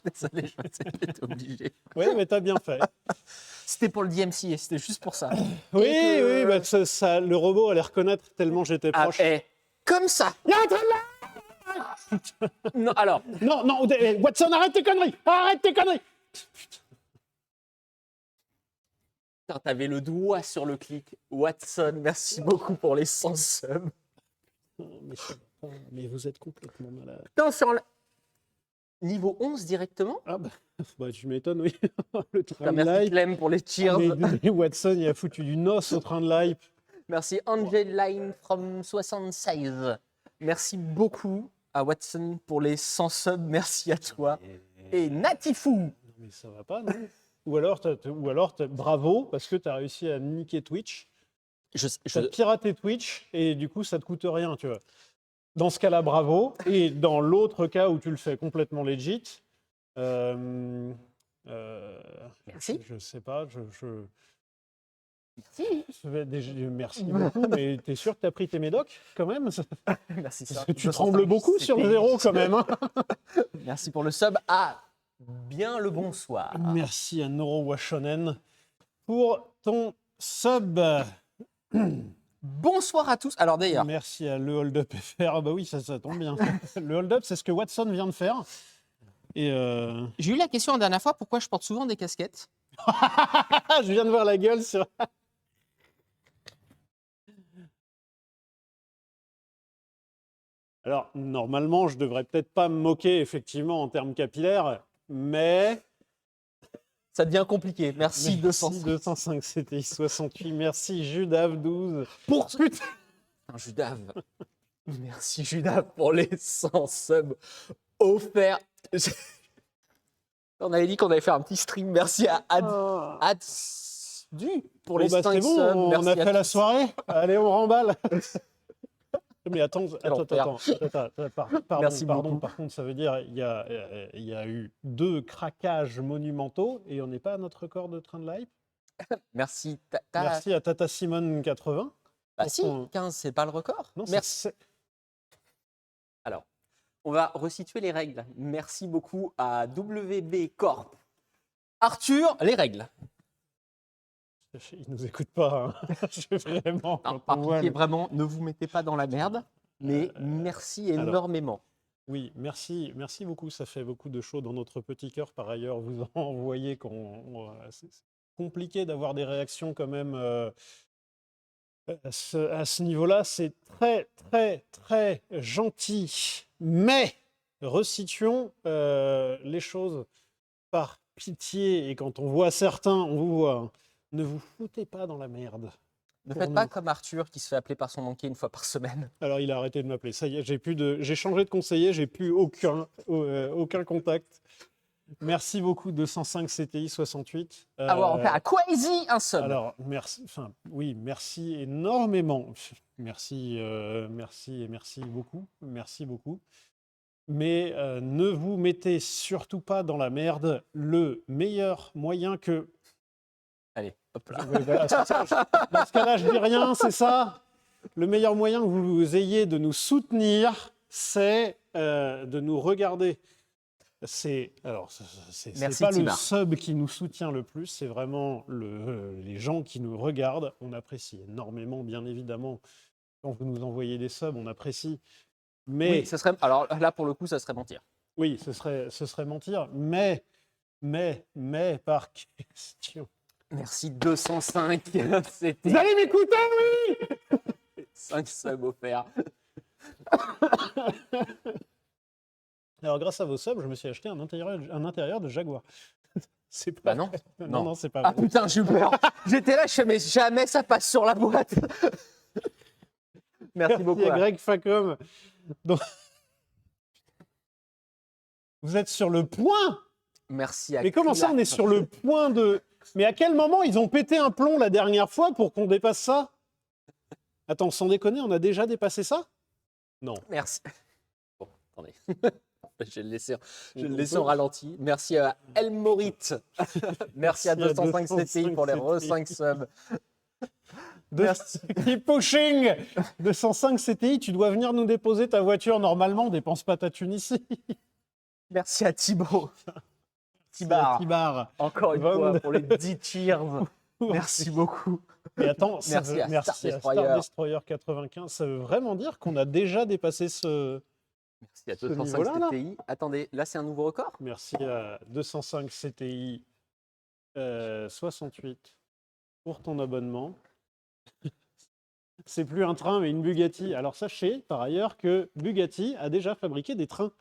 Désolé, j'étais obligé. Oui, mais t'as bien fait. C'était pour le DMCA, c'était juste pour ça. Oui, Et que- oui, bah, le robot allait reconnaître tellement j'étais proche. Comme ça. Il y a un train là. Non, alors, Non, non, Watson, arrête tes conneries. Arrête tes conneries. putain, t'avais le doigt sur le clic. Watson, merci beaucoup pour les 100 subs. Mais vous êtes complètement malade. Putain, c'est en niveau 11 directement. Ah bah tu m'étonnes, oui. Le train Putain, de merci l'hype. Clem pour les cheers. Mais Watson, il a foutu du noce au train de l'hype. Merci Angeline from 76. Merci beaucoup à Watson pour les 100 subs. Merci à toi. Et Natifou. Non, mais ça va pas, non? Ou alors, bravo, parce que tu as réussi à niquer Twitch. Tu as piraté Twitch et du coup, ça te coûte rien, tu vois. Dans ce cas-là, bravo. Et dans l'autre cas où tu le fais complètement legit, Merci. je sais pas, Merci. merci beaucoup, mais t'es sûr que t'as pris tes médocs quand même? Merci. Parce que tu trembles beaucoup sur le zéro quand même. Hein. Merci pour le sub. Ah, bien le bonsoir. Merci à Noro Washonen pour ton sub. Bonsoir à tous. Alors d'ailleurs, Merci à le Hold Up FR. Ah bah oui, ça tombe bien. Le Hold Up, c'est ce que Watson vient de faire. Et j'ai eu la question la dernière fois pourquoi je porte souvent des casquettes. je viens de voir la gueule sur. Alors, normalement, je devrais peut-être pas me moquer, effectivement, en termes capillaires, mais. Ça devient compliqué. Merci 205 CTI 68. Merci Judav 12. Pour putain, Judav. Merci Judav pour les 100 subs offerts. On avait dit qu'on allait faire un petit stream. Merci à Addu pour les 5 c'est bon, subs. on Merci a fait la soirée. Allez, on remballe. Mais attends. Merci pardon. beaucoup. Par contre, ça veut dire il y a eu 2 craquages monumentaux et on n'est pas à notre record de train de live. Merci. Merci à Tata Simone 80. Bah si, 15, c'est pas le record. Non, merci. Alors, on va resituer les règles. Merci beaucoup à WB Corp. Arthur, les règles. Il nous écoute pas. Hein. Vraiment. Non, par pitié, vraiment, ne vous mettez pas dans la merde. Mais merci énormément. Oui, merci beaucoup. Ça fait beaucoup de chaud dans notre petit cœur. Par ailleurs, vous en voyez c'est compliqué d'avoir des réactions quand même à ce niveau-là. C'est très, très, très gentil. Mais resituons les choses par pitié. Et quand on voit certains, on vous voit. Hein. Ne vous foutez pas dans la merde. Ne faites pas comme Arthur qui se fait appeler par son banquier une fois par semaine. Alors, il a arrêté de m'appeler. Ça y est, j'ai changé de conseiller, j'ai plus aucun contact. Merci beaucoup, 205 CTI 68. Avoir offert à Quasi un sub. Alors, merci énormément. Merci beaucoup. Merci beaucoup. Mais ne vous mettez surtout pas dans la merde. Le meilleur moyen que... Allez, hop là. Dans ce cas-là, je dis rien, c'est ça. Le meilleur moyen que vous ayez de nous soutenir, c'est de nous regarder. C'est pas le sub qui nous soutient le plus, c'est vraiment les gens qui nous regardent. On apprécie énormément, bien évidemment. Quand vous nous envoyez des subs, on apprécie. Mais oui, alors là, pour le coup, ça serait mentir. Oui, ce serait mentir. Mais par question. Merci 205. Vous allez m'écouter, oui. 5 subs offerts. Alors, grâce à vos subs, je me suis acheté un intérieur de Jaguar. C'est Bah pas non. Non, c'est pas Ah vrai. putain, j'ai eu peur. J'étais là, je fais, mais jamais ça passe sur la boîte. Merci beaucoup. Il y a Greg Facom. Donc... Vous êtes sur le point. Merci à Mais comment ça, on est sur le point de... Mais à quel moment ils ont pété un plomb la dernière fois pour qu'on dépasse ça? Attends, sans déconner, on a déjà dépassé ça? Non. Merci. Bon, attendez. Je vais le laisser en ralenti. Merci à Elmorit. Merci à 205 CTI pour les 5 subs. Keep pushing. 205 CTI, tu dois venir nous déposer ta voiture normalement, on dépense pas ta thune ici. Merci à Thibaut. Tibar. Tibar. Encore une fois pour les 10 cheers. Merci beaucoup. Et attends, Merci à Star Star Destroyer. Destroyer 95, ça veut vraiment dire qu'on a déjà dépassé ce... Merci à Ce 205 niveau-là, là. CTI. Attendez, là c'est un nouveau record? Merci à 205 CTI 68 pour ton abonnement. C'est plus un train, mais une Bugatti. Alors sachez par ailleurs que Bugatti a déjà fabriqué des trains,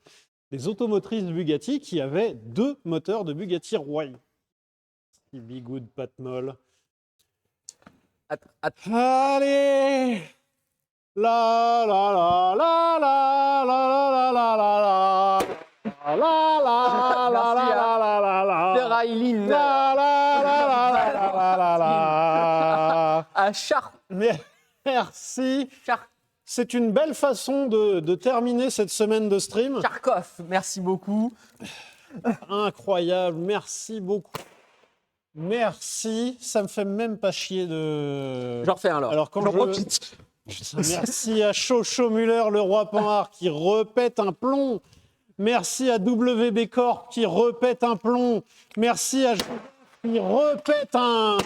des automotrices Bugatti qui avaient 2 moteurs de Bugatti Roy. Be good, Pat Moll. Allez, la la la la la la la la la la la la la la la la. Ferrailline. La la la la la la la la. À Char. Merci. Char. C'est une belle façon de terminer cette semaine de stream. Charkov. Merci beaucoup. Incroyable. Merci beaucoup. Merci. Ça me fait même pas chier de. J'en refais un alors. Alors, quand j'en je- profite. Merci à Chocho Muller, le roi Panhard, qui repète un plomb. Merci à WB Corp qui repète un plomb. Merci à Joseph qui repète un.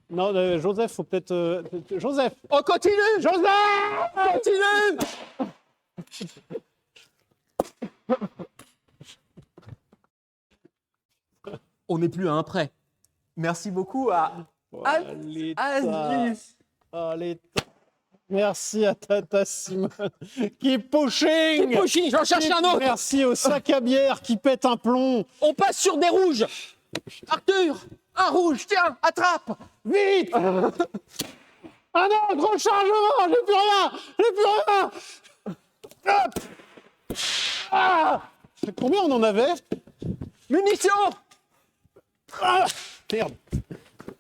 Non, Joseph, faut peut-être. Joseph! On continue. Joseph! On continue. On n'est plus à un prêt. Merci beaucoup à Allez, Asgis. allez, merci à Tata Simone qui est pushing. Pushing, j'en cherche un autre. Merci au sac à bière qui pète un plomb. On passe sur des rouges. Arthur, un rouge, tiens, attrape. Vite! Ah non, gros chargement, j'ai plus rien. Hop! Ah! Combien on en avait? Munitions. Ah! Merde.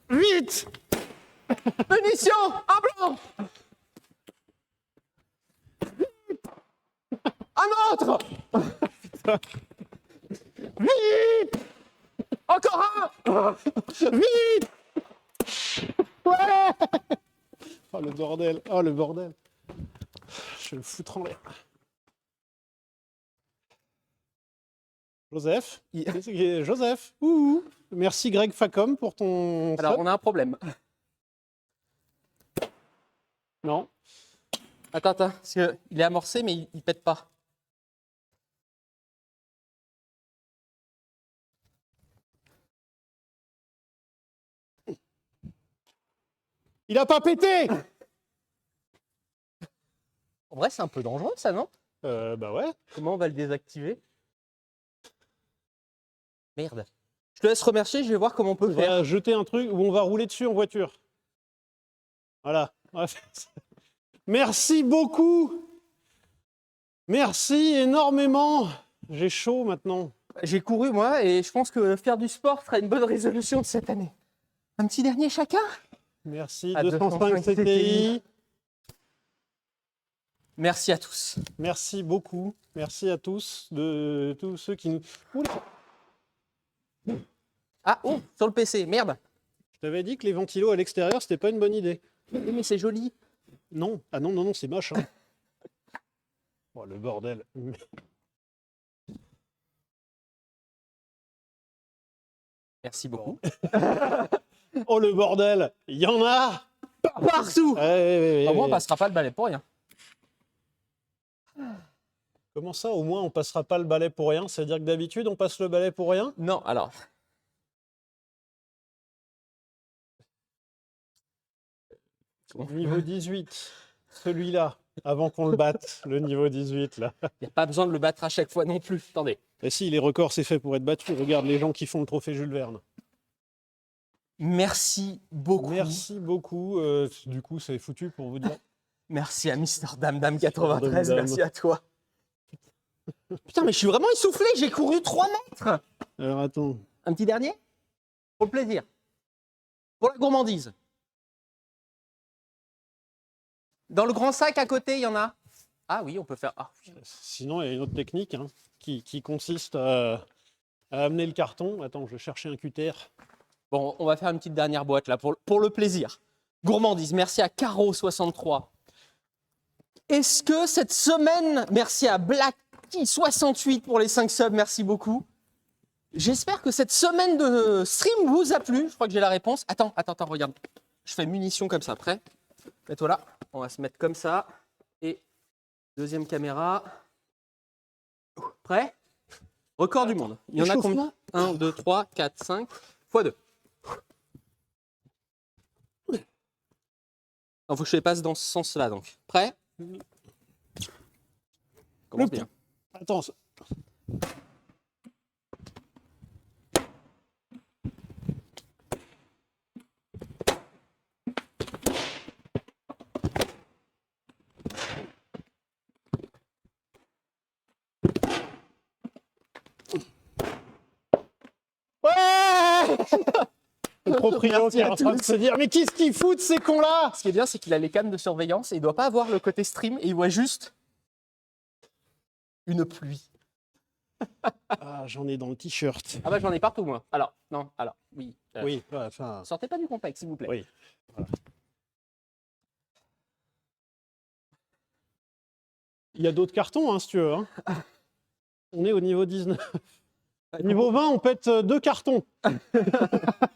Vite! Munitions, un blanc. Un autre. Vite! Encore un. Vite! Ouais! Oh le bordel, oh le bordel. Je vais le foutre en l'air. Joseph, Joseph, ouh. Merci Greg Facom pour ton. Alors, sub. on a un problème. Non. Attends, parce qu'il est amorcé, mais il pète pas. Il a pas pété! En vrai, c'est un peu dangereux, ça, non? Bah ouais. Comment on va le désactiver? Merde. Je te laisse remercier, je vais voir comment on peut On faire. va jeter un truc où on va rouler dessus en voiture. Voilà. On va faire ça. Merci beaucoup. Merci énormément. J'ai chaud maintenant. J'ai couru, moi, et je pense que faire du sport sera une bonne résolution de cette année. Un petit dernier chacun? Merci. À 205 205 CTI. Merci à tous. Merci beaucoup. Merci à tous, de tous ceux qui nous. Oula, Ah, oh, sur le PC, merde. je t'avais dit que les ventilos à l'extérieur, c'était pas une bonne idée. Oui, mais c'est joli. Non. Ah non, non, non, c'est moche. Hein. Oh, le bordel. Merci beaucoup. Oh, le bordel. Il y en a. Partout. Au moins, on passera pas le balai pour rien. Comment ça, au moins, on passera pas le balai pour rien? C'est-à-dire que d'habitude, on passe le balai pour rien? Non, alors. Niveau 18, celui-là, avant qu'on le batte, le niveau 18, là. Il n'y a pas besoin de le battre à chaque fois non plus. Attendez. Et si, les records, c'est fait pour être battu. Regarde les gens qui font le trophée Jules Verne. Merci beaucoup. Merci beaucoup. Du coup, c'est foutu pour vous dire. Merci à Mister Dame Dame 93. Dame. Merci à toi. Putain, mais je suis vraiment essoufflé. J'ai couru 3 mètres. Alors, attends. Un petit dernier? Pour le plaisir. Pour la gourmandise. Dans le grand sac à côté, il y en a. Ah oui, on peut faire. Ah, oui. Sinon, il y a une autre technique hein, qui consiste à amener le carton. Attends, je vais chercher un cutter. Bon, on va faire une petite dernière boîte là pour le plaisir. Gourmandise, merci à Caro63. Est-ce que cette semaine, merci à Black Ski 68 pour les 5 subs, merci beaucoup. J'espère que cette semaine de stream vous a plu. Je crois que j'ai la réponse. Attends, regarde. Je fais munition comme ça, prêt? Mets-toi là. On va se mettre comme ça. Et deuxième caméra. Prêt? Record du monde. Il y en a combien? 1, 2, 3, 4, 5. X 2. Il faut que je les passe dans ce sens-là, donc. Prêt? Commence bien. Attends. Ouais. Le proprio qui est en train de se dire mais qu'est-ce qu'ils foutent ces cons-là? Ce qui est bien, c'est qu'il a les cams de surveillance et il ne doit pas avoir le côté stream et il voit juste une pluie. Ah, j'en ai dans le t-shirt. Ah bah j'en ai partout moi. Alors, non, alors, oui. Oui, enfin. Sortez pas du contexte, s'il vous plaît. Oui. Voilà. Il y a d'autres cartons, hein, si tu veux. Hein. On est au niveau 19. Niveau 20, on pète 2 cartons.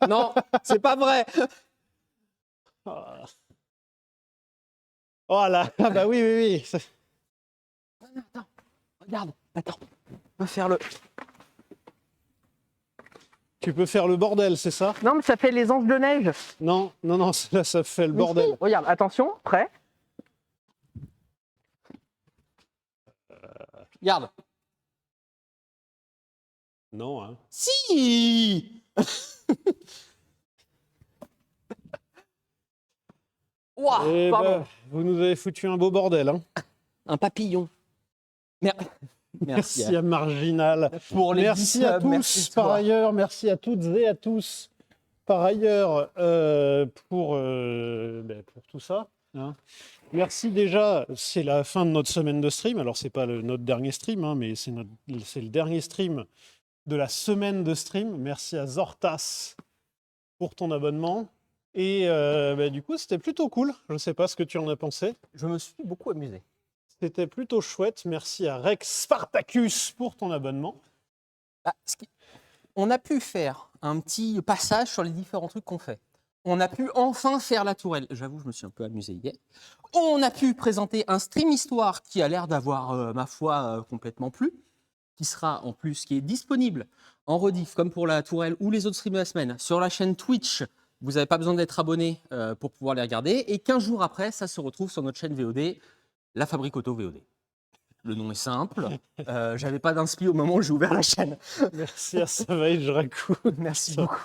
Non, c'est pas vrai. Oh là, ah bah oui, oui, oui. Attends, regarde, attends. On va faire le... Tu peux faire le bordel, c'est ça? Non, mais ça fait les anges de neige. Non, non, non, là, ça fait le bordel. Si, regarde, attention, prêt? Regarde. Non, hein. Si. Waouh, Eh pardon. ben, vous nous avez foutu un beau bordel, hein. Un papillon. Merci à Marginal. Pour les Merci 10 à subs, tous, merci par toi. ailleurs. Merci à toutes et à tous, par ailleurs, pour tout ça. Hein. Merci déjà, c'est la fin de notre semaine de stream. Alors, c'est pas notre dernier stream, hein, mais c'est le dernier stream de la semaine de stream. Merci à Zortas pour ton abonnement. Et du coup, c'était plutôt cool. Je ne sais pas ce que tu en as pensé. Je me suis beaucoup amusé. C'était plutôt chouette. Merci à Rex Spartacus pour ton abonnement. Ah, on a pu faire un petit passage sur les différents trucs qu'on fait. On a pu enfin faire la tourelle. J'avoue, je me suis un peu amusé hier. On a pu présenter un stream histoire qui a l'air d'avoir, ma foi, complètement plu, qui sera en plus, qui est disponible en rediff, comme pour la tourelle ou les autres streams de la semaine, sur la chaîne Twitch. Vous n'avez pas besoin d'être abonné pour pouvoir les regarder. Et 15 jours après, ça se retrouve sur notre chaîne VOD, La Fabrique Auto VOD. Le nom est simple. J'avais pas d'inspi au moment où j'ai ouvert la chaîne. Merci à Savage Raku. Merci beaucoup.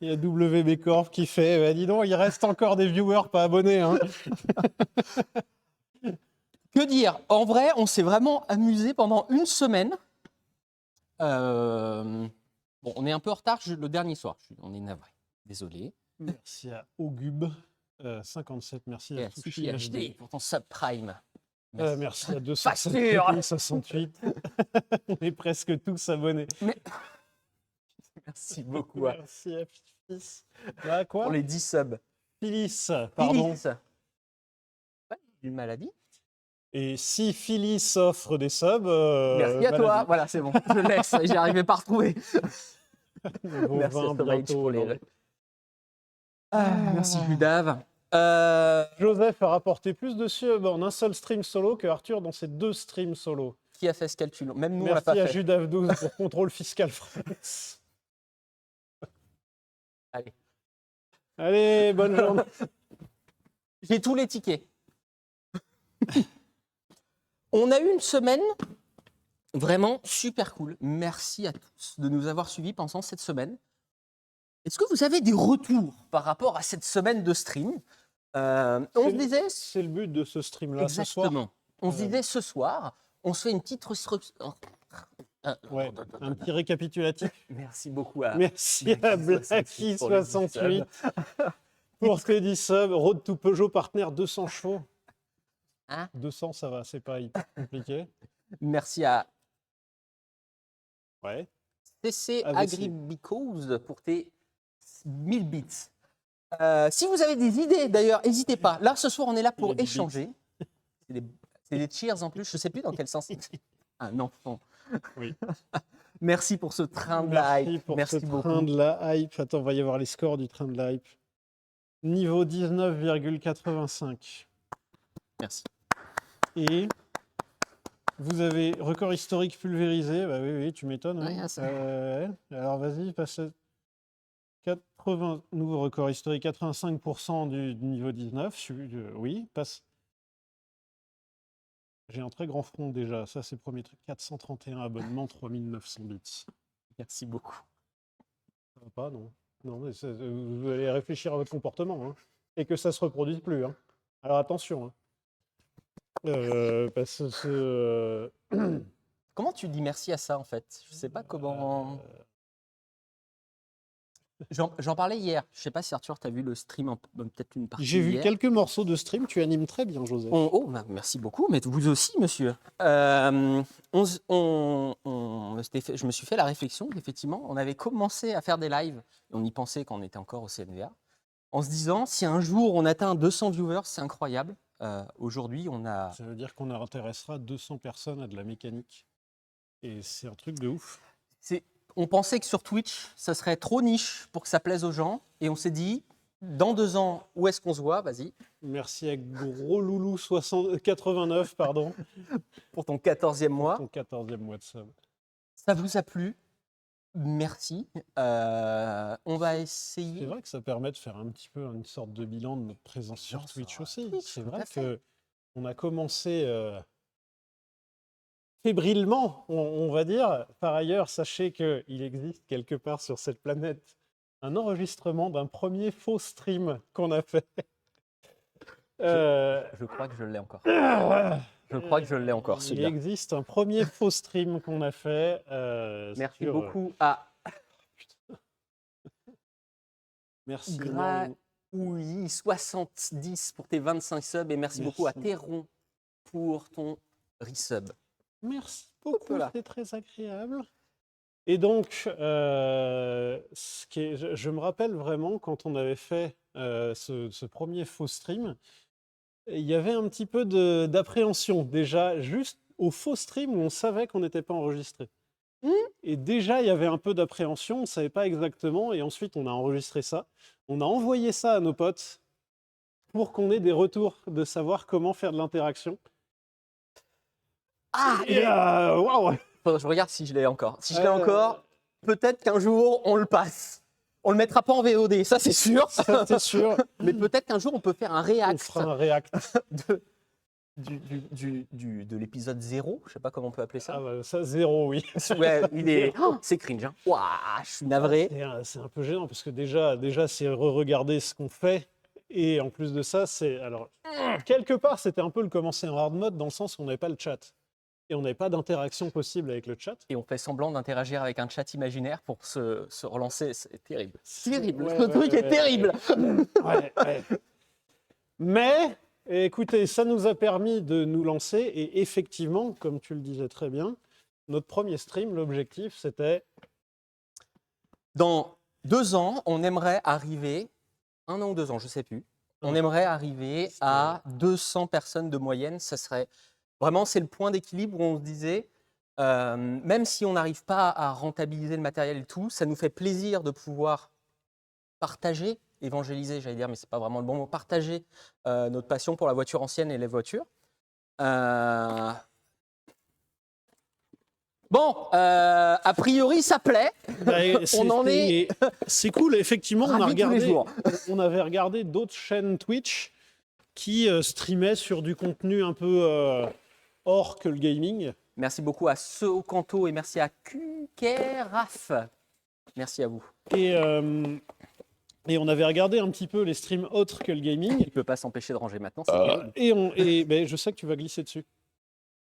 Il y a WB Corp qui fait dis donc, il reste encore des viewers pas abonnés. Hein. Que dire? En vrai, on s'est vraiment amusé pendant une semaine. Bon, on est un peu en retard le dernier soir. On est navré. Désolé. Merci à Ogub 57. Merci à Sushi HD pour ton subprime. Merci à Facture 268. On est presque tous abonnés. Merci beaucoup. Merci à Phyllis. Là, quoi? Pour les 10 subs. Phyllis, pardon. Phyllis. Ouais, une maladie. Et si Phyllis offre des subs... Merci à toi. Voilà, c'est bon. Je laisse. J'y arrivais pas à retrouver. Merci à bientôt. Merci Gudave. Joseph a rapporté plus de subs en un seul stream solo que Arthur dans ses 2 streams solo. Qui a fait ce calcul? Même nous, on l'a Merci pas à fait. Judav 12 pour Contrôle Fiscal France. Allez. Allez, bonne journée. J'ai tous les tickets. On a eu une semaine vraiment super cool. Merci à tous de nous avoir suivis pendant cette semaine. Est-ce que vous avez des retours par rapport à cette semaine de stream? On se disait... C'est le but de ce stream-là ce soir. Exactement. On se disait ce soir, on se fait une petite restructuration. Ouais, un petit récapitulatif. Merci beaucoup à... Merci à Blacky68 pour tes 10 subs. Road to Peugeot partenaire 200 chevaux. Hein? 200, ça va, c'est pas hyper compliqué. Merci à Ouais. CC AVC. Agribicose pour tes 1000 bits. Si vous avez des idées, d'ailleurs, n'hésitez pas. Là, ce soir, on est là pour Il y a du échanger. C'est des cheers en plus. Je ne sais plus dans quel sens. Un enfant. Oui. Merci pour ce train de Merci hype. pour Merci ce beaucoup. train de la hype. Attends, on va y avoir les scores du train de la hype. Niveau 19,85. Merci. Et vous avez record historique pulvérisé. Bah oui, tu m'étonnes. Ouais, Hein. c'est- Alors vas-y, passe à 80, nouveau record historique, 85% du niveau 19. Oui, passe. J'ai un très grand front déjà. Ça, c'est le premier truc. 431 abonnements, 3900 bits. Merci beaucoup. Ça va pas, non? Non, mais vous allez réfléchir à votre comportement. Hein. Et que ça se reproduise plus. Hein. Alors attention. Hein. Parce que Comment tu dis merci à ça en fait? Je sais pas comment. J'en parlais hier. Je sais pas si Arthur, tu as vu le stream, peut-être une partie j'ai vu hier. quelques morceaux de stream. Tu animes très bien, Joseph. Merci beaucoup, mais vous aussi, monsieur. Je me suis fait la réflexion qu'effectivement, on avait commencé à faire des lives, et on y pensait quand on était encore au CNVA, en se disant, si un jour on atteint 200 viewers, c'est incroyable. Aujourd'hui, on a... Ça veut dire qu'on intéressera 200 personnes à de la mécanique. Et c'est un truc de ouf. On pensait que sur Twitch, ça serait trop niche pour que ça plaise aux gens, et on s'est dit, dans 2 ans, où est-ce qu'on se voit? Vas-y. Merci à Gros Loulou 89, pardon. Pour ton 14e mois. Ton 14e mois de sub. Ça vous a plu? Merci. On va C'est essayer. vrai que ça permet de faire un petit peu une sorte de bilan de notre présence sur Twitch aussi. C'est tout vrai à fait. qu'on a commencé fébrilement, on va dire. Par ailleurs, sachez qu'il existe quelque part sur cette planète un enregistrement d'un premier faux stream qu'on a fait. Je crois que je l'ai encore. Je crois que je l'ai encore, Il celui-là. existe un premier faux stream qu'on a fait. Merci sur, beaucoup à Merci. Graoui 70 pour tes 25 subs et merci beaucoup à Merci. Terron pour ton resub. Merci beaucoup, Voilà. c'était très agréable. Et donc, je me rappelle vraiment quand on avait fait ce premier faux stream, il y avait un petit peu d'appréhension déjà, juste au faux stream où on savait qu'on n'était pas enregistré. Et déjà, il y avait un peu d'appréhension, on ne savait pas exactement, et ensuite on a enregistré ça. On a envoyé ça à nos potes pour qu'on ait des retours de savoir comment faire de l'interaction. Ah, Et waouh! je regarde si je l'ai encore. Si je l'ai encore, peut-être qu'un jour on le passe. On le mettra pas en VOD, ça c'est sûr. Ça c'est sûr. Mais peut-être qu'un jour on peut faire un react. On fera un react. De l'épisode 0, je sais pas comment on peut appeler ça. Ah bah, ça, 0, oui. Ouais, c'est cringe. Hein. Ouah, je suis navré. C'est un peu gênant parce que déjà c'est re-regarder ce qu'on fait. Et en plus de ça, alors quelque part, c'était un peu le commencer en hard mode dans le sens où on n'avait pas le chat. Et on n'avait pas d'interaction possible avec le chat. Et on fait semblant d'interagir avec un chat imaginaire pour se relancer. C'est terrible. Terrible. Ouais, Ce truc est terrible. Ouais. Mais, écoutez, ça nous a permis de nous lancer. Et effectivement, comme tu le disais très bien, notre premier stream, l'objectif, c'était... Dans 2 ans, on aimerait arriver, 1 an ou 2 ans, je ne sais plus, on aimerait arriver à 200 personnes de moyenne. Ça serait vraiment, c'est le point d'équilibre où on se disait, même si on n'arrive pas à rentabiliser le matériel et tout, ça nous fait plaisir de pouvoir partager, évangéliser, j'allais dire, mais ce n'est pas vraiment le bon mot, partager notre passion pour la voiture ancienne et les voitures. Bon, a priori, ça plaît. On en est. C'est cool, effectivement, on avait regardé jours. d'autres chaînes Twitch qui streamaient sur du contenu un peu hors que le gaming. Merci beaucoup à So Canto et merci à Kukeraf. Merci à vous. Et on avait regardé un petit peu les streams autres que le gaming. Il ne peut pas s'empêcher de ranger maintenant. C'est et je sais que tu vas glisser dessus.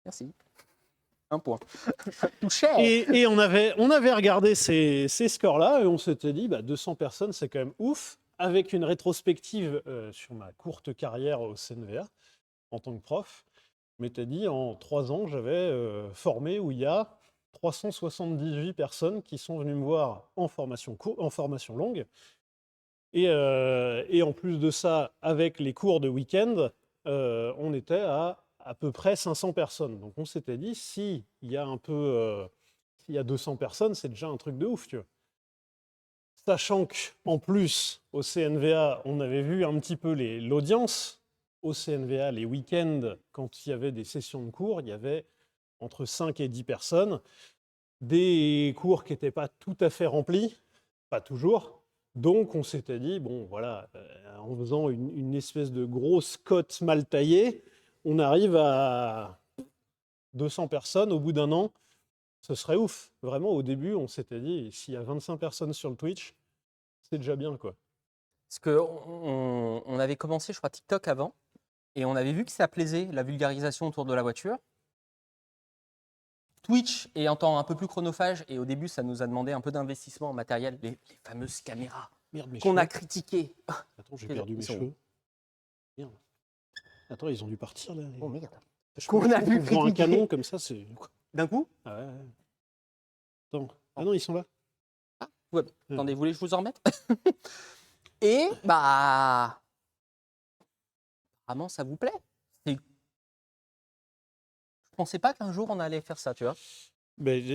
Merci. 1 point. Touché. Et on avait regardé ces scores-là et on s'était dit, 200 personnes, c'est quand même ouf. Avec une rétrospective sur ma courte carrière au CNVA en tant que prof, je m'étais dit, en 3 ans, j'avais formé où il y a 378 personnes qui sont venues me voir en formation longue. Et en plus de ça, avec les cours de week-end, on était à à peu près 500 personnes. Donc on s'était dit, s'il y a 200 personnes, c'est déjà un truc de ouf, tu vois. Sachant qu'en plus, au CNVA, on avait vu un petit peu l'audience. Au CNVA, les week-ends, quand il y avait des sessions de cours, il y avait entre 5 et 10 personnes. Des cours qui n'étaient pas tout à fait remplis, pas toujours. Donc on s'était dit, bon voilà, en faisant une espèce de grosse cote mal taillée, on arrive à 200 personnes au bout d'un an. Ce serait ouf. Vraiment, au début, on s'était dit, s'il y a 25 personnes sur le Twitch, c'est déjà bien, quoi. Parce qu'on avait commencé, je crois, TikTok avant, et on avait vu que ça plaisait, la vulgarisation autour de la voiture. Twitch est un temps un peu plus chronophage, et au début, ça nous a demandé un peu d'investissement en matériel, les fameuses caméras Merde, mes qu'on a cheveux. critiquées. Attends, j'ai perdu mes Ils sont où? cheveux. Merde. Attends, ils ont dû partir, là. Oh merde. Je Qu'on trouve a pu qu'en faisant un critiquer. canon comme ça, c'est... D'un coup? Ah ouais, ouais. Attends. Ah non, ils sont là. Ouais. Attendez, vous voulez que je vous en remette? Et bah, vraiment, ça vous plaît? Je pensais pas qu'un jour on allait faire ça, tu vois.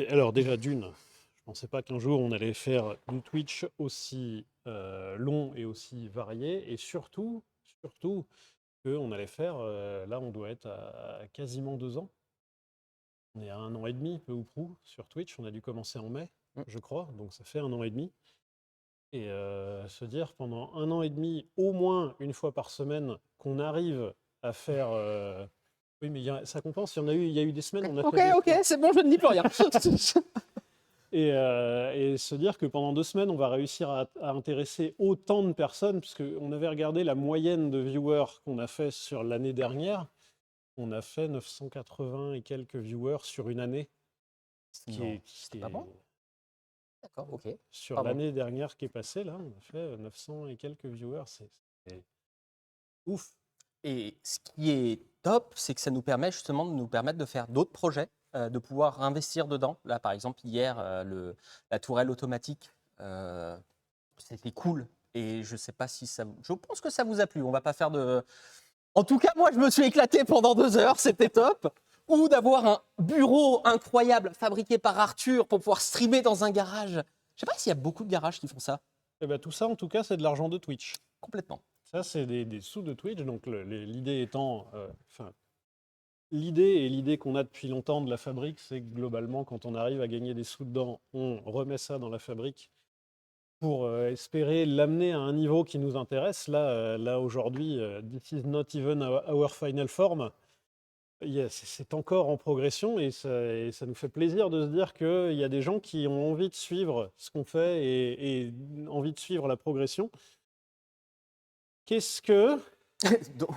Alors déjà, d'une, je pensais pas qu'un jour on allait faire du Twitch aussi long et aussi varié, et surtout qu'on allait faire, là on doit être à quasiment 2 ans. On est à 1 an et demi, peu ou prou, sur Twitch. On a dû commencer en mai, je crois, donc ça fait 1 an et demi. Et se dire pendant 1 an et demi, au moins une fois par semaine, qu'on arrive à faire. Oui, mais ça compense. Il y a eu des semaines, on a fait. Ok, c'est bon, je ne dis plus rien. Et se dire que pendant 2 semaines, on va réussir à intéresser autant de personnes, puisqu'on avait regardé la moyenne de viewers qu'on a fait sur l'année dernière. On a fait 980 et quelques viewers sur une année. C'est pas bon. D'accord, ok. Sur Pardon. l'année dernière qui est passée, là, on a fait 900 et quelques viewers. C'est ouf. Et ce qui est top, c'est que ça nous permet justement de nous permettre de faire d'autres projets, de pouvoir investir dedans. Là, par exemple, hier, la tourelle automatique, c'était cool. Et je sais pas si ça. Je pense que ça vous a plu. On va pas faire de. En tout cas, moi, je me suis éclaté pendant 2 heures. C'était top. Ou d'avoir un bureau incroyable fabriqué par Arthur pour pouvoir streamer dans un garage. Je sais pas s'il y a beaucoup de garages qui font ça. Et ben, tout ça, en tout cas, c'est de l'argent de Twitch. Complètement. Ça, c'est des sous de Twitch. Donc, l'idée étant. L'idée qu'on a depuis longtemps de la fabrique, c'est que globalement, quand on arrive à gagner des sous dedans, on remet ça dans la fabrique pour espérer l'amener à un niveau qui nous intéresse. Là aujourd'hui, this is not even our final form. C'est encore en progression, et ça nous fait plaisir de se dire qu'il y a des gens qui ont envie de suivre ce qu'on fait et envie de suivre la progression. Qu'est-ce que...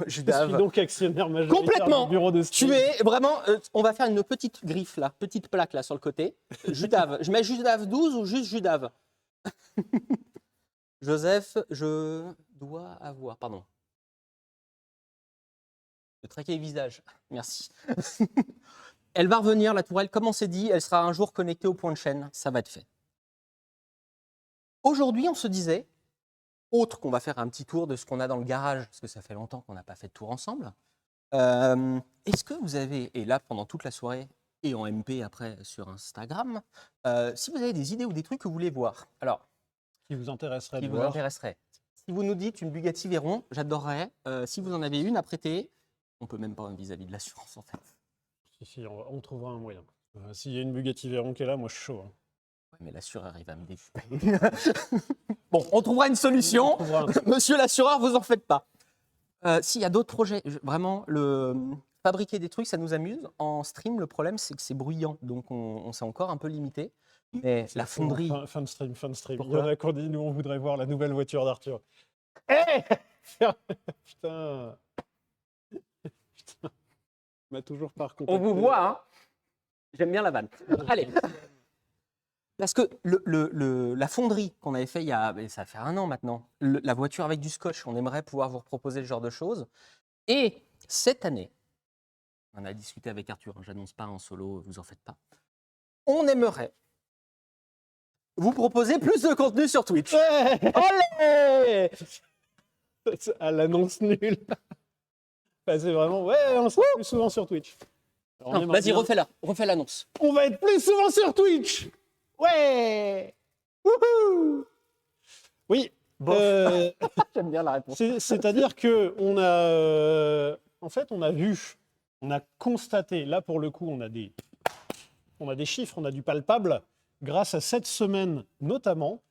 Je suis donc actionnaire majoritaire complètement. du bureau de stream. Tu es vraiment. On va faire une petite griffe là, petite plaque là sur le côté. Judave. Je mets Judave 12 ou juste Judave? Joseph, je dois avoir. Pardon. Le traquer visage. Merci. Elle va revenir, la tourelle, comme on s'est dit, elle sera un jour connectée au point de chaîne. Ça va être fait. Aujourd'hui, on se disait, autre qu'on va faire un petit tour de ce qu'on a dans le garage, parce que ça fait longtemps qu'on n'a pas fait de tour ensemble. Est-ce que vous avez, et là pendant toute la soirée, et en MP après sur Instagram, si vous avez des idées ou des trucs que vous voulez voir, alors, qui vous intéresserait de qui vous voir. intéresserait. Si vous nous dites une Bugatti Veyron, j'adorerais. Si vous en avez une à prêter, on peut même pas vis-à-vis de l'assurance en fait. Si, on trouvera un moyen. S'il y a une Bugatti Veyron qui est là, moi je suis chaud. Hein. Ouais, mais l'assureur, il va me découper. Bon, on trouvera une solution. Monsieur l'assureur, vous en faites pas. S'il y a d'autres projets, vraiment, fabriquer des trucs, ça nous amuse. En stream, le problème, c'est que c'est bruyant. Donc, on s'est encore un peu limité. Mais la fonderie. Fin de stream. Pourquoi? Il y en a qui ont dit, nous, on voudrait voir la nouvelle voiture d'Arthur. Putain. Putain. Il m'a toujours pas recontacté. On vous voit, hein. J'aime bien la vanne. Allez. Parce que la fonderie qu'on avait fait ça fait 1 an maintenant, la voiture avec du scotch, on aimerait pouvoir vous proposer ce genre de choses. Et cette année, on a discuté avec Arthur, hein, j'annonce pas en solo, vous en faites pas. On aimerait vous proposer plus de contenu sur Twitch. Allez à l'annonce nulle. Bah, c'est vraiment, ouais, on sera plus souvent sur Twitch. Alors, on Non, aimerait vas-y, bien- refais l'annonce. On va être plus souvent sur Twitch. Ouais. Wouhou. Oui. Bof. euh, J'aime bien la réponse. C'est-à-dire que on a, en fait, on a vu, on a constaté. Là, pour le coup, on a des chiffres, on a du palpable. Grâce à cette semaine, notamment,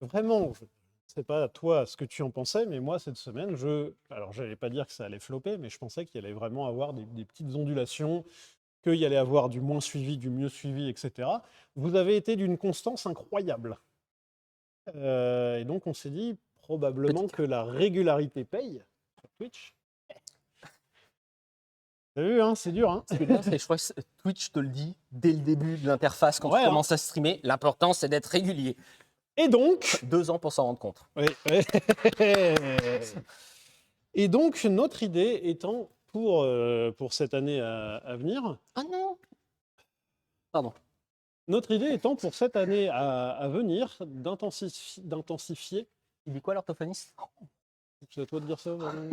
vraiment, je ne sais pas toi ce que tu en pensais, mais moi, cette semaine, alors, je n'allais pas dire que ça allait flopper, mais je pensais qu'il allait vraiment avoir des petites ondulations, qu'il y allait avoir du moins suivi, du mieux suivi, etc. Vous avez été d'une constance incroyable. Et donc, on s'est dit probablement que la régularité paye sur Twitch. T'as vu, hein, c'est dur. Hein. Ce qui est bien, c'est que je crois que Twitch te le dit dès le début de l'interface quand Ouais, tu hein. commences à streamer. L'important, c'est d'être régulier. Et donc, 2 ans pour s'en rendre compte. oui, oui. Et donc, notre idée étant pour cette année à venir, Ah non. Pardon. notre idée étant pour cette année à venir d'intensifier. Il dit quoi l'orthophoniste? C'est à toi de dire ça, vraiment,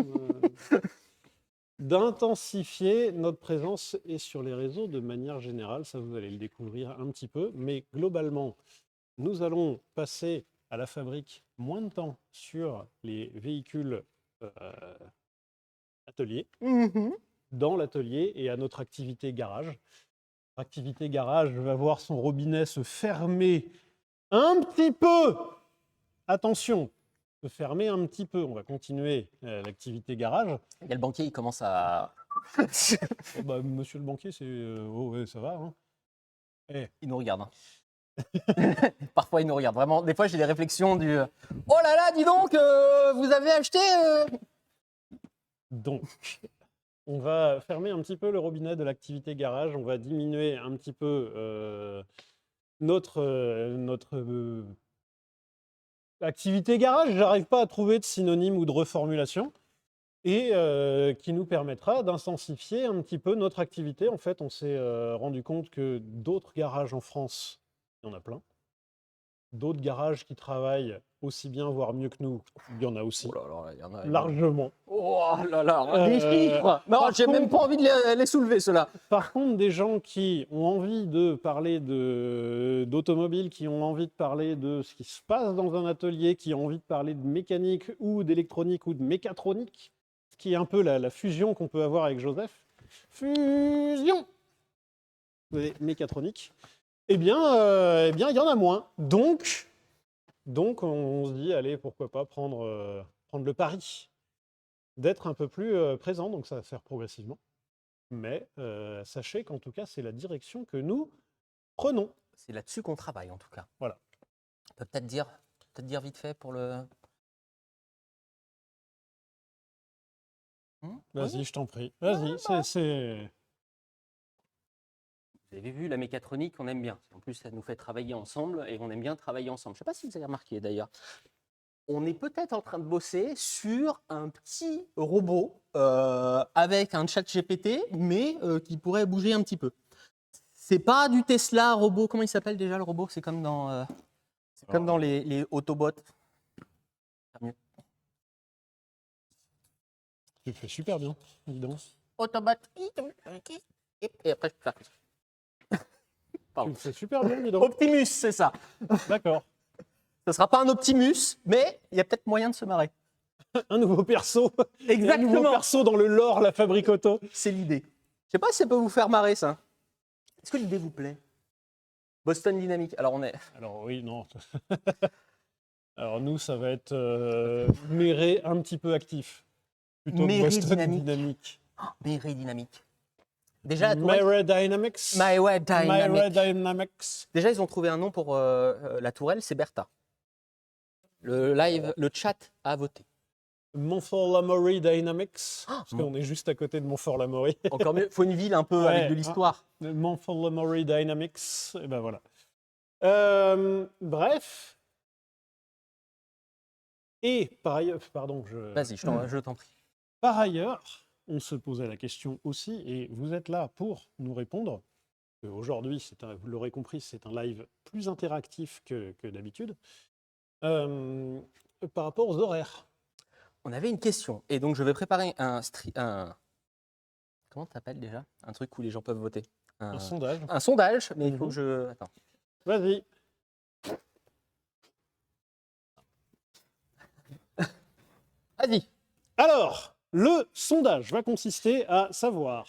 d'intensifier notre présence et sur les réseaux de manière générale. Ça, vous allez le découvrir un petit peu. Mais globalement, nous allons passer à la fabrique moins de temps sur les véhicules ateliers, dans l'atelier et à notre activité garage. Notre activité garage va voir son robinet se fermer un petit peu. Attention, se fermer un petit peu. On va continuer l'activité garage. Il y a le banquier, il commence à. Oh, bah, monsieur le banquier, c'est... oh ouais, ça va. Hein. Eh. Il nous regarde. Hein. Parfois, il nous regarde. Vraiment, des fois, j'ai des réflexions du oh là là, dis donc, vous avez acheté. Donc, on va fermer un petit peu le robinet de l'activité garage. On va diminuer un petit peu notre activité garage. J'arrive pas à trouver de synonyme ou de reformulation. Et qui nous permettra d'intensifier un petit peu notre activité. En fait, on s'est rendu compte que d'autres garages en France, il y en a plein. D'autres garages qui travaillent aussi bien, voire mieux que nous, il y en a aussi. Oh là là, il y en a. Largement. Oh là là, des Euh, chiffres. Non, par j'ai même contre- pas envie de les soulever, ceux-là. Par contre, des gens qui ont envie de parler d'automobile, qui ont envie de parler de ce qui se passe dans un atelier, qui ont envie de parler de mécanique ou d'électronique ou de mécatronique, ce qui est un peu la fusion qu'on peut avoir avec Joseph. Fusion mécatronique. Eh bien, il y en a moins. Donc on se dit, allez, pourquoi pas prendre le pari d'être un peu plus présent. Donc, ça va se faire progressivement. Mais sachez qu'en tout cas, c'est la direction que nous prenons. C'est là-dessus qu'on travaille, en tout cas. Voilà. On peut peut-être dire vite fait pour le. Vas-y, Oui. je t'en prie. Vas-y, c'est... Vous avez vu, la mécatronique, on aime bien. En plus, ça nous fait travailler ensemble et on aime bien travailler ensemble. Je ne sais pas si vous avez remarqué d'ailleurs. On est peut-être en train de bosser sur un petit robot avec un chat GPT, mais qui pourrait bouger un petit peu. C'est pas du Tesla robot. Comment il s'appelle déjà le robot? C'est comme dans les Autobots. Mieux. Tu le fais super bien, évidemment. Autobot. Et après, je peux faire. Tu Pardon. le fais super bien, dis donc. Optimus, c'est ça. D'accord. Ce ne sera pas un Optimus, mais il y a peut-être moyen de se marrer. Un nouveau perso. Un nouveau Exactement. perso dans le lore, la fabrique auto. C'est l'idée. Je ne sais pas si ça peut vous faire marrer, ça. Est-ce que l'idée vous plaît? Boston Dynamics. Alors, on est. Alors oui, non. Alors nous, ça va être Méré un petit peu actif. Plutôt que Méré Boston Dynamics. Dynamics. Méré Dynamics. Déjà, la tourelle. Méré Dynamics. Méré Dynamics. Méré Dynamics. Déjà, ils ont trouvé un nom pour la tourelle, c'est Bertha. Le live, le chat a voté. Montfort-l'Amaury Dynamics. Parce qu'on est juste à côté de Montfort-l'Amaury. Encore mieux, il faut une ville un peu avec de l'histoire. Montfort-l'Amaury Dynamics. Et ben voilà. Bref. Et par ailleurs, pardon, Vas-y, je t'en prie. par ailleurs, on se posait la question aussi, et vous êtes là pour nous répondre. Aujourd'hui, vous l'aurez compris, c'est un live plus interactif que d'habitude. Par rapport aux horaires. On avait une question, et donc je vais préparer un comment ça s'appelle déjà? Un truc où les gens peuvent voter. Un sondage. Un sondage, mais il faut Mhm. que je. Attends. Vas-y. Vas-y. Alors, le sondage va consister à savoir,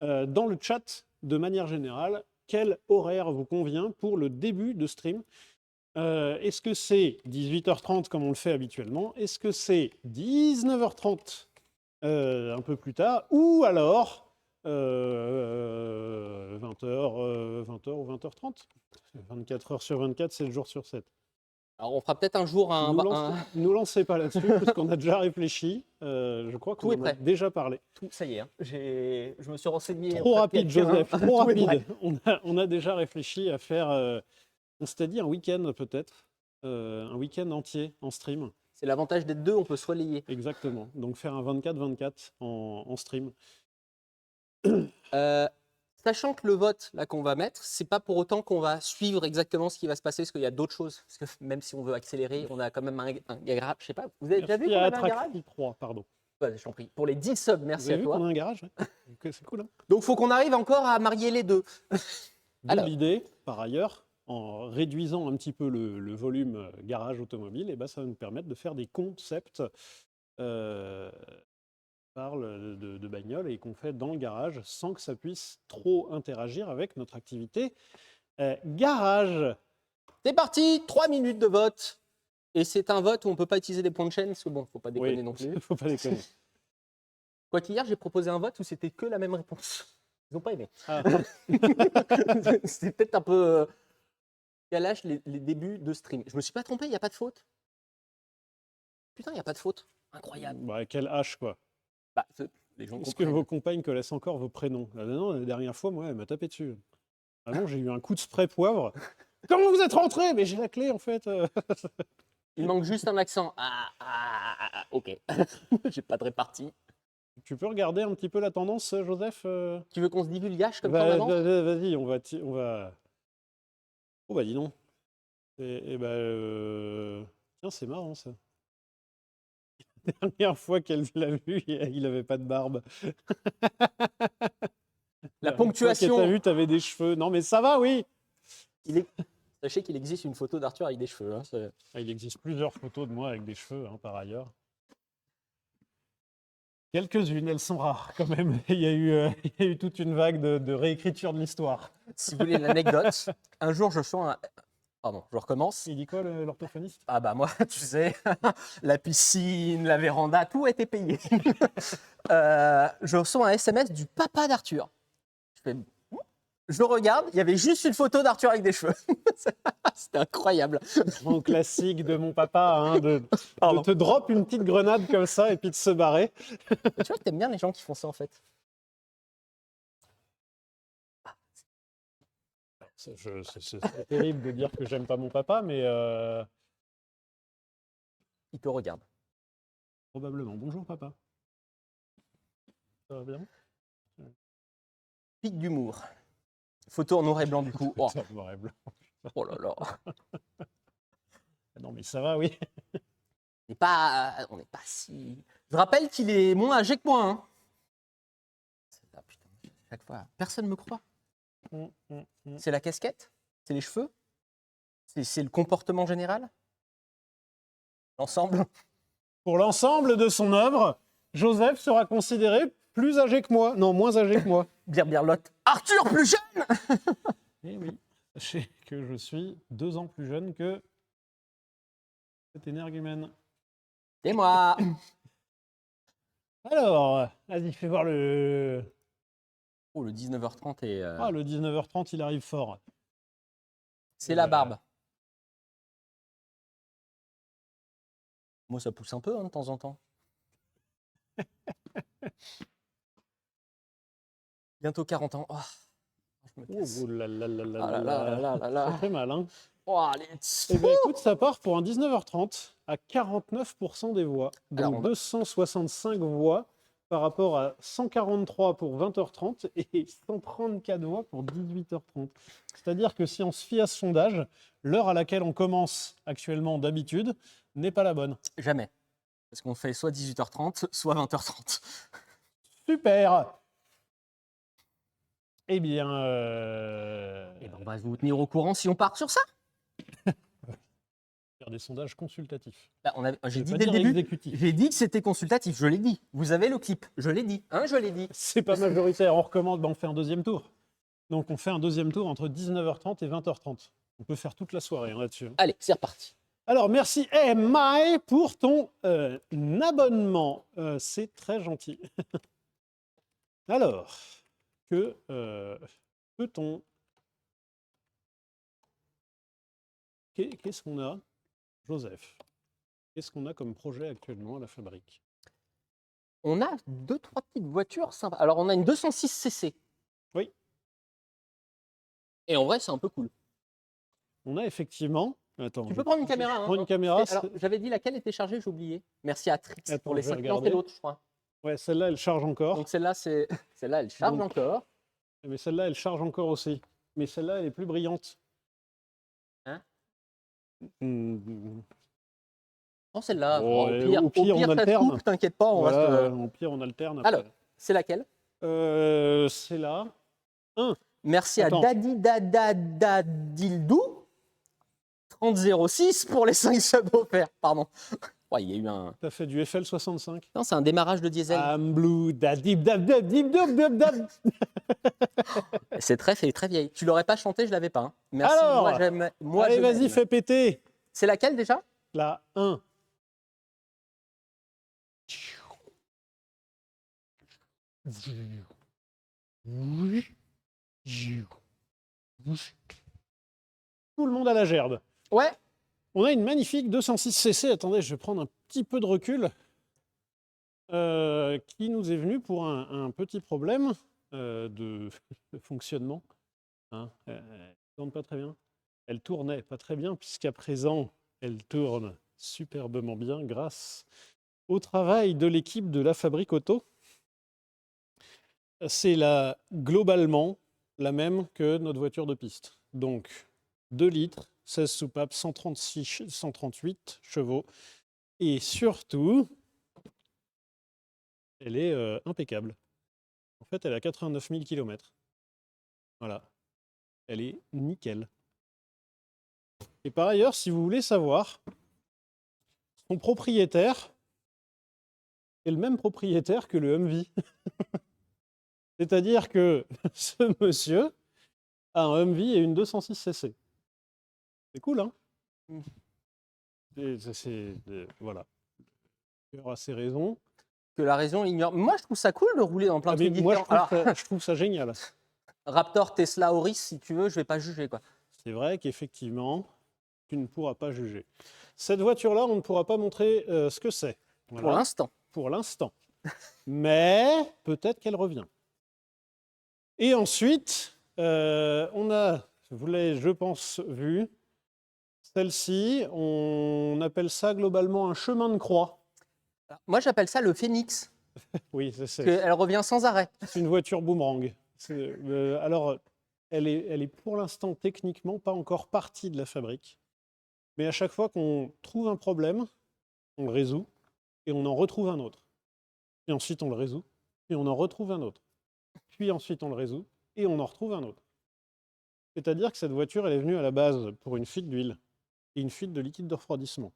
dans le chat, de manière générale, quel horaire vous convient pour le début de stream. Est-ce que c'est 18h30 comme on le fait habituellement? Est-ce que c'est 19h30 un peu plus tard? Ou alors 20h, 20h ou 20h30? 24 heures sur 24, 7 jours sur 7. Alors, on fera peut-être un jour un. Nous lancez pas là-dessus, parce qu'on a déjà réfléchi. Je crois Tout qu'on est en a prêt. déjà parlé. Ça y est, hein. Je me suis renseigné. Trop auprès de rapide, quelqu'un. Joseph, trop Tout est prêt. rapide. On a déjà réfléchi à faire, on s'était dit un week-end peut-être, un week-end entier en stream. C'est l'avantage d'être deux, on peut se relayer. Exactement. Donc faire un 24-24 en stream. Sachant que le vote là qu'on va mettre, c'est pas pour autant qu'on va suivre exactement ce qui va se passer, parce qu'il y a d'autres choses. Parce que même si on veut accélérer, on a quand même un garage. Je sais pas, vous avez déjà vu Merci qu'on à avait un garage? Atraxi 3, pardon. Ouais, je t'en prie. Pour les 10 subs, Vous merci avez à vu toi. qu'on a un garage? Ouais. C'est cool, hein? Donc faut qu'on arrive encore à marier les deux. D'où Alors. l'idée, par ailleurs, en réduisant un petit peu le volume garage automobile, et ben, ça va nous permettre de faire des concepts parle de bagnole et qu'on fait dans le garage sans que ça puisse trop interagir avec notre activité garage. C'est parti, 3 minutes de vote. Et c'est un vote où on peut pas utiliser des points de chaîne, parce que bon, faut pas déconner Oui, non plus. faut pas déconner. Quoi qu'hier, j'ai proposé un vote où c'était que la même réponse. Ils n'ont pas aimé. Ah. C'était peut-être un peu calage les débuts de stream. Je me suis pas trompé, il n'y a pas de faute. Putain, il n'y a pas de faute. Incroyable. Bah, quel H, quoi. Bah, les gens Est-ce que comprennent. vos compagnes connaissent encore vos prénoms? Ah non, la dernière fois, moi, elle m'a tapé dessus. Ah non, j'ai eu un coup de spray poivre. Comment vous êtes rentré? Mais j'ai la clé, en fait. Il manque juste un accent. Ok. J'ai pas de répartie. Tu peux regarder un petit peu la tendance, Joseph? Tu veux qu'on se divulgage comme ça en avance? Vas-y, on va... Oh bah dis donc. Et bah... Tiens, c'est marrant, ça. La dernière fois qu'elle l'a vu, il avait pas de barbe. La Fois ponctuation. qu'elle t'a vu, t'avais des cheveux. Non, mais ça va, oui. Sachez qu'il existe une photo d'Arthur avec des cheveux. Hein, Il existe plusieurs photos de moi avec des cheveux, hein, par ailleurs. Quelques-unes, elles sont rares quand même. Il y a eu toute une vague de réécriture de l'histoire. Si vous voulez l'anecdote, un jour je sens un... Pardon, je recommence. Il dit quoi, l'orthophoniste? Ah bah moi, tu sais, la piscine, la véranda, tout a été payé. Je reçois un SMS du papa d'Arthur. Je regarde, il y avait juste une photo d'Arthur avec des cheveux. C'était incroyable. Grand classique de mon papa, hein, de Pardon. te drop une petite grenade comme ça et puis de se barrer. Tu vois que t'aimes bien les gens qui font ça en fait. C'est terrible de dire que j'aime pas mon papa, mais Il te regarde. probablement. Bonjour papa. Ça va bien? Pic d'humour. Photo en noir et blanc du coup. Oh, Ça va, blanc. oh là là. Non mais ça va, oui. On n'est pas si... Je rappelle qu'il est moins âgé que moi. Hein. Ah, putain, chaque fois, personne ne me croit. C'est la casquette? C'est les cheveux? C'est le comportement général? L'ensemble? Pour l'ensemble de son œuvre, Joseph sera considéré plus âgé que moi. Non, moins âgé que moi. Birlotte. Arthur plus jeune? Eh oui, sachez que je suis 2 ans plus jeune que cet énergumène. Et moi? Alors, vas-y, fais voir le... Oh, le 19h30 est... Ah, le 19h30, il arrive fort. C'est la barbe. Moi, ça pousse un peu hein, de temps en temps. Bientôt 40 ans. Oh, je me casse. Oh là là là là Ah là là là là là. Ça fait mal, hein. Oh, allez. Eh bien, écoute, ça part pour un 19h30 à 49% des voix. Donc Alors, on va- 265 voix par rapport à 143 pour 20h30 et 134 voix pour 18h30. C'est-à-dire que si on se fie à ce sondage, l'heure à laquelle on commence actuellement d'habitude n'est pas la bonne. Jamais. Parce qu'on fait soit 18h30, soit 20h30. Super! Eh bien, Eh ben, on va vous tenir au courant si on part sur ça. faire des sondages consultatifs. Là, j'ai Je vais dit pas dès le dire début, exécutifs. j'ai dit que c'était consultatif, je l'ai dit. Vous avez le clip, je l'ai dit, hein, je l'ai dit. C'est pas majoritaire. On recommande, on fait un deuxième tour. Donc, on fait un deuxième tour entre 19h30 et 20h30. On peut faire toute la soirée hein, là-dessus. Allez, c'est reparti. Alors, merci MI pour ton abonnement. C'est très gentil. Alors, que peut-on... Qu'est-ce qu'on a, Joseph? Qu'est-ce qu'on a comme projet actuellement à la fabrique? On a 2-3 petites voitures sympas. Alors, on a une 206 cc. Oui. Et en vrai, c'est un peu cool. On a effectivement... Attends, Tu peux prendre une caméra. prends une caméra. Alors, j'avais dit laquelle était chargée, j'ai oublié. Merci à Trix Attends, pour les je vais 5 regarder. c'est l'autre, je crois. Ouais, celle-là, elle charge encore. Donc celle-là, celle-là, elle charge Donc, encore. Mais celle-là, elle charge encore aussi. Mais celle-là, elle est plus brillante. Hein? Hmm. Non, celle-là. Bon, Au pire, on ça alterne. coupe, t'inquiète pas, on Voilà, reste. au pire, on alterne. Après. Alors, c'est laquelle? C'est là. Merci Attends. à Dadidadadildou 3006 pour les 5 subs offerts. Pardon. Ouais, il y a eu un. T'as fait du FL65. Non, c'est un démarrage de diesel. I'm blue, dadib, dab, dab, dib, dab, dab, dab. C'est très vieille. Tu l'aurais pas chanté, je l'avais pas. Hein. Merci. Alors, moi, j'aime. Moi, allez, je vas-y, l'aime. fais péter. C'est laquelle déjà? La 1. Tout le monde à la gerbe. Ouais. On a une magnifique 206 cc. Attendez, je vais prendre un petit peu de recul. Qui nous est venu pour un petit problème de fonctionnement. Hein, elle tourne pas très bien. Elle tournait pas très bien, puisqu'à présent, elle tourne superbement bien grâce au travail de l'équipe de la Fabrique Auto. C'est globalement la même que notre voiture de piste. Donc, 2 litres, 16 soupapes, 138 chevaux. Et surtout, elle est impeccable. En fait, elle a 89 000 km. Voilà. Elle est nickel. Et par ailleurs, si vous voulez savoir, son propriétaire est le même propriétaire que le Humvee. C'est-à-dire que ce monsieur a un Humvee et une 206 cc. C'est cool, hein? Voilà. Il aura ses raisons. Que la raison ignore. Moi, je trouve ça cool de rouler dans plein de trucs Moi, différents. je trouve ça génial. Raptor, Tesla, Auris, si tu veux, je vais pas juger, quoi. C'est vrai qu'effectivement, tu ne pourras pas juger. Cette voiture-là, on ne pourra pas montrer ce que c'est. Voilà. Pour l'instant. Pour l'instant. Mais peut-être qu'elle revient. Et ensuite, on a, vous l'avez, je pense, vu, celle-ci, on appelle ça globalement un chemin de croix. Moi, j'appelle ça le Phoenix. Oui, c'est Elle revient sans arrêt. une voiture boomerang. Alors, elle est pour l'instant techniquement pas encore partie de la fabrique. Mais à chaque fois qu'on trouve un problème, on le résout et on en retrouve un autre. Et ensuite, on le résout et on en retrouve un autre. Puis ensuite, on le résout et on en retrouve un autre. C'est-à-dire que cette voiture, elle est venue à la base pour une fuite d'huile et une fuite de liquide de refroidissement.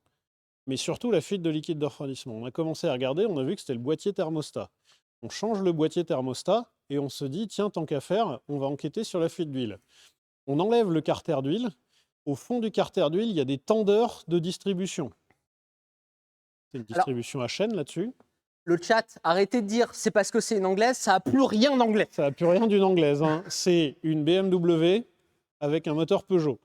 Mais surtout la fuite de liquide de refroidissement. On a commencé à regarder, on a vu que c'était le boîtier thermostat. On change le boîtier thermostat et on se dit, tiens, tant qu'à faire, on va enquêter sur la fuite d'huile. On enlève le carter d'huile. Au fond du carter d'huile, il y a des tendeurs de distribution. C'est une distribution à chaîne là-dessus. Le chat, arrêtez de dire c'est parce que c'est une anglaise, ça n'a plus rien d'anglais. Ça n'a plus rien d'une anglaise. Hein. C'est une BMW avec un moteur Peugeot.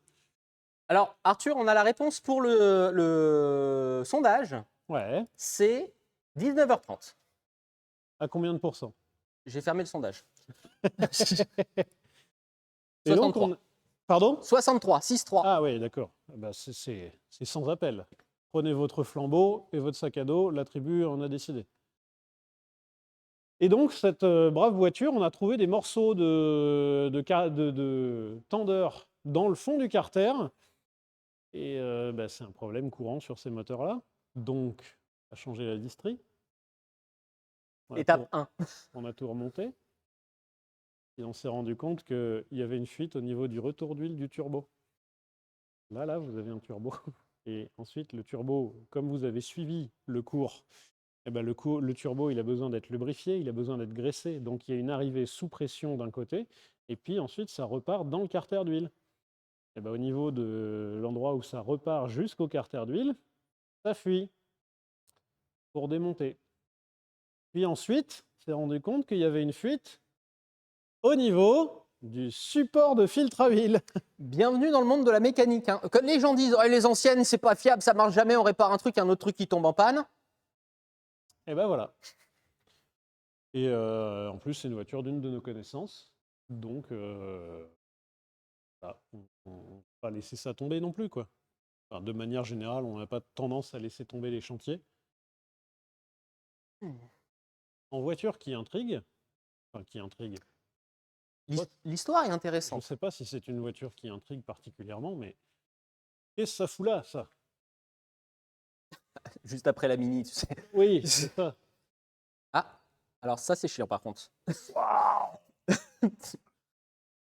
Alors, Arthur, on a la réponse pour le sondage. Ouais. C'est 19h30. À combien de pourcents? J'ai fermé le sondage. Et donc, 63. Pardon? 63, 6-3. Ah oui, d'accord. Bah, c'est sans appel. Prenez votre flambeau et votre sac à dos, la tribu en a décidé. Et donc, cette brave voiture, on a trouvé des morceaux de tendeur dans le fond du carter. Et c'est un problème courant sur ces moteurs-là. Donc, on a changé la distri. Étape 1. On a tout remonté. et on s'est rendu compte qu'il y avait une fuite au niveau du retour d'huile du turbo. Là, vous avez un turbo. Et ensuite, le turbo, comme vous avez suivi le cours, eh ben le turbo, il a besoin d'être lubrifié, il a besoin d'être graissé. Donc, il y a une arrivée sous pression d'un côté, et puis ensuite, ça repart dans le carter d'huile. Eh ben, au niveau de l'endroit où ça repart jusqu'au carter d'huile, ça fuit pour démonter. Puis ensuite, on s'est rendu compte qu'il y avait une fuite au niveau du support de filtre à huile. Bienvenue dans le monde de la mécanique. Hein. Quand les gens disent les anciennes, c'est pas fiable, ça marche jamais, on répare un autre truc qui tombe en panne. Et ben voilà. Et en plus, c'est une voiture d'une de nos connaissances. Donc, voilà, on ne va pas laisser ça tomber non plus, quoi. Enfin, de manière générale, on n'a pas tendance à laisser tomber les chantiers. En voiture qui intrigue, enfin qui intrigue, L'histoire est je ne intéressante. sais pas si c'est une voiture qui intrigue particulièrement, mais qu'est-ce que ça fout là, ça? Juste après la Mini, tu sais. Oui, c'est ça. Ah, alors ça c'est chiant par contre. C'est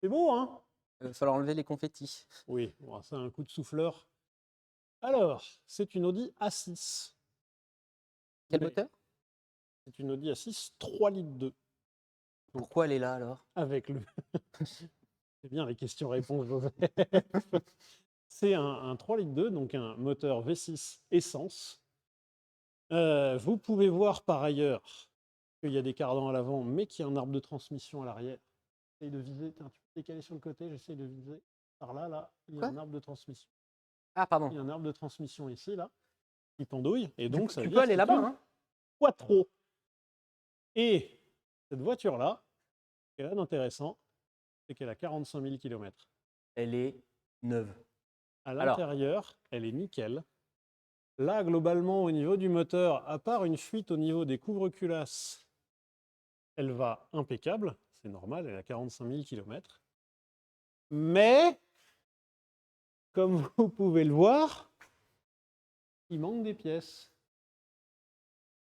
beau, hein? Il va falloir enlever les confettis. Oui, bon, ça un coup de souffleur. Alors, c'est une Audi A6. Quel Mais moteur? c'est une Audi A6 3 litres 2. Pourquoi elle est là alors? Avec le... C'est bien les questions-réponses, Joseph. C'est un 3 litres 2, donc un moteur V6 essence. Vous pouvez voir par ailleurs qu'il y a des cardans à l'avant, mais qu'il y a un arbre de transmission à l'arrière. J'essaye de viser, tiens, tu peux décaler sur le côté, j'essaye de viser. Par là, il y a un arbre de transmission. Ah, pardon. Il y a un arbre de transmission ici, là, qui pendouille. Et donc, ça veut Tu dire peux aller que là-bas, c'est une hein? quattro. Et cette voiture-là, ce qu'elle a d'intéressant, c'est qu'elle a 45 000 km. Elle est neuve. À Alors. l'intérieur, elle est nickel. Là, globalement, au niveau du moteur, à part une fuite au niveau des couvre-culasses, elle va impeccable. C'est normal, elle a 45 000 km. Mais, comme vous pouvez le voir, il manque des pièces.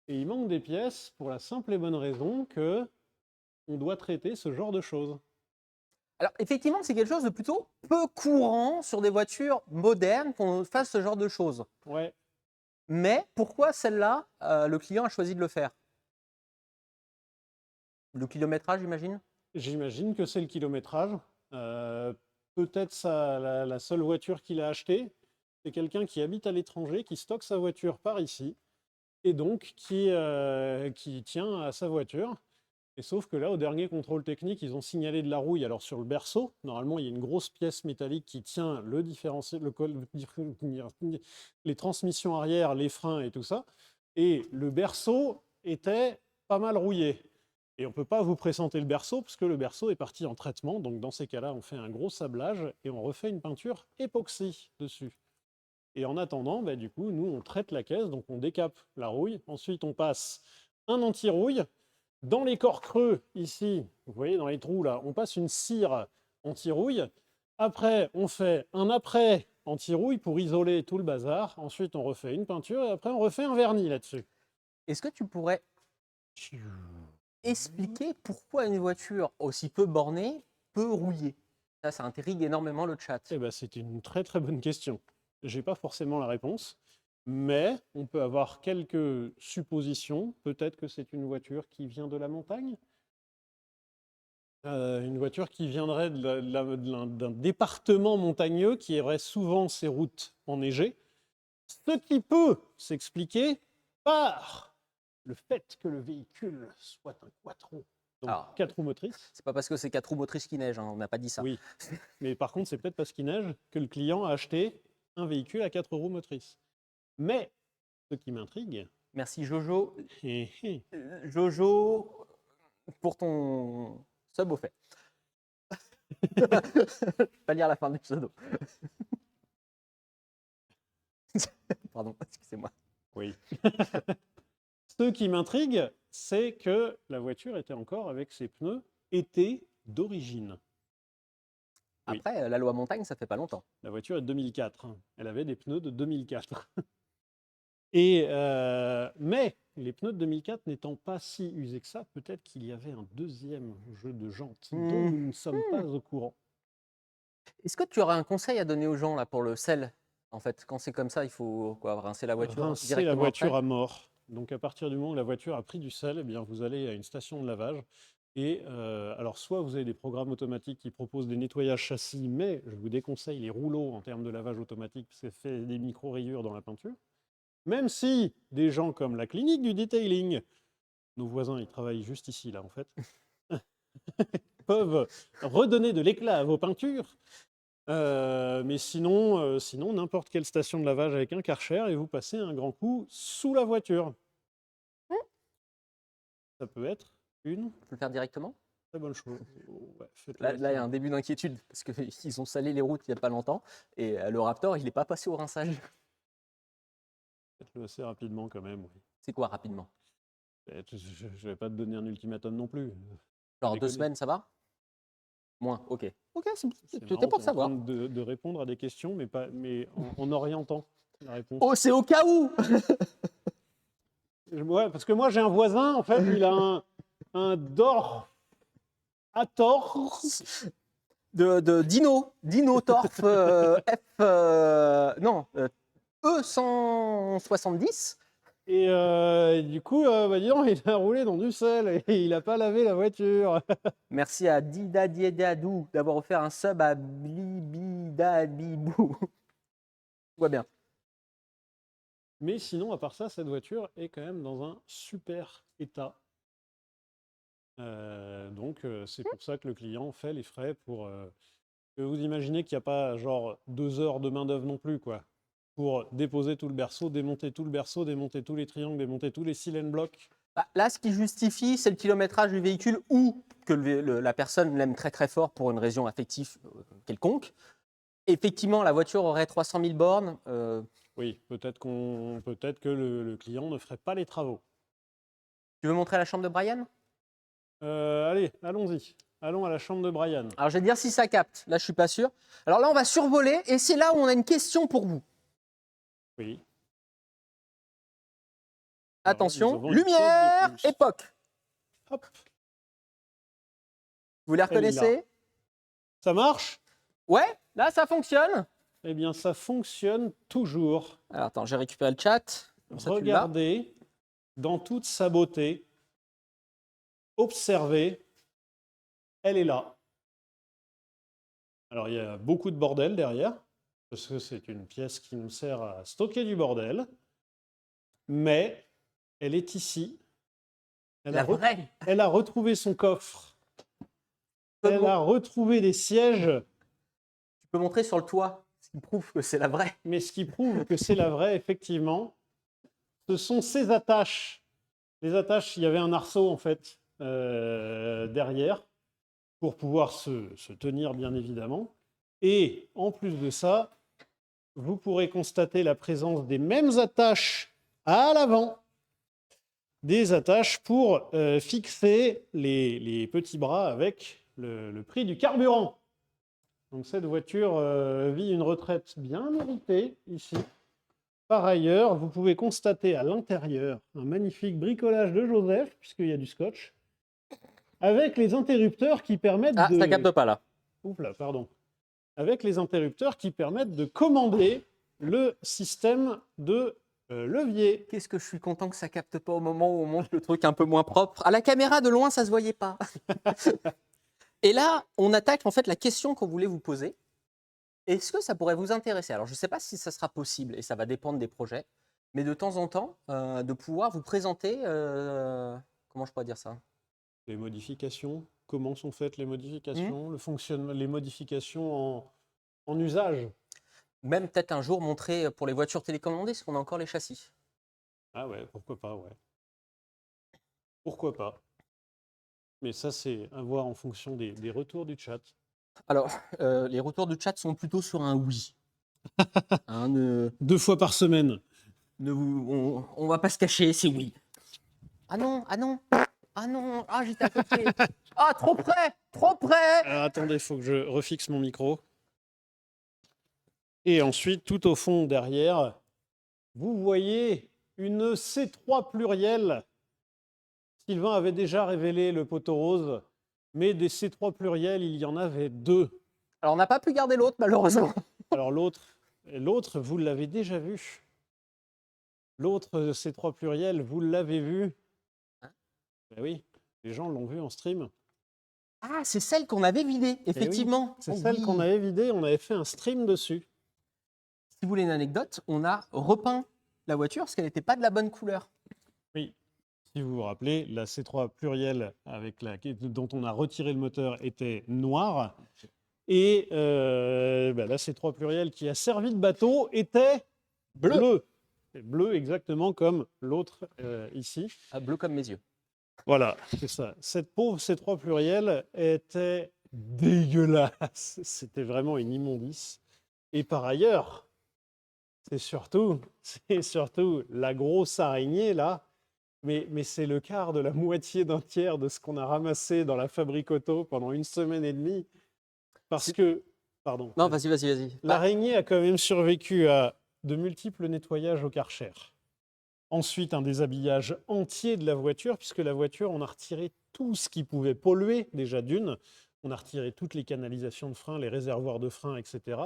Et il manque des pièces pour la simple et bonne raison que on doit traiter ce genre de choses. Alors, effectivement, c'est quelque chose de plutôt peu courant sur des voitures modernes qu'on fasse ce genre de choses. Ouais. Mais pourquoi celle-là, le client a choisi de le faire? Le kilométrage, j'imagine? J'imagine que c'est le kilométrage. Peut-être la seule voiture qu'il a achetée, c'est quelqu'un qui habite à l'étranger, qui stocke sa voiture par ici, et donc qui tient à sa voiture. Et sauf que là, au dernier contrôle technique, ils ont signalé de la rouille. Alors sur le berceau, normalement, il y a une grosse pièce métallique qui tient le différentiel, les transmissions arrière, les freins et tout ça. Et le berceau était pas mal rouillé. Et on ne peut pas vous présenter le berceau parce que le berceau est parti en traitement. Donc dans ces cas-là, on fait un gros sablage et on refait une peinture époxy dessus. Et en attendant, du coup, nous, on traite la caisse, donc on décape la rouille. Ensuite, on passe un anti-rouille. Dans les corps creux, ici, vous voyez, dans les trous, là, on passe une cire anti-rouille. Après, on fait un après anti-rouille pour isoler tout le bazar. Ensuite, on refait une peinture et après, on refait un vernis là-dessus. Est-ce que tu pourrais expliquer pourquoi une voiture aussi peu bornée peut rouiller? Ça intrigue énormément le chat. Eh ben, c'est une très très bonne question. Je n'ai pas forcément la réponse, mais on peut avoir quelques suppositions. Peut-être que c'est une voiture qui vient de la montagne, une voiture qui viendrait d'un département montagneux qui aurait souvent ses routes enneigées, ce qui peut s'expliquer par le fait que le véhicule soit un quattro. Donc, Alors, 4 roues motrices. c'est pas parce que c'est 4 roues motrices qui neige, hein, on n'a pas dit ça. Oui, mais par contre, c'est peut-être parce qu'il neige que le client a acheté un véhicule à 4 roues motrices. Mais ce qui m'intrigue, Merci Jojo. hé, hé, Jojo, pour ton sub au fait. Pas lire la fin du pseudo. Pardon, excusez-moi. oui. Ce qui m'intrigue, c'est que la voiture était encore avec ses pneus été d'origine. Oui. Après, la loi montagne, ça fait pas longtemps. La voiture est de 2004. Elle avait des pneus de 2004. Et mais les pneus de 2004 n'étant pas si usés que ça, peut-être qu'il y avait un deuxième jeu de jantes dont nous ne sommes pas au courant. Est-ce que tu aurais un conseil à donner aux gens là, pour le sel? En fait, quand c'est comme ça, il faut quoi, rincer la voiture Rincer la directement voiture après? à mort. Donc à partir du moment où la voiture a pris du sel, eh bien, vous allez à une station de lavage. Et alors soit vous avez des programmes automatiques qui proposent des nettoyages châssis, mais je vous déconseille les rouleaux en termes de lavage automatique, parce que ça fait des micro-rayures dans la peinture. Même si des gens comme la clinique du detailing, nos voisins, ils travaillent juste ici, là, en fait, peuvent redonner de l'éclat à vos peintures. Mais sinon, n'importe quelle station de lavage avec un Karcher et vous passez un grand coup sous la voiture. Ça peut être une Tu peux le faire directement? très bonne chose. Ouais, faites-le Là, il y a assez. un début d'inquiétude parce qu'ils ont salé les routes il n'y a pas longtemps et le Raptor, il n'est pas passé au rinçage. Faites-le assez rapidement quand même. Oui. C'est quoi rapidement? Je ne vais pas te donner un ultimatum non plus. Genre 2 déconner. semaines, ça va? Moins, ok. Ok, C'est c'était marrant, pour t'es en savoir. train de répondre à des questions, mais en orientant la réponse. Oh, c'est au cas où! Ouais, parce que moi j'ai un voisin, en fait, il a un Dor Hator. De Dino Torf F. Non, E170. Et du coup, dis donc, il a roulé dans du sel et il n'a pas lavé la voiture. Merci à Dida Diedadou d'avoir offert un sub à Blibidabibou. Tout va bien. Mais sinon, à part ça, cette voiture est quand même dans un super état. Donc, c'est pour ça que le client fait les frais pour que vous imaginez qu'il n'y a pas genre 2 heures de main-d'œuvre non plus, quoi. Pour déposer tout le berceau, démonter tout le berceau, démonter tous les triangles, démonter tous les cylindres blocs. Bah, là, ce qui justifie, c'est le kilométrage du véhicule ou que la personne l'aime très très fort pour une raison affective quelconque. Effectivement, la voiture aurait 300 000 bornes. Oui, peut-être que le client ne ferait pas les travaux. Tu veux montrer la chambre de Brian? Allez, allons-y. Allons à la chambre de Brian. Alors, je vais te dire si ça capte. Là, je suis pas sûr. Alors là, on va survoler et c'est là où on a une question pour vous. Oui. Attention, Alors là, nous avons une lumière, pièce de plus. époque. Hop, Vous les elle est là. reconnaissez? Ça marche? Ouais, là, ça fonctionne. Eh bien, ça fonctionne toujours. Alors, attends, j'ai récupéré le chat. Comme ça, tu l'as. Regardez dans toute sa beauté. Observez. Elle est là. Alors, il y a beaucoup de bordel derrière, parce que c'est une pièce qui nous sert à stocker du bordel. Mais elle est ici. Elle La vraie. elle a retrouvé son coffre. Elle Comment a retrouvé des sièges. Tu peux montrer sur le toit, ce qui prouve que c'est la vraie. Mais ce qui prouve que c'est la vraie, effectivement, ce sont ces attaches. Les attaches, il y avait un arceau, en fait, derrière, pour pouvoir se tenir, bien évidemment. Et en plus de ça, vous pourrez constater la présence des mêmes attaches à l'avant. Des attaches pour fixer les petits bras avec le prix du carburant. Donc cette voiture vit une retraite bien méritée ici. Par ailleurs, vous pouvez constater à l'intérieur un magnifique bricolage de Joseph, puisqu'il y a du scotch, avec les interrupteurs qui permettent Ah, de... ça capte pas là. Oups là, pardon. Avec les interrupteurs qui permettent de commander le système de levier. Qu'est-ce que je suis content que ça capte pas au moment où on monte le truc un peu moins propre. À la caméra, de loin, ça se voyait pas. Et là, on attaque en fait la question qu'on voulait vous poser. Est-ce que ça pourrait vous intéresser? Alors, je ne sais pas si ça sera possible et ça va dépendre des projets, mais de temps en temps, de pouvoir vous présenter, comment je pourrais dire ça? Les modifications, comment sont faites les modifications, le fonctionnement, les modifications en usage. Même peut-être un jour montrer pour les voitures télécommandées, parce qu'on a encore les châssis. Ah ouais, pourquoi pas, ouais. Pourquoi pas. Mais ça, c'est à voir en fonction des retours du chat. Alors, les retours du chat sont plutôt sur un oui. Hein, 2 fois par semaine. on va pas se cacher, c'est oui. Ah non, ah non, ah non, ah j'étais à côté. Ah, trop près, trop près. Alors attendez, il faut que je refixe mon micro. Et ensuite, tout au fond, derrière, vous voyez une C3 plurielle. Sylvain avait déjà révélé le poteau rose, mais des C3 pluriels, il y en avait 2. Alors, on n'a pas pu garder l'autre, malheureusement. Alors l'autre, vous l'avez déjà vu. L'autre C3 pluriel, vous l'avez vu. Ben oui, les gens l'ont vu en stream. Ah, c'est celle qu'on avait vidée, effectivement. C'est Oh celle oui. qu'on avait vidée, on avait fait un stream dessus. Si vous voulez une anecdote, on a repeint la voiture parce qu'elle n'était pas de la bonne couleur. Oui. Si vous vous rappelez, la C3 plurielle dont on a retiré le moteur était noire. Et la C3 plurielle qui a servi de bateau était bleu. Bleu exactement comme l'autre ici. Ah, bleu comme mes yeux. Voilà, c'est ça. Cette pauvre C3 plurielle était dégueulasse. C'était vraiment une immondice. Et par ailleurs, c'est surtout la grosse araignée là. Mais c'est le quart de la moitié d'un tiers de ce qu'on a ramassé dans la fabrique auto pendant 1 semaine et demie. Parce que, pardon. Non, vas-y. L'araignée a quand même survécu à de multiples nettoyages au Karcher. Ensuite, un déshabillage entier de la voiture, puisque la voiture, on a retiré tout ce qui pouvait polluer, déjà d'une. On a retiré toutes les canalisations de frein, les réservoirs de frein, etc.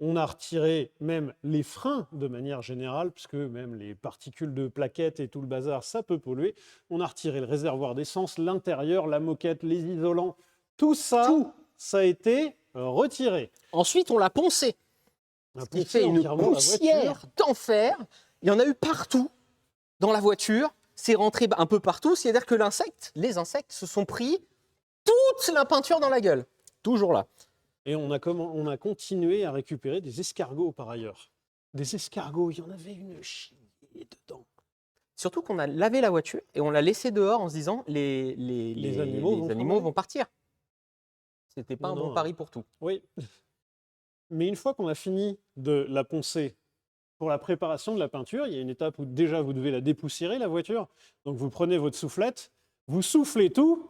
On a retiré même les freins de manière générale, puisque même les particules de plaquettes et tout le bazar, ça peut polluer. On a retiré le réservoir d'essence, l'intérieur, la moquette, les isolants, tout ça, ça a été retiré. Ensuite, on l'a poncé. On a Ce qui poncé fait une entièrement la poussière voiture. d'enfer. Il y en a eu partout dans la voiture. C'est rentré un peu partout. C'est-à-dire que les insectes se sont pris toute la peinture dans la gueule. Toujours là. Et on a continué à récupérer des escargots par ailleurs. Des escargots, il y en avait une chier dedans. Surtout qu'on a lavé la voiture et on l'a laissée dehors en se disant les animaux vont partir. C'était pas un bon pari pour tout. Oui. Mais une fois qu'on a fini de la poncer pour la préparation de la peinture, il y a une étape où déjà vous devez la dépoussiérer, la voiture. Donc vous prenez votre soufflette, vous soufflez tout,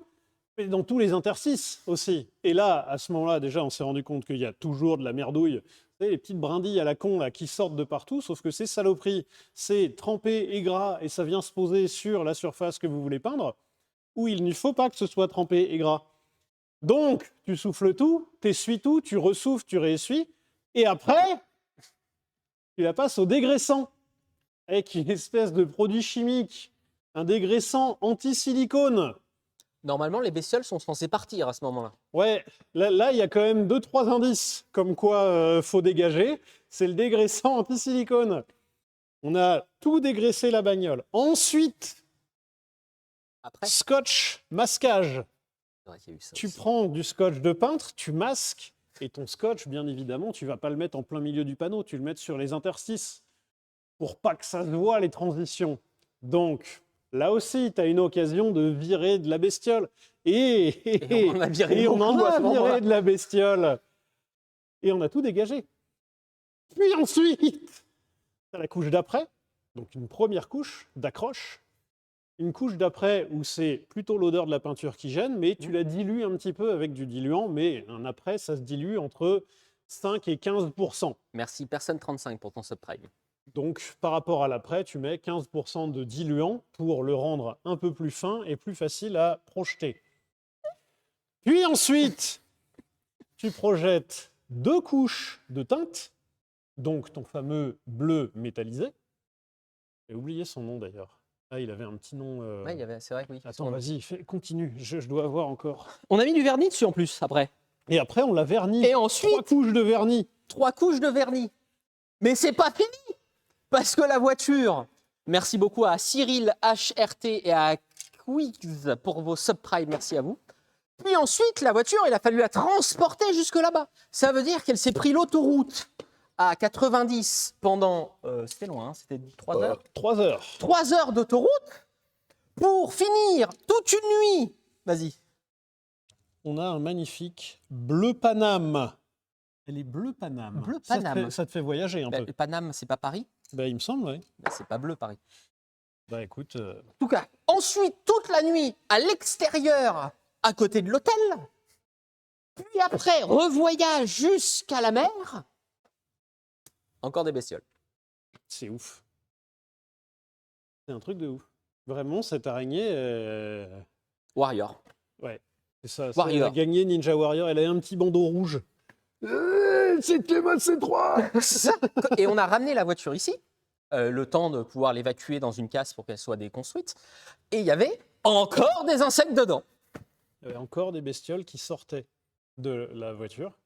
mais dans tous les interstices aussi. Et là, à ce moment-là, déjà, on s'est rendu compte qu'il y a toujours de la merdouille. Vous savez, les petites brindilles à la con là, qui sortent de partout, sauf que ces saloperies, c'est trempé et gras et ça vient se poser sur la surface que vous voulez peindre, où il ne faut pas que ce soit trempé et gras. Donc, tu souffles tout, tu essuies tout, tu ressouffles, tu réessuies, et après, tu la passes au dégraissant, avec une espèce de produit chimique, un dégraissant anti-silicone. Normalement, les bestioles sont censées partir à ce moment-là. Ouais, là, il y a quand même 2-3 indices comme quoi faut dégager. C'est le dégraissant anti-silicone. On a tout dégraissé la bagnole. Ensuite, Après, scotch, masquage. c'est vrai qu'il y a eu ça Tu aussi. prends du scotch de peintre, tu masques, et ton scotch, bien évidemment, tu vas pas le mettre en plein milieu du panneau, tu le mets sur les interstices, pour pas que ça se voit les transitions. Donc, là aussi, tu as une occasion de virer de la bestiole. Et on en a viré on en beaucoup à a ce moment-là. viré de la bestiole. Et on a tout dégagé. Puis ensuite, tu as la couche d'après, donc une première couche d'accroche. Une couche d'après où c'est plutôt l'odeur de la peinture qui gêne, mais tu la dilues un petit peu avec du diluant, mais un après, ça se dilue entre 5 et 15%. Merci, personne 35 pour ton subprime. Donc, par rapport à l'après, tu mets 15% de diluant pour le rendre un peu plus fin et plus facile à projeter. Puis ensuite, tu projettes 2 couches de teinte, donc ton fameux bleu métallisé. J'ai oublié son nom d'ailleurs. Ah, il avait un petit nom. Ouais, c'est vrai que oui. Attends, vas-y, continue. Je dois avoir encore. On a mis du vernis dessus en plus, après. Et après, on l'a verni. Et ensuite, 3 couches de vernis. 3 couches de vernis. Mais c'est pas fini. Parce que la voiture, merci beaucoup à Cyril HRT et à Quiz pour vos subprimes, merci à vous. Puis ensuite, la voiture, il a fallu la transporter jusque là-bas. Ça veut dire qu'elle s'est pris l'autoroute à 90 pendant, c'était loin, hein, c'était 3 heures. 3 heures. 3 heures d'autoroute pour finir toute une nuit. Vas-y. On a un magnifique bleu Paname. Elle est bleu Paname. Bleu Paname. Ça te fait voyager un peu. Paname, c'est pas Paris? Il me semble, oui. C'est pas bleu, Paris. Écoute. En tout cas, ensuite, toute la nuit, à l'extérieur, à côté de l'hôtel. Puis après, revoyage jusqu'à la mer. Encore des bestioles. C'est ouf. C'est un truc de ouf. Vraiment, cette araignée, Warrior. ouais, c'est ça. Elle a Warrior. gagné Ninja Warrior. Elle a un petit bandeau rouge. C'est Clément C3. Et on a ramené la voiture ici, le temps de pouvoir l'évacuer dans une casse pour qu'elle soit déconstruite. Et il y avait encore des insectes dedans. Il y avait encore des bestioles qui sortaient de la voiture.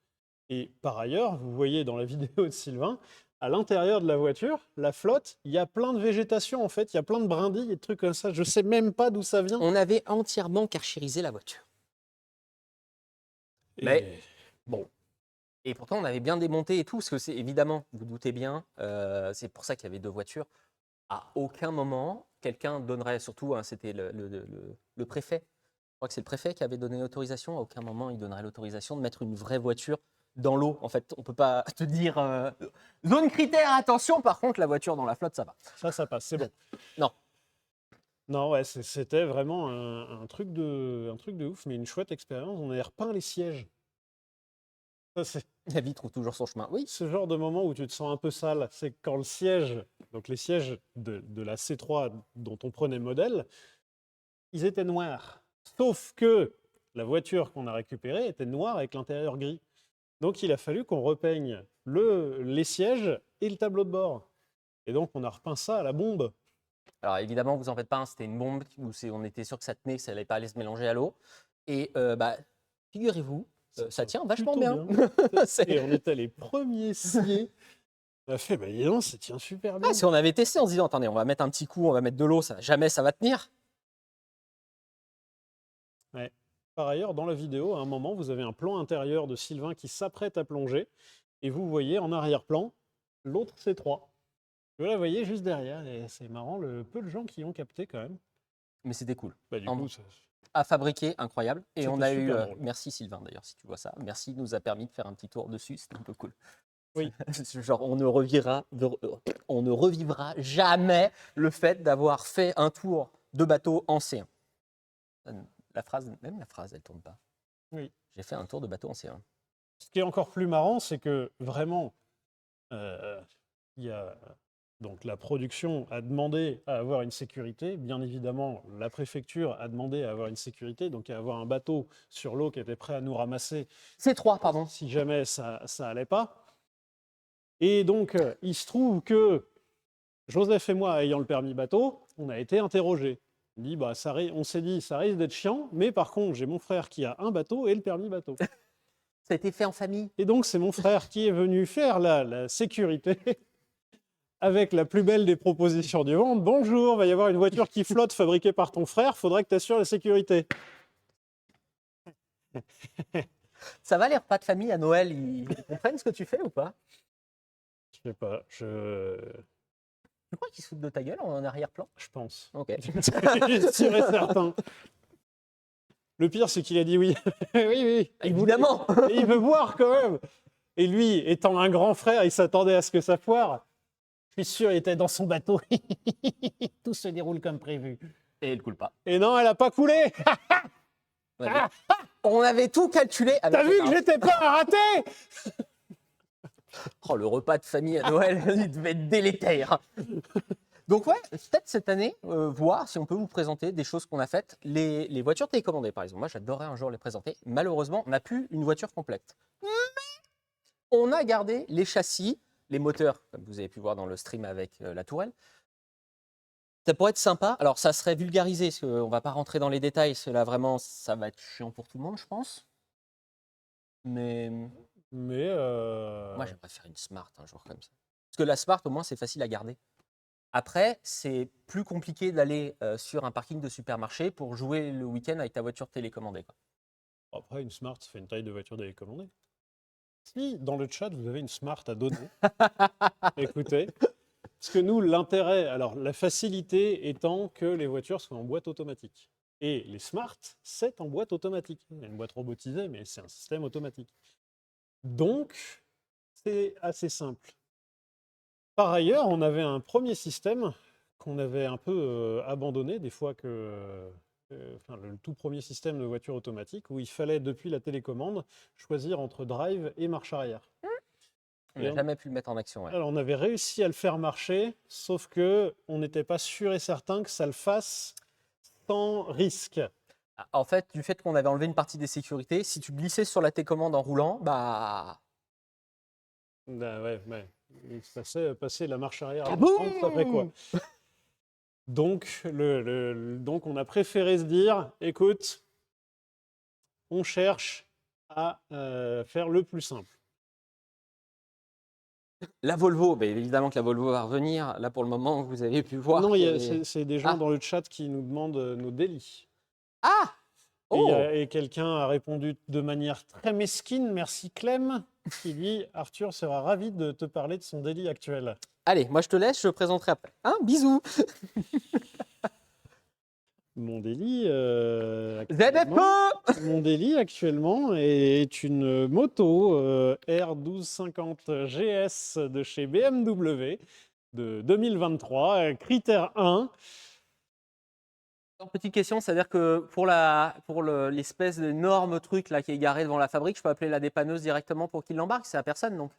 Et par ailleurs, vous voyez dans la vidéo de Sylvain, à l'intérieur de la voiture, la flotte, il y a plein de végétation en fait, il y a plein de brindilles et de trucs comme ça. Je sais même pas d'où ça vient. On avait entièrement carchérisé la voiture. Mais bon. Et pourtant, on avait bien démonté et tout, parce que c'est évidemment, vous doutez bien, c'est pour ça qu'il y avait 2 voitures. À aucun moment, quelqu'un donnerait, surtout, hein, c'était le préfet. Je crois que c'est le préfet qui avait donné l'autorisation. À aucun moment, il donnerait l'autorisation de mettre une vraie voiture dans l'eau. En fait, on ne peut pas te dire zone critère, attention. Par contre, la voiture dans la flotte, ça va. Ça passe, c'est bon. Non. Non, ouais, c'était vraiment un truc de ouf, mais une chouette expérience. On avait repeint les sièges. Ça, c'est La vie trouve toujours son chemin. Oui. ce genre de moment où tu te sens un peu sale. C'est quand le siège, donc les sièges de la C3 dont on prenait modèle, ils étaient noirs. Sauf que la voiture qu'on a récupérée était noire avec l'intérieur gris. Donc il a fallu qu'on repeigne les sièges et le tableau de bord. Et donc on a repeint ça à la bombe. Alors évidemment, vous en faites pas, hein, c'était une bombe où on était sûr que ça tenait, que ça n'allait pas aller se mélanger à l'eau. Et figurez-vous, ça tient vachement Plutôt bien. Et on était les premiers sciés. On a fait, bah dis donc, ça tient super bien. Si on avait testé en se disant, attendez, on va mettre un petit coup, on va mettre de l'eau, jamais ça va tenir. Ouais. Par ailleurs, dans la vidéo, à un moment, vous avez un plan intérieur de Sylvain qui s'apprête à plonger. Et vous voyez en arrière-plan l'autre C3. Vous la voyez juste derrière. Et c'est marrant, le peu de gens qui ont capté quand même. Mais c'était cool. Bah, du En- coup, À fabriquer, incroyable. Et on C'était a eu. super drôle. Merci Sylvain d'ailleurs, si tu vois ça. Merci, nous a permis de faire un petit tour dessus, c'était un peu cool. Oui. Genre, on ne revivra jamais le fait d'avoir fait un tour de bateau en C1. Même la phrase, elle tourne pas. Oui. J'ai fait un tour de bateau en C1. Ce qui est encore plus marrant, c'est que vraiment, il y a donc la production a demandé à avoir une sécurité. Bien évidemment, la préfecture a demandé à avoir une sécurité, donc à avoir un bateau sur l'eau qui était prêt à nous ramasser C3, pardon. si jamais ça allait pas. Et donc, il se trouve que Joseph et moi, ayant le permis bateau, on a été interrogés. On s'est dit, ça risque d'être chiant, mais par contre, j'ai mon frère qui a un bateau et le permis bateau. Ça a été fait en famille. Et donc, c'est mon frère qui est venu faire la sécurité avec la plus belle des propositions du monde. Bonjour, va y avoir une voiture qui flotte fabriquée par ton frère, faudrait que tu assures la sécurité. Ça va les repas de famille à Noël, ils comprennent ce que tu fais ou pas? Je sais pas, Tu crois qu'ils se foutent de ta gueule en arrière-plan? je pense. Ok. Je suis certain. Le pire, c'est qu'il a dit oui. oui. Évidemment. Et il veut voir quand même. Et lui, étant un grand frère, il s'attendait à ce que ça foire. Je suis sûr, il était dans son bateau. Tout se déroule comme prévu. Et il coule pas. Et non, elle a pas coulé. On avait tout calculé. T'as vu que j'étais pas un raté? Oh, le repas de famille à Noël, il devait être délétère. Donc ouais, peut-être cette année, voir si on peut vous présenter des choses qu'on a faites. Les voitures télécommandées, par exemple. Moi, j'adorerais un jour les présenter. Malheureusement, on n'a plus une voiture complète. Mais on a gardé les châssis, les moteurs, comme vous avez pu voir dans le stream avec la tourelle. Ça pourrait être sympa. Alors, ça serait vulgarisé, parce qu'on ne va pas rentrer dans les détails. Cela vraiment, ça va être chiant pour tout le monde, je pense. Mais moi, j'aimerais faire une Smart un jour comme ça. Parce que la Smart, au moins, c'est facile à garder. Après, c'est plus compliqué d'aller sur un parking de supermarché pour jouer le week-end avec ta voiture télécommandée, quoi. Après, une Smart, ça fait une taille de voiture télécommandée. Si, dans le chat, vous avez une Smart à donner, écoutez. Parce que nous, l'intérêt, alors la facilité étant que les voitures soient en boîte automatique. Et les Smart, c'est en boîte automatique. Il y a une boîte robotisée, mais c'est un système automatique. Donc, c'est assez simple. Par ailleurs, on avait un premier système qu'on avait un peu abandonné, des fois que... le tout premier système de voiture automatique, où il fallait, depuis la télécommande, choisir entre drive et marche arrière. On Et n'a jamais pu le mettre en action. Ouais. alors, on avait réussi à le faire marcher, sauf que on n'était pas sûr et certain que ça le fasse sans risque. En fait, du fait qu'on avait enlevé une partie des sécurités, si tu glissais sur la télécommande en roulant, bah. Ouais, ouais. Passer la marche arrière à Kaboum 30, ça fait quoi? Donc, donc, on a préféré se dire, écoute, on cherche à faire le plus simple. La Volvo, bah, évidemment que la Volvo va revenir. Là, pour le moment, vous avez pu voir Non, qu'il y avait... c'est des gens Ah. dans le chat qui nous demandent nos délits. Ah Oh Et quelqu'un a répondu de manière très mesquine, merci Clem, qui dit Arthur sera ravi de te parler de son délit actuel. Allez, moi je te laisse, je présenterai après. Hein, bisous Mon délit, ZFE mon délit actuellement est une moto R1250 GS de chez BMW de 2023, critère 1. Petite question, c'est-à-dire que pour l'espèce d'énorme truc là qui est garé devant la fabrique, je peux appeler la dépanneuse directement pour qu'il l'embarque, c'est à personne donc.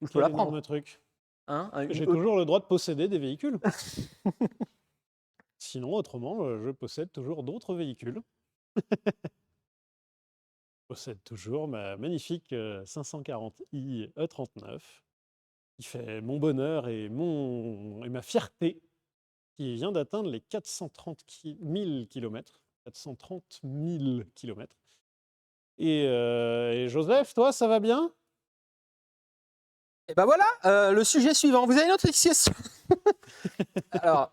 Ou je peux Quel la énorme prendre. truc. Hein, J'ai toujours le droit de posséder des véhicules. Sinon, autrement, je possède toujours d'autres véhicules. Je possède toujours ma magnifique 540i E39 qui fait mon bonheur et ma fierté, qui vient d'atteindre les 430 000 km. 430 000 km. Et Joseph, toi, ça va bien? Et ben voilà, le sujet suivant. Vous avez une autre question? Alors,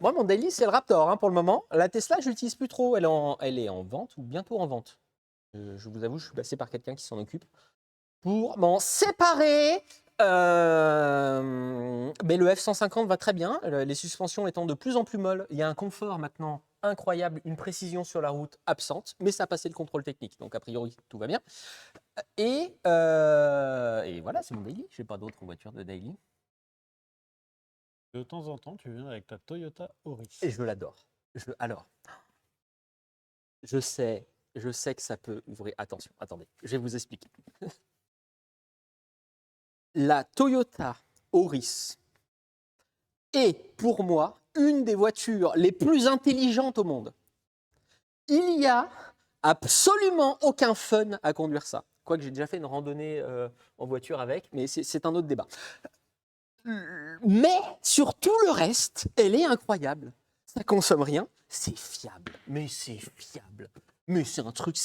moi mon daily c'est le Raptor hein, pour le moment. La Tesla, je l'utilise plus trop. Elle est en vente ou bientôt en vente. Je vous avoue, je suis passé par quelqu'un qui s'en occupe pour m'en séparer. Mais le F-150 va très bien, les suspensions étant de plus en plus molles. Il y a un confort maintenant incroyable, une précision sur la route absente, mais ça a passé le contrôle technique, donc a priori tout va bien. Et voilà, c'est mon daily. Je n'ai pas d'autres voitures de daily. De temps en temps, tu viens avec ta Toyota Auris. Et je l'adore. Alors, je sais que ça peut ouvrir. Attention, attendez, je vais vous expliquer. La Toyota Auris est pour moi une des voitures les plus intelligentes au monde. Il n'y a absolument aucun fun à conduire ça. Quoique j'ai déjà fait une randonnée en voiture avec, mais c'est un autre débat. Mais sur tout le reste, elle est incroyable. Ça consomme rien, c'est fiable. Mais c'est fiable. Mais c'est un truc,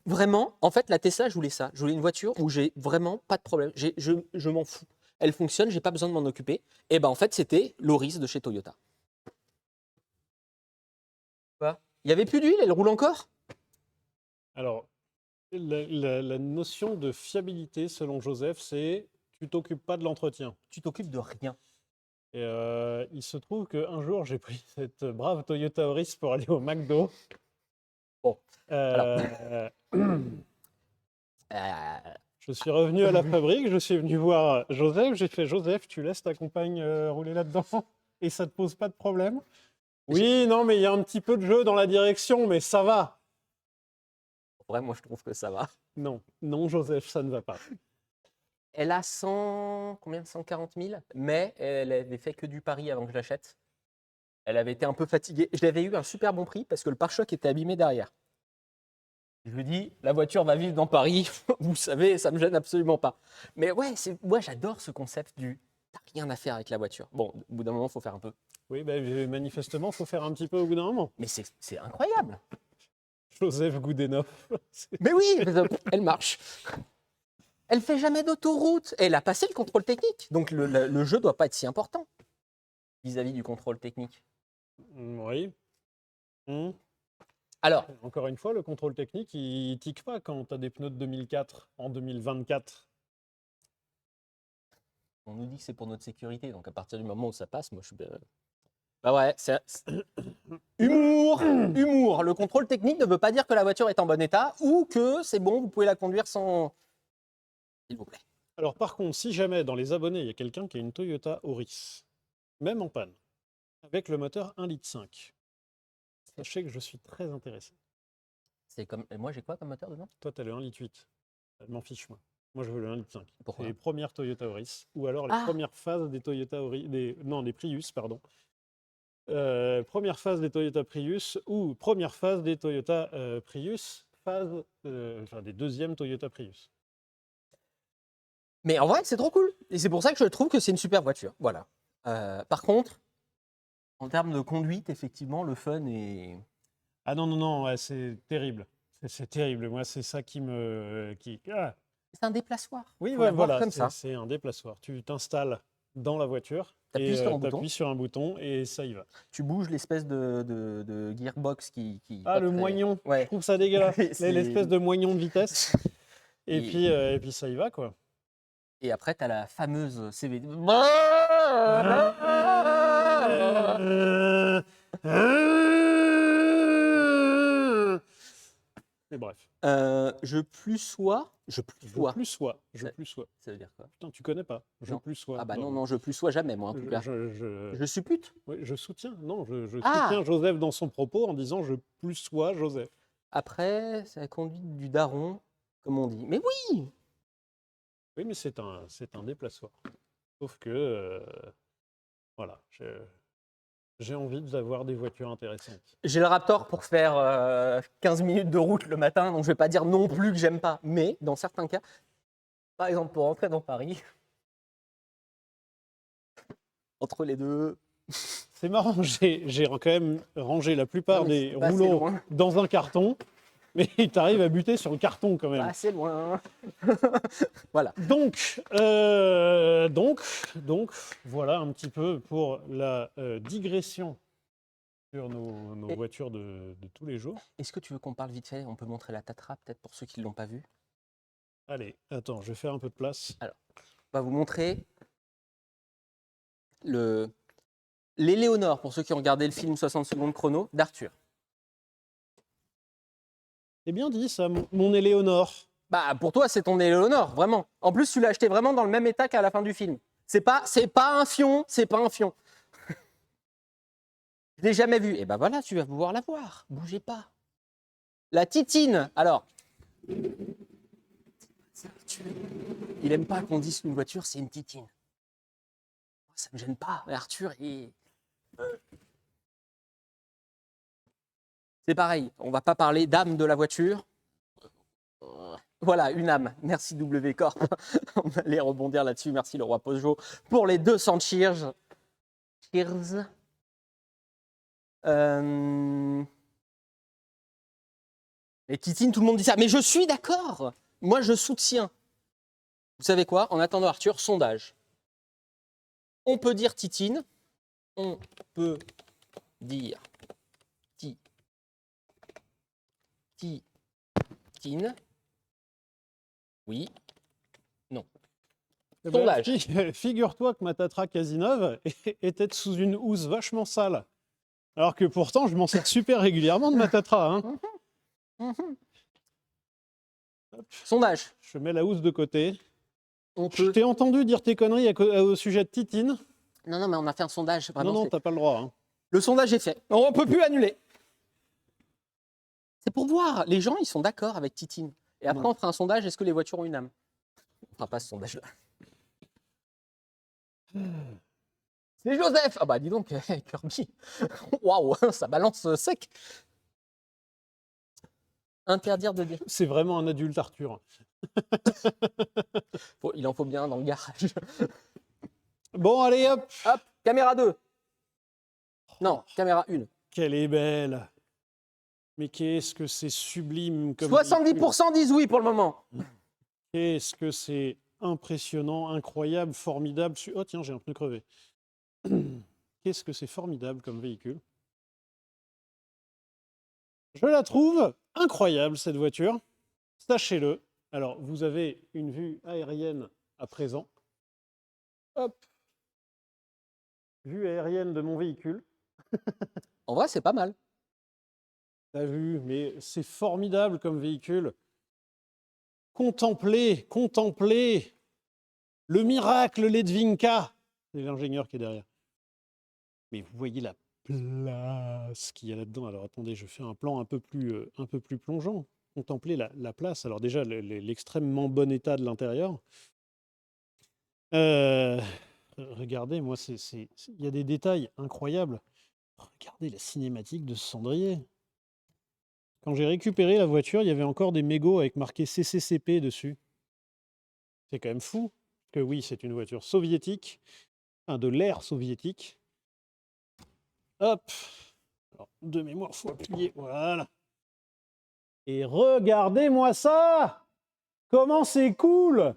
vraiment, en fait, la Tesla, je voulais ça. Je voulais une voiture où j'ai vraiment pas de problème. Je m'en fous. Elle fonctionne, j'ai pas besoin de m'en occuper. Et ben en fait, c'était l'Auris de chez Toyota. Quoi? Il y avait plus d'huile, elle roule encore? Alors, la notion de fiabilité, selon Joseph, c'est tu t'occupes pas de l'entretien. Tu t'occupes de rien. Et il se trouve qu'un jour, j'ai pris cette brave Toyota Auris pour aller au McDo. Bon, Euh, Euh, je suis revenu à la fabrique, je suis venu voir Joseph. J'ai fait Joseph, tu laisses ta compagne rouler là-dedans et ça te pose pas de problème? Oui, non, mais il y a un petit peu de jeu dans la direction, mais ça va. en vrai, moi, je trouve que ça va. Non, non, Joseph, ça ne va pas. Elle a 140 000, mais elle avait fait que du pari avant que je l'achète. Elle avait été un peu fatiguée. Je l'avais eu à un super bon prix parce que le pare-choc était abîmé derrière. Je lui dis, la voiture va vivre dans Paris, vous savez, ça me gêne absolument pas. Mais ouais, moi j'adore ce concept du t'as rien à faire avec la voiture. Bon, au bout d'un moment, il faut faire un peu. Oui, manifestement, il faut faire un petit peu au bout d'un moment. Mais c'est incroyable. Joseph Goudenov. Mais oui, elle marche. Elle fait jamais d'autoroute. Elle a passé le contrôle technique. Donc le jeu doit pas être si important vis-à-vis du contrôle technique. Oui. Alors, encore une fois, le contrôle technique, il ne tique pas quand tu as des pneus de 2004 en 2024. on nous dit que c'est pour notre sécurité. Donc à partir du moment où ça passe, moi je suis... Bah ouais, humour, humour. Le contrôle technique ne veut pas dire que la voiture est en bon état ou que c'est bon, vous pouvez la conduire sans... S'il vous plaît. Alors par contre, si jamais dans les abonnés, il y a quelqu'un qui a une Toyota Auris, même en panne, avec le moteur 1,5 litre, sachez que je suis très intéressé. C'est comme... Et moi j'ai quoi comme moteur dedans? Toi, tu as le 1,8 litre. Je m'en fiche, moi. Moi, je veux le 1,5 litre. Pourquoi? C'est les premières Toyota Auris, ou alors les Ah! premières phases des Toyota Auris, non, des Prius, pardon. Première phase des Toyota Prius ou première phase des Toyota Prius, enfin des deuxièmes Toyota Prius. Mais en vrai, c'est trop cool. Et c'est pour ça que je trouve que c'est une super voiture. Voilà. Par contre, en termes de conduite, effectivement, le fun est. Ah non, non, non, ouais, c'est terrible. C'est terrible. Moi, c'est ça qui me. C'est un déplaçoir. Oui, Faut ouais, la voir voilà, comme ça. c'est un déplaçoir. Tu t'installes dans la voiture T'appuies et sur un tu bouton, appuies sur un bouton et ça y va. tu bouges l'espèce de gearbox qui Ah, pas le très- moignon, je Ouais. trouve ça dégueulasse. C'est- L'espèce de moignon de vitesse. Et Et, et puis ça y va, quoi. et après, t'as la fameuse CVT. Et bref. Je plus sois. Je plus sois. Je plus sois. Ça veut dire quoi? Putain, tu connais pas. Je Non. plus sois. Ah bah non, non, je plus sois jamais, moi, en tout cas. Je suppute. Oui, je soutiens. Non, je Ah! soutiens Joseph dans son propos en disant je plus sois Joseph. Après, c'est la conduite du daron, comme on dit. Mais oui! Oui, mais c'est un déplaçoir. Sauf que, voilà, j'ai envie d'avoir des voitures intéressantes. J'ai le Raptor pour faire 15 minutes de route le matin, donc je vais pas dire non plus que j'aime pas. Mais dans certains cas, par exemple pour rentrer dans Paris, entre les deux, C'est marrant, j'ai quand même rangé la plupart non, mais des c'est pas assez rouleaux loin. dans un carton, mais tu arrives à buter sur le carton quand Pas même. assez loin. Voilà. Donc, voilà un petit peu pour la digression sur nos Et- voitures de tous les jours. Est-ce que tu veux qu'on parle vite fait? On peut montrer la Tatra, peut-être pour ceux qui ne l'ont pas vue. Allez, attends, je vais faire un peu de place. On va vous montrer l'Éléonore, pour ceux qui ont regardé le film 60 secondes chrono, d'Arthur. C'est bien dit ça, mon Éléonore. Bah, pour toi, c'est ton Éléonore, vraiment. En plus, tu l'as acheté vraiment dans le même état qu'à la fin du film. C'est pas un fion, c'est pas un fion. Je l'ai jamais vu. Et ben voilà, tu vas pouvoir la voir. Bougez pas. La Titine. Alors, il aime pas qu'on dise qu'une voiture c'est une Titine. Ça me gêne pas. Mais Arthur, c'est pareil. On va pas parler d'âme de la voiture. Voilà, une âme. Merci W Corp. On allait rebondir là-dessus. Merci le roi Peugeot pour les 200 cheers. Cheers. Et Titine, tout le monde dit ça. Mais je suis d'accord. Moi, je soutiens. Vous savez quoi? En attendant Arthur, sondage. On peut dire Titine. On peut dire Titine. Oui. Non. Eh ben, Sondage. figure-toi que ma Tatra Casineuve était sous une housse vachement sale. Alors que pourtant, je m'en sers super régulièrement de ma Tatra. Hein. Sondage. Je mets la housse de côté. On Je peut. t'ai entendu dire tes conneries au sujet de Titine. Non, non, mais on a fait un sondage. Vraiment, Non, non, t'as pas le droit. Hein. le sondage est fait. On ne peut plus annuler. C'est pour voir. Les gens, ils sont d'accord avec Titine. Et après, Non. on fera un sondage. Est-ce que les voitures ont une âme? On fera pas ce sondage-là. C'est Joseph. Ah bah dis donc, Kirby. Waouh, ça balance sec. Interdire de dire. C'est vraiment un adulte Arthur. Il en faut bien dans le garage. Bon, allez, hop. Hop, caméra 2. Non, caméra 1. Qu'elle est belle. Mais qu'est-ce que c'est sublime comme 70% disent oui pour le moment. Qu'est-ce que c'est impressionnant, incroyable, formidable. Oh tiens, j'ai un pneu crevé. Qu'est-ce que c'est formidable comme véhicule. Je la trouve incroyable, cette voiture. Sachez-le. Alors, vous avez une vue aérienne à présent. Hop. Vue aérienne de mon véhicule. En vrai, c'est pas mal. T'as vu, mais c'est formidable comme véhicule. Contemplez le miracle Ledvinka. C'est l'ingénieur qui est derrière. Mais vous voyez la place qu'il y a là-dedans. Alors attendez, je fais un plan un peu plus plongeant. contempler la place. Alors déjà, l'extrêmement bon état de l'intérieur. Regardez, moi, il y a des détails incroyables. Regardez la cinématique de ce cendrier. Quand j'ai récupéré la voiture, il y avait encore des mégots avec marqué CCCP dessus. C'est quand même fou. Que oui, c'est une voiture soviétique, enfin, de l'ère soviétique. Hop. Alors, de mémoire, faut appuyer. Voilà. Et regardez-moi ça! Comment c'est cool!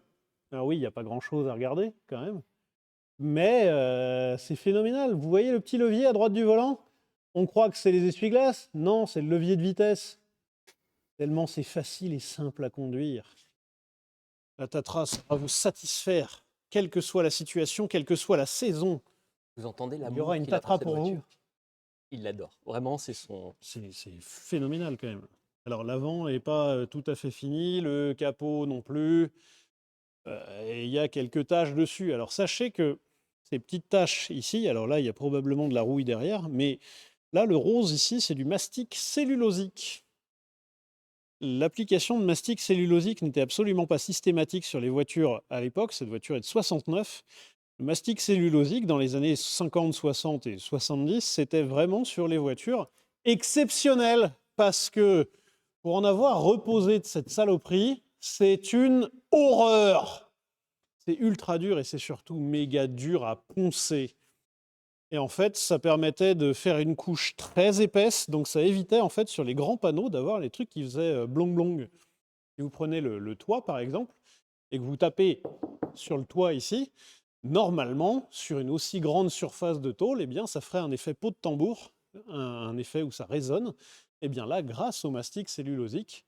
Alors oui, il n'y a pas grand-chose à regarder quand même. Mais c'est phénoménal. Vous voyez le petit levier à droite du volant? On croit que c'est les essuie-glaces. Non, c'est le levier de vitesse. Tellement c'est facile et simple à conduire. La Tatra, ça va vous satisfaire, quelle que soit la situation, quelle que soit la saison. Vous entendez Il y l'amour aura une qu'il a Tatra cette pour vous. voiture? Il l'adore. Vraiment, c'est son... C'est phénoménal quand même. Alors l'avant n'est pas tout à fait fini, le capot non plus. Et il y a quelques taches dessus. Alors sachez que ces petites taches ici, alors là il y a probablement de la rouille derrière, mais là le rose ici c'est du mastic cellulosique. L'application de mastic cellulosique n'était absolument pas systématique sur les voitures à l'époque. Cette voiture est de 69. Le mastic cellulosique, dans les années 50, 60 et 70, c'était vraiment sur les voitures exceptionnelles. Parce que pour en avoir reposé de cette saloperie, c'est une horreur. C'est ultra dur et c'est surtout méga dur à poncer. Et en fait, ça permettait de faire une couche très épaisse, donc ça évitait en fait sur les grands panneaux d'avoir les trucs qui faisaient blong blong. Si vous prenez le toit par exemple, et que vous tapez sur le toit ici, normalement, sur une aussi grande surface de tôle, eh bien, ça ferait un effet pot de tambour, un effet où ça résonne. Et bien là, grâce au mastic cellulosique,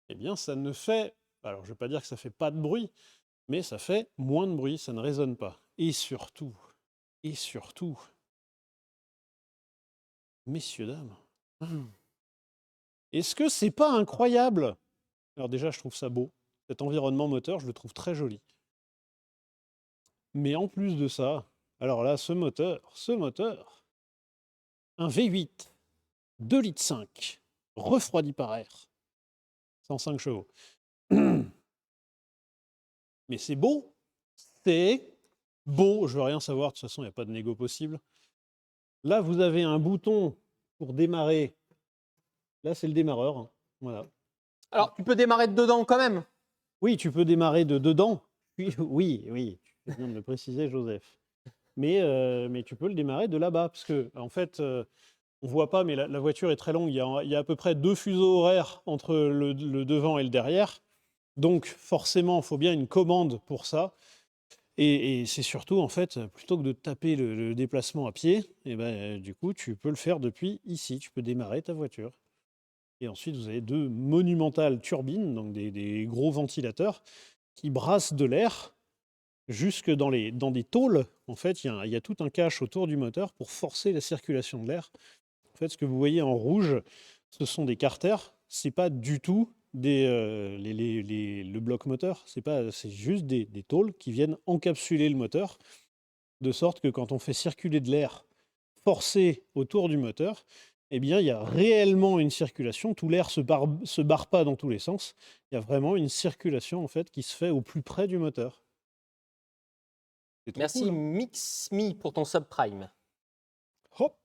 eh bien, ça ne fait, alors je ne vais pas dire que ça fait pas de bruit, mais ça fait moins de bruit, ça ne résonne pas. Et surtout, messieurs, dames, est-ce que c'est pas incroyable? Alors déjà, je trouve ça beau. Cet environnement moteur, je le trouve très joli. Mais en plus de ça, alors là, ce moteur, un V8, 2,5 litres, refroidi par air, 105 chevaux. Mais c'est beau, je veux rien savoir, de toute façon, il n'y a pas de négo possible. Là, vous avez un bouton pour démarrer. Là, c'est le démarreur, hein. Voilà. Alors, tu peux démarrer de dedans quand même. Oui, tu peux démarrer de dedans. Oui, tu fais bien de le préciser, Joseph. Mais tu peux le démarrer de là-bas, parce que en fait, on voit pas, mais la voiture est très longue. Il y a à peu près 2 fuseaux horaires entre le devant et le derrière. Donc forcément, il faut bien une commande pour ça. Et c'est surtout, en fait, plutôt que de taper le déplacement à pied, et ben, du coup, tu peux le faire depuis ici. Tu peux démarrer ta voiture. Et ensuite, vous avez 2 monumentales turbines, donc des gros ventilateurs, qui brassent de l'air jusque dans des tôles. En fait, il y a tout un cache autour du moteur pour forcer la circulation de l'air. En fait, ce que vous voyez en rouge, ce sont des carters. C'est pas du tout le bloc moteur. C'est juste des tôles qui viennent encapsuler le moteur, de sorte que quand on fait circuler de l'air forcé autour du moteur, eh bien, il y a réellement une circulation. Tout l'air se barre pas dans tous les sens. Il y a vraiment une circulation en fait qui se fait au plus près du moteur. C'est trop Merci cool, hein. MixMe pour ton subprime. Hop.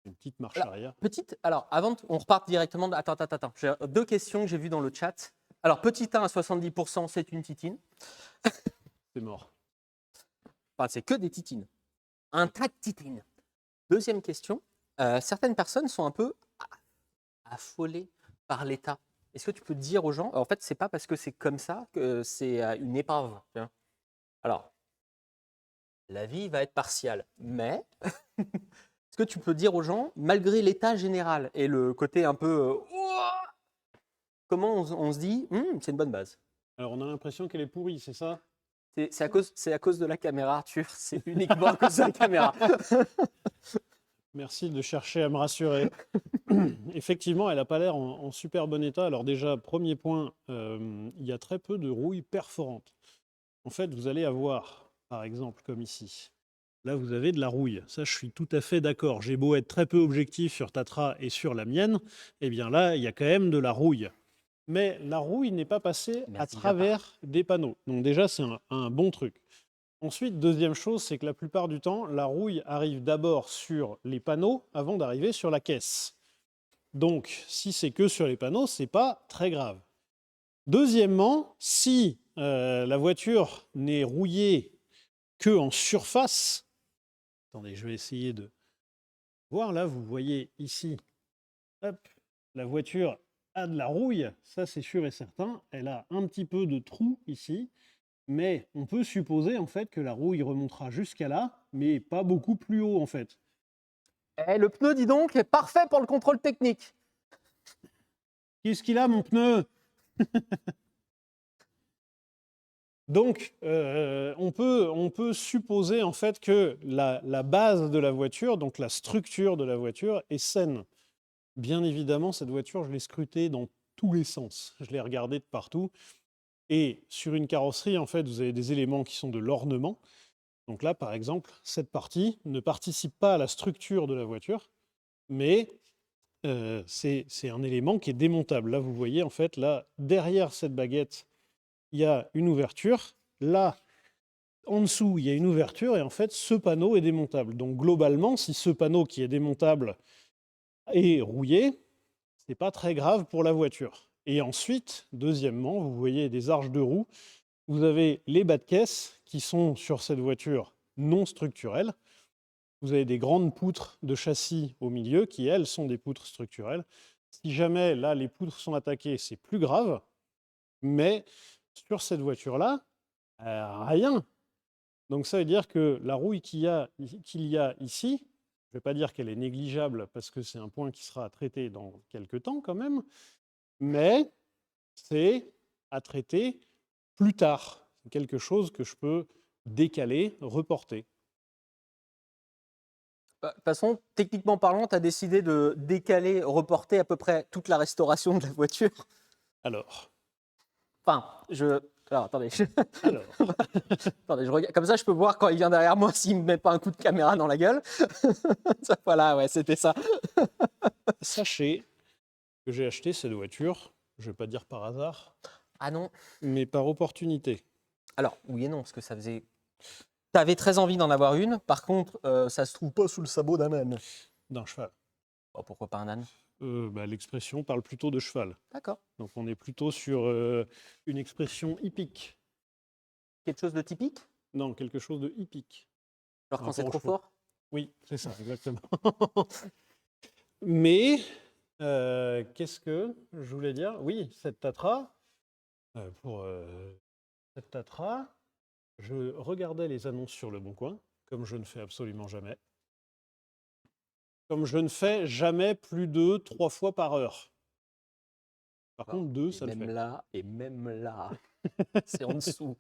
Une petite marche Alors, arrière. alors avant on repart directement. Attends. J'ai 2 questions que j'ai vues dans le chat. Alors, petit 1 à 70%, c'est une titine. C'est mort. Enfin, c'est que des titines. Un tas de titines. Deuxième question. Certaines personnes sont un peu affolées par l'État. Est-ce que tu peux dire aux gens, en fait, c'est pas parce que c'est comme ça que c'est une épave. Tu vois. Alors, la vie va être partiale, mais est-ce que tu peux dire aux gens, malgré l'état général et le côté un peu comment on se dit, c'est une bonne base. Alors, on a l'impression qu'elle est pourrie, c'est ça? C'est à cause de la caméra, Arthur. C'est uniquement à cause de la caméra. Merci de chercher à me rassurer. Effectivement, elle n'a pas l'air en super bon état. Alors déjà, premier point, il y a très peu de rouille perforante. En fait, vous allez avoir, par exemple, comme ici, là, vous avez de la rouille. Ça, je suis tout à fait d'accord. J'ai beau être très peu objectif sur Tatra et sur la mienne, eh bien là, il y a quand même de la rouille. Mais la rouille n'est pas passée à Merci, Japa. travers des panneaux. Donc déjà, c'est un bon truc. Ensuite, deuxième chose, c'est que la plupart du temps, la rouille arrive d'abord sur les panneaux avant d'arriver sur la caisse. Donc, si c'est que sur les panneaux, c'est pas très grave. Deuxièmement, si la voiture n'est rouillée que en surface, attendez, je vais essayer de voir là, vous voyez ici, hop, la voiture a de la rouille, ça c'est sûr et certain, elle a un petit peu de trou ici, mais on peut supposer en fait que la rouille remontera jusqu'à là, mais pas beaucoup plus haut en fait. Eh, le pneu, dis donc, est parfait pour le contrôle technique. Qu'est-ce qu'il a mon pneu? Donc, on peut supposer en fait que la base de la voiture, donc la structure de la voiture, est saine. Bien évidemment, cette voiture, je l'ai scrutée dans tous les sens. Je l'ai regardée de partout. Et sur une carrosserie, en fait, vous avez des éléments qui sont de l'ornement. Donc là, par exemple, cette partie ne participe pas à la structure de la voiture, mais c'est un élément qui est démontable. Là, vous voyez, en fait, là, derrière cette baguette, il y a une ouverture. Là, en dessous, il y a une ouverture et en fait, ce panneau est démontable. Donc globalement, si ce panneau qui est démontable est rouillé, ce n'est pas très grave pour la voiture. Et ensuite, deuxièmement, vous voyez des arches de roue. Vous avez les bas de caisse qui sont sur cette voiture non structurelles. Vous avez des grandes poutres de châssis au milieu qui, elles, sont des poutres structurelles. Si jamais, là, les poutres sont attaquées, c'est plus grave. Mais sur cette voiture-là, rien. Donc ça veut dire que la rouille qu'il y a ici, je ne vais pas dire qu'elle est négligeable parce que c'est un point qui sera traité dans quelques temps quand même, mais c'est à traiter plus tard. C'est quelque chose que je peux décaler, reporter. De toute façon, techniquement parlant, tu as décidé de décaler, reporter à peu près toute la restauration de la voiture. Alors, Enfin, alors, attendez. alors, Attendez, je regarde. Comme ça, je peux voir quand il vient derrière moi s'il me met pas un coup de caméra dans la gueule. Voilà, ouais, c'était ça. sachez que j'ai acheté cette voiture, je ne vais pas dire par hasard, Ah non. mais par opportunité. Alors, oui et non, parce que ça faisait. T'avais très envie d'en avoir une. Par contre, ça se trouve pas sous le sabot d'un âne. D'un cheval. Oh, pourquoi pas un âne? L'expression parle plutôt de cheval. D'accord. Donc on est plutôt sur une expression hippique. Quelque chose de typique? Non, quelque chose de hippique. Genre Par quand c'est rapport au trop cheval. fort? Oui, c'est ça, exactement. Mais, qu'est-ce que je voulais dire? Oui, cette Tatra, cette Tatra, je regardais les annonces sur Le Bon Coin, comme je ne fais absolument jamais. Comme je ne fais jamais plus de 3 fois par heure. Par contre, 2, ça le fait. Et même là, c'est en dessous.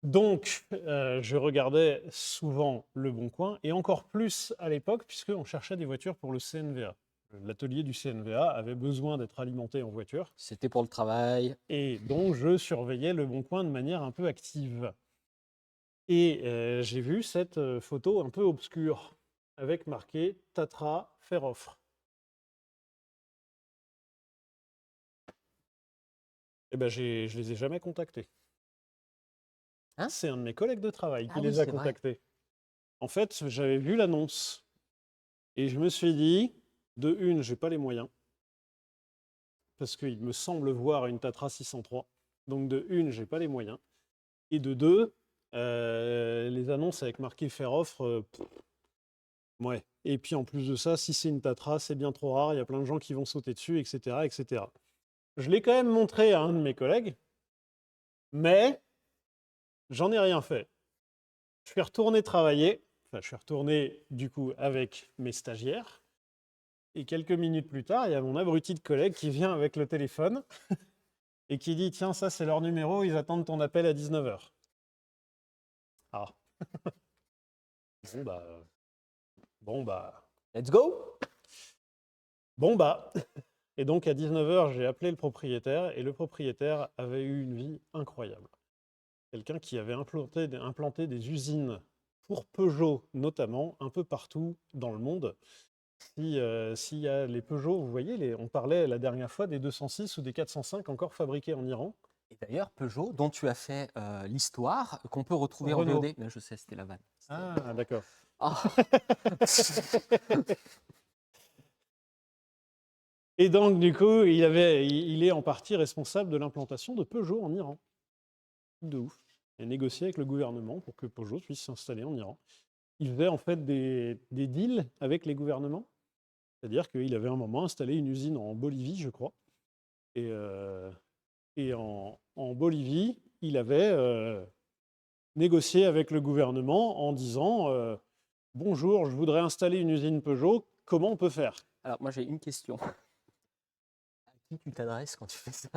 Donc, je regardais souvent Le Bon Coin, et encore plus à l'époque, puisqu'on cherchait des voitures pour le CNVA. L'atelier du CNVA avait besoin d'être alimenté en voiture, C'était pour le travail. et donc je surveillais Le Bon Coin de manière un peu active. Et j'ai vu cette photo un peu obscure, avec marqué « Tatra, faire offre ». Eh ben, je les ai jamais contactés. Hein? C'est un de mes collègues de travail qui Ah oui, les a c'est vrai. contactés. En fait, j'avais vu l'annonce et je me suis dit, de une, j'ai pas les moyens, parce qu'il me semble voir une Tatra 603. Donc de une, j'ai pas les moyens. Et de deux, les annonces avec marqué faire offre, ouais. Et puis en plus de ça, si c'est une Tatra, c'est bien trop rare, il y a plein de gens qui vont sauter dessus, etc., etc. Je l'ai quand même montré à un de mes collègues, mais j'en ai rien fait. Je suis retourné travailler, enfin je suis retourné du coup avec mes stagiaires, et quelques minutes plus tard, il y a mon abruti de collègue qui vient avec le téléphone et qui dit « Tiens, ça c'est leur numéro, ils attendent ton appel à 19h. » Ah. Bon bah. Let's go! Bon bah. Et donc à 19h, j'ai appelé le propriétaire, et le propriétaire avait eu une vie incroyable. quelqu'un qui avait implanté des usines pour Peugeot, notamment, un peu partout dans le monde. S'il y a les Peugeot, vous voyez, on parlait la dernière fois des 206 ou des 405 encore fabriqués en Iran. Et d'ailleurs, Peugeot, dont tu as fait l'histoire, qu'on peut retrouver en Renault. VOD. Mais je sais, c'était la vanne. Ah, d'accord. Ah. Et donc, du coup, il est en partie responsable de l'implantation de Peugeot en Iran. De ouf. Il a négocié avec le gouvernement pour que Peugeot puisse s'installer en Iran. Il faisait en fait des deals avec les gouvernements. C'est-à-dire qu'il avait un moment installé une usine en Bolivie, je crois. Et en Bolivie, il avait négocié avec le gouvernement en disant bonjour, je voudrais installer une usine Peugeot, comment on peut faire? Alors, moi, j'ai une question. À qui tu t'adresses quand tu fais ça?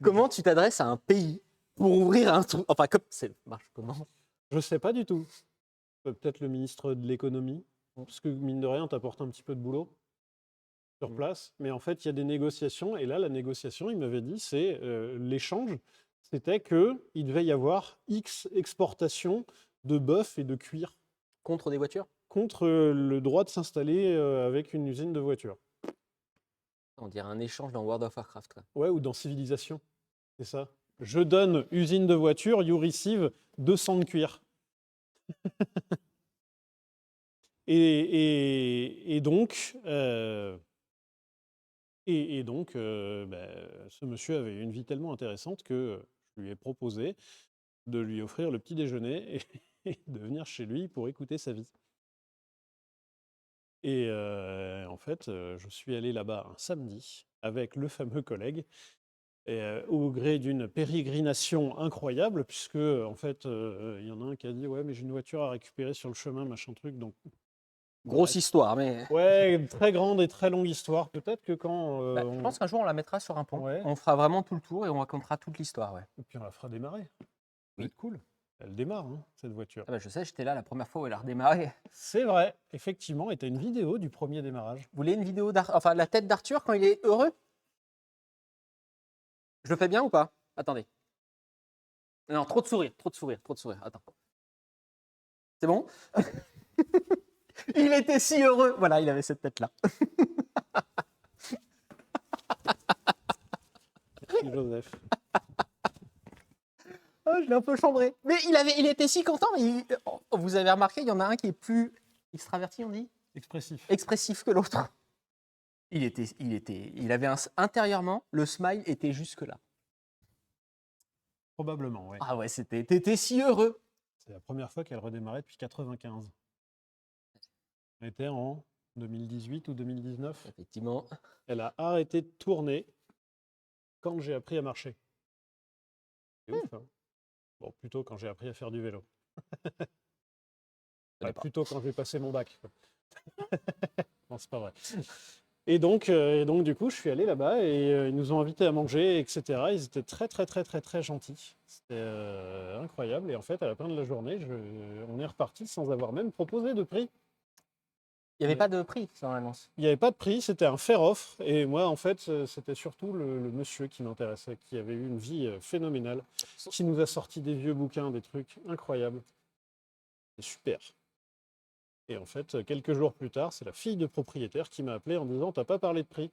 Comment tu t'adresses à un pays pour ouvrir un truc? Enfin, comme ça marche comment? Je ne sais pas du tout. Peut-être le ministre de l'économie, parce que mine de rien, t'apportes un petit peu de boulot sur place. Mais en fait, il y a des négociations. Et là, la négociation, il m'avait dit, c'est l'échange. C'était qu'il devait y avoir X exportations de bœuf et de cuir Contre des voitures? contre le droit de s'installer avec une usine de voitures. On dirait un échange dans World of Warcraft, quoi. Ouais, ou dans Civilisation. C'est ça. Je donne usine de voiture, you receive 200 de cuir. Et donc, ce monsieur avait une vie tellement intéressante que je lui ai proposé de lui offrir le petit déjeuner et de venir chez lui pour écouter sa vie. Et en fait, je suis allé là-bas un samedi avec le fameux collègue, au gré d'une pérégrination incroyable, puisque en fait, il y en a un qui a dit ouais, mais j'ai une voiture à récupérer sur le chemin, machin truc, donc Grosse histoire, mais ouais, très grande et très longue histoire. Peut-être que quand je pense qu'un jour on la mettra sur un pont. Ouais. On fera vraiment tout le tour et on racontera toute l'histoire. Ouais. Et puis on la fera démarrer. Ça va Oui. être cool. Elle démarre, hein, cette voiture. Ah bah, je sais, j'étais là la première fois où elle a redémarré. C'est vrai, effectivement. Et tu as une vidéo du premier démarrage. Vous voulez une vidéo enfin la tête d'Arthur quand il est heureux? Je le fais bien ou pas? Attendez. Non, trop de sourire, trop de sourire, trop de sourire. Attends. C'est bon? Il était si heureux. Voilà, il avait cette tête-là. Merci Joseph. Oh, je l'ai un peu chambré. Mais il était si content. Vous avez remarqué, il y en a un qui est plus extraverti, on dit? Expressif. Expressif que l'autre. Il avait intérieurement, le smile était jusque là. Probablement, oui. Ah ouais, t'étais si heureux. C'est la première fois qu'elle redémarrait depuis 95. On était en 2018 ou 2019. Effectivement. Elle a arrêté de tourner quand j'ai appris à marcher. C'est ouf, hein. Bon, plutôt quand j'ai appris à faire du vélo. Plutôt quand j'ai passé mon bac. Non, c'est pas vrai. Et donc, du coup, je suis allé là-bas et ils nous ont invités à manger, etc. Ils étaient très, très, très, très, très gentils. C'était incroyable. Et en fait, à la fin de la journée, on est reparti sans avoir même proposé de prix. Il n'y avait pas de prix dans l'annonce. Il n'y avait pas de prix, c'était un faire-offre. Et moi, en fait, c'était surtout le monsieur qui m'intéressait, qui avait eu une vie phénoménale, qui nous a sorti des vieux bouquins, des trucs incroyables. C'est super. Et en fait, quelques jours plus tard, c'est la fille de propriétaire qui m'a appelé en disant « T'as pas parlé de prix ?»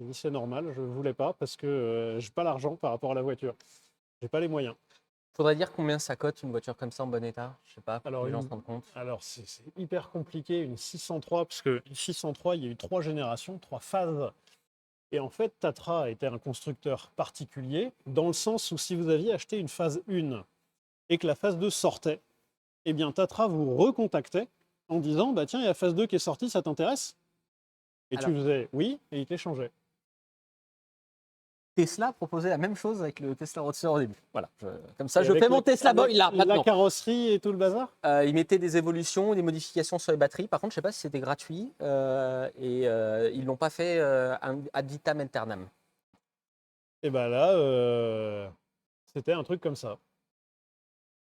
J'ai dit « C'est normal, je ne voulais pas parce que j'ai pas l'argent par rapport à la voiture. J'ai pas les moyens. » Faudrait dire combien ça cote une voiture comme ça en bon état? Je sais pas, pour que les gens se rendent compte. Alors, c'est hyper compliqué, une 603, parce que une 603, il y a eu 3 générations, 3 phases. Et en fait, Tatra était un constructeur particulier, dans le sens où si vous aviez acheté une phase 1 et que la phase 2 sortait, eh bien Tatra vous recontactait en disant bah tiens, il y a la phase 2 qui est sortie, ça t'intéresse? Et tu faisais oui, et il t'échangeait. Tesla proposait la même chose avec le Tesla Roadster au début. Voilà, comme ça, je fais mon Tesla Boy là, maintenant. La carrosserie et tout le bazar? Ils mettaient des évolutions, des modifications sur les batteries. Par contre, je ne sais pas si c'était gratuit et ils ne l'ont pas fait ad vitam aeternam. Et bien là, c'était un truc comme ça.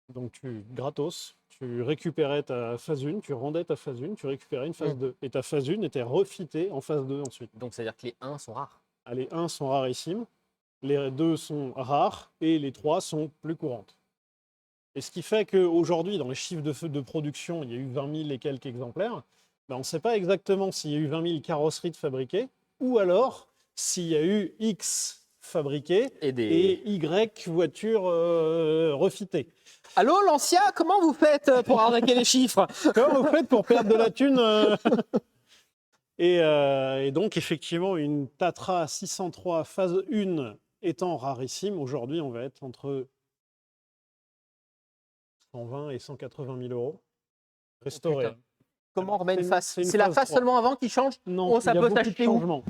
Donc gratos, tu récupérais ta phase 1, tu rendais ta phase 1, tu récupérais une phase 2. Et ta phase 1 était refitée en phase 2 ensuite. Donc, c'est-à-dire que les 1 sont rares. Les 1 sont rarissimes, les 2 sont rares et les 3 sont plus courantes. Et ce qui fait qu'aujourd'hui, dans les chiffres de production, il y a eu 20 000 et quelques exemplaires. Ben, on ne sait pas exactement s'il y a eu 20 000 carrosseries de fabriquées ou alors s'il y a eu X fabriquées et Y voitures refitées. Allô, Lancia, comment vous faites pour arnaquer les chiffres? Comment vous faites pour perdre de la thune et donc, effectivement, une Tatra 603 phase 1 étant rarissime, aujourd'hui, on va être entre 120 et 180 000 euros restaurée. Putain. Comment on remet une face? une C'est la phase face 3. seulement avant qui change? Non, ça il y a peut beaucoup de s'acheter où? changements.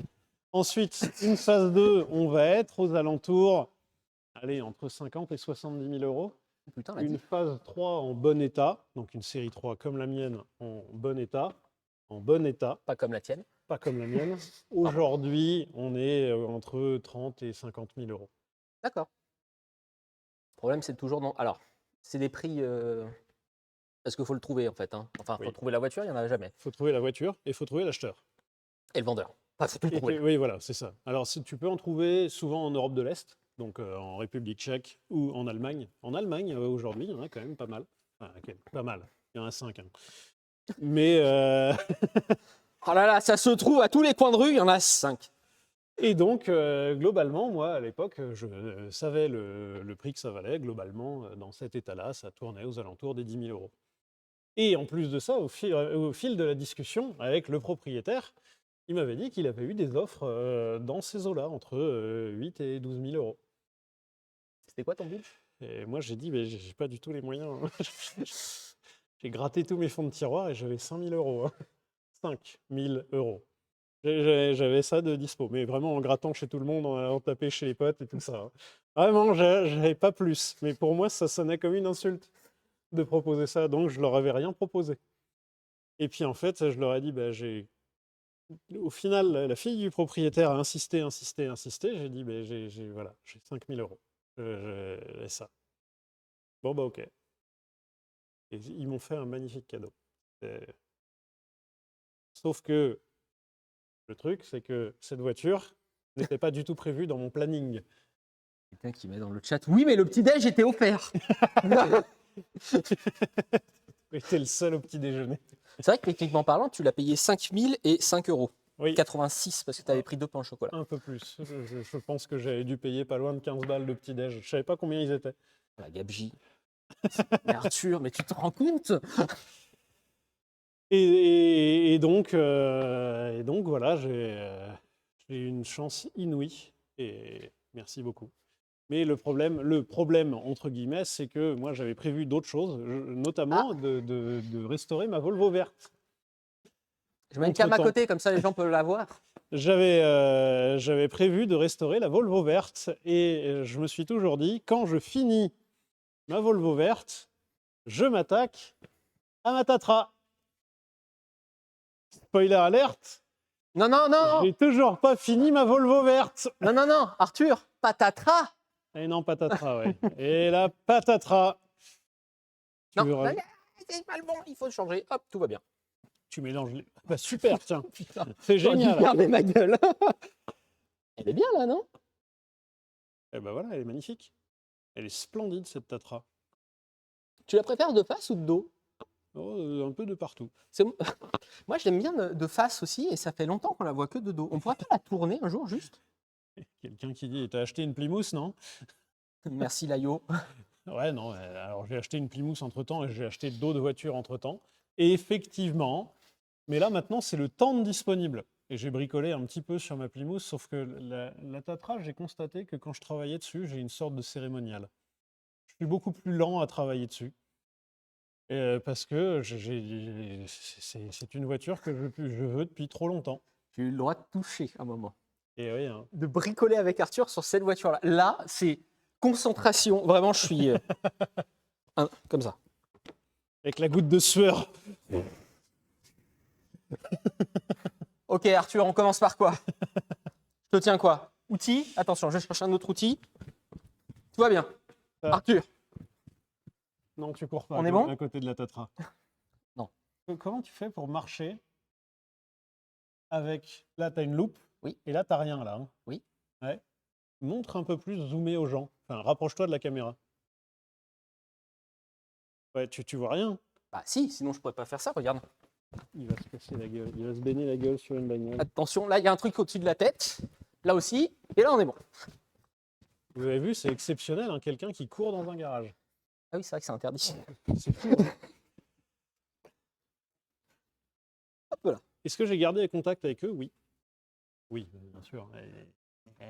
Ensuite, une phase 2, on va être aux alentours, allez, entre 50 et 70 000 euros. Putain, Une phase 3 en bon état, donc une série 3 comme la mienne en bon état, Pas comme la tienne. pas comme la mienne. Aujourd'hui, on est entre 30 et 50 000 euros. D'accord. Le problème, c'est toujours non. Alors, c'est des prix. Parce qu'il faut le trouver en fait. Hein. Enfin, il Oui. faut trouver la voiture, il n'y en a jamais. Il faut trouver la voiture et il faut trouver l'acheteur. Et le vendeur. Enfin, faut tout le trouver. Oui, voilà, c'est ça. Alors, tu peux en trouver souvent en Europe de l'Est, donc en République tchèque ou en Allemagne. En Allemagne, aujourd'hui, il y en a quand même pas mal. Enfin, pas mal. Il y en a 5. Hein. Mais. Oh là là, ça se trouve à tous les coins de rue, il y en a 5. Et donc, globalement, moi, à l'époque, je savais le prix que ça valait. Globalement, dans cet état-là, ça tournait aux alentours des 10 000 euros. Et en plus de ça, au fil de la discussion avec le propriétaire, il m'avait dit qu'il avait eu des offres dans ces eaux-là, entre 8 et 12 000 euros. C'était quoi ton but? Et moi, j'ai dit, mais j'ai pas du tout les moyens. J'ai gratté tous mes fonds de tiroir et j'avais 5 000 euros. Hein. 5 000 euros. J'avais ça de dispo, mais vraiment en grattant chez tout le monde, en tapant chez les potes et tout ça. Hein. Vraiment, j'avais pas plus. Mais pour moi, ça sonnait comme une insulte de proposer ça, donc je leur avais rien proposé. Et puis en fait, je leur ai dit, bah, au final, la fille du propriétaire a insisté. J'ai dit, bah, voilà, j'ai 5 000 euros. J'ai ça. Bon, bah ok. Et ils m'ont fait un magnifique cadeau. Sauf que le truc, c'est que cette voiture n'était pas du tout prévue dans mon planning. Quelqu'un qui met dans le chat. Oui, mais le petit-déj était offert. J'étais le seul au petit déjeuner. C'est vrai que techniquement parlant, tu l'as payé 5 000 et 5 euros. Oui. 86 parce que tu avais pris 2 pains au chocolat. Un peu plus. Je pense que j'avais dû payer pas loin de 15 balles de petit-déj. Je savais pas combien ils étaient. La gabegie. Mais Arthur, mais tu te rends compte? Et donc voilà, j'ai une chance inouïe. Et merci beaucoup. Mais le problème entre guillemets, c'est que moi j'avais prévu d'autres choses, notamment de restaurer ma Volvo verte. Je mets une cam à côté, comme ça les gens peuvent la voir. J'avais prévu de restaurer la Volvo verte et je me suis toujours dit, quand je finis ma Volvo verte, je m'attaque à ma Tatra. Spoiler alerte. Non, non, non. J'ai toujours pas fini ma Volvo verte. Non, non, non. Arthur, patatras. Et non, patatras, ouais. Et la patatras. Non, c'est pas le bon. Il faut changer. Hop, tout va bien. Tu mélanges les... Bah, super, tiens. Putain. C'est génial. Fermez ma gueule. Elle est bien là, non? Et ben voilà, elle est magnifique. Elle est splendide, cette Tatra. Tu la préfères de face ou de dos? Oh, un peu de partout. Moi, je l'aime bien de face aussi, et ça fait longtemps qu'on la voit que de dos. On pourrait pas la tourner un jour, juste? Quelqu'un qui dit, t'as acheté une Plymouth, non? Merci, Layo. Ouais, non. Alors, j'ai acheté une Plymouth entre-temps et j'ai acheté d'autres voitures entre-temps. Et effectivement, mais là, maintenant, c'est le tendre disponible. Et j'ai bricolé un petit peu sur ma Plymouth, sauf que la Tatra, j'ai constaté que quand je travaillais dessus, j'ai une sorte de cérémonial. Je suis beaucoup plus lent à travailler dessus. Parce que c'est une voiture que je veux depuis trop longtemps. J'ai eu le droit de toucher un moment. Et oui, hein. De bricoler avec Arthur sur cette voiture-là. Là, c'est concentration. Vraiment, je suis comme ça. Avec la goutte de sueur. Ok, Arthur, on commence par quoi? Je te tiens quoi? Outil. Attention, je cherche un autre outil. Tout va bien. Arthur. Non, tu cours pas On est bon à côté de la Tatra. Non. Comment tu fais pour marcher avec... Là, tu as une loupe. Oui. Et là, tu n'as rien, là. Hein. Oui. Ouais. Montre un peu plus, zoomé aux gens. Enfin, rapproche-toi de la caméra. Ouais, tu vois rien. Bah si, sinon je pourrais pas faire ça, regarde. Il va se casser la gueule. Il va se baigner la gueule sur une bagnole. Attention, là il y a un truc au-dessus de la tête, là aussi, et là on est bon. Vous avez vu, c'est exceptionnel, hein, quelqu'un qui court dans un garage. Ah oui, c'est vrai que c'est interdit. C'est fou. Hein. Hop là. Est-ce que j'ai gardé contact avec eux? Oui. Oui, bien sûr.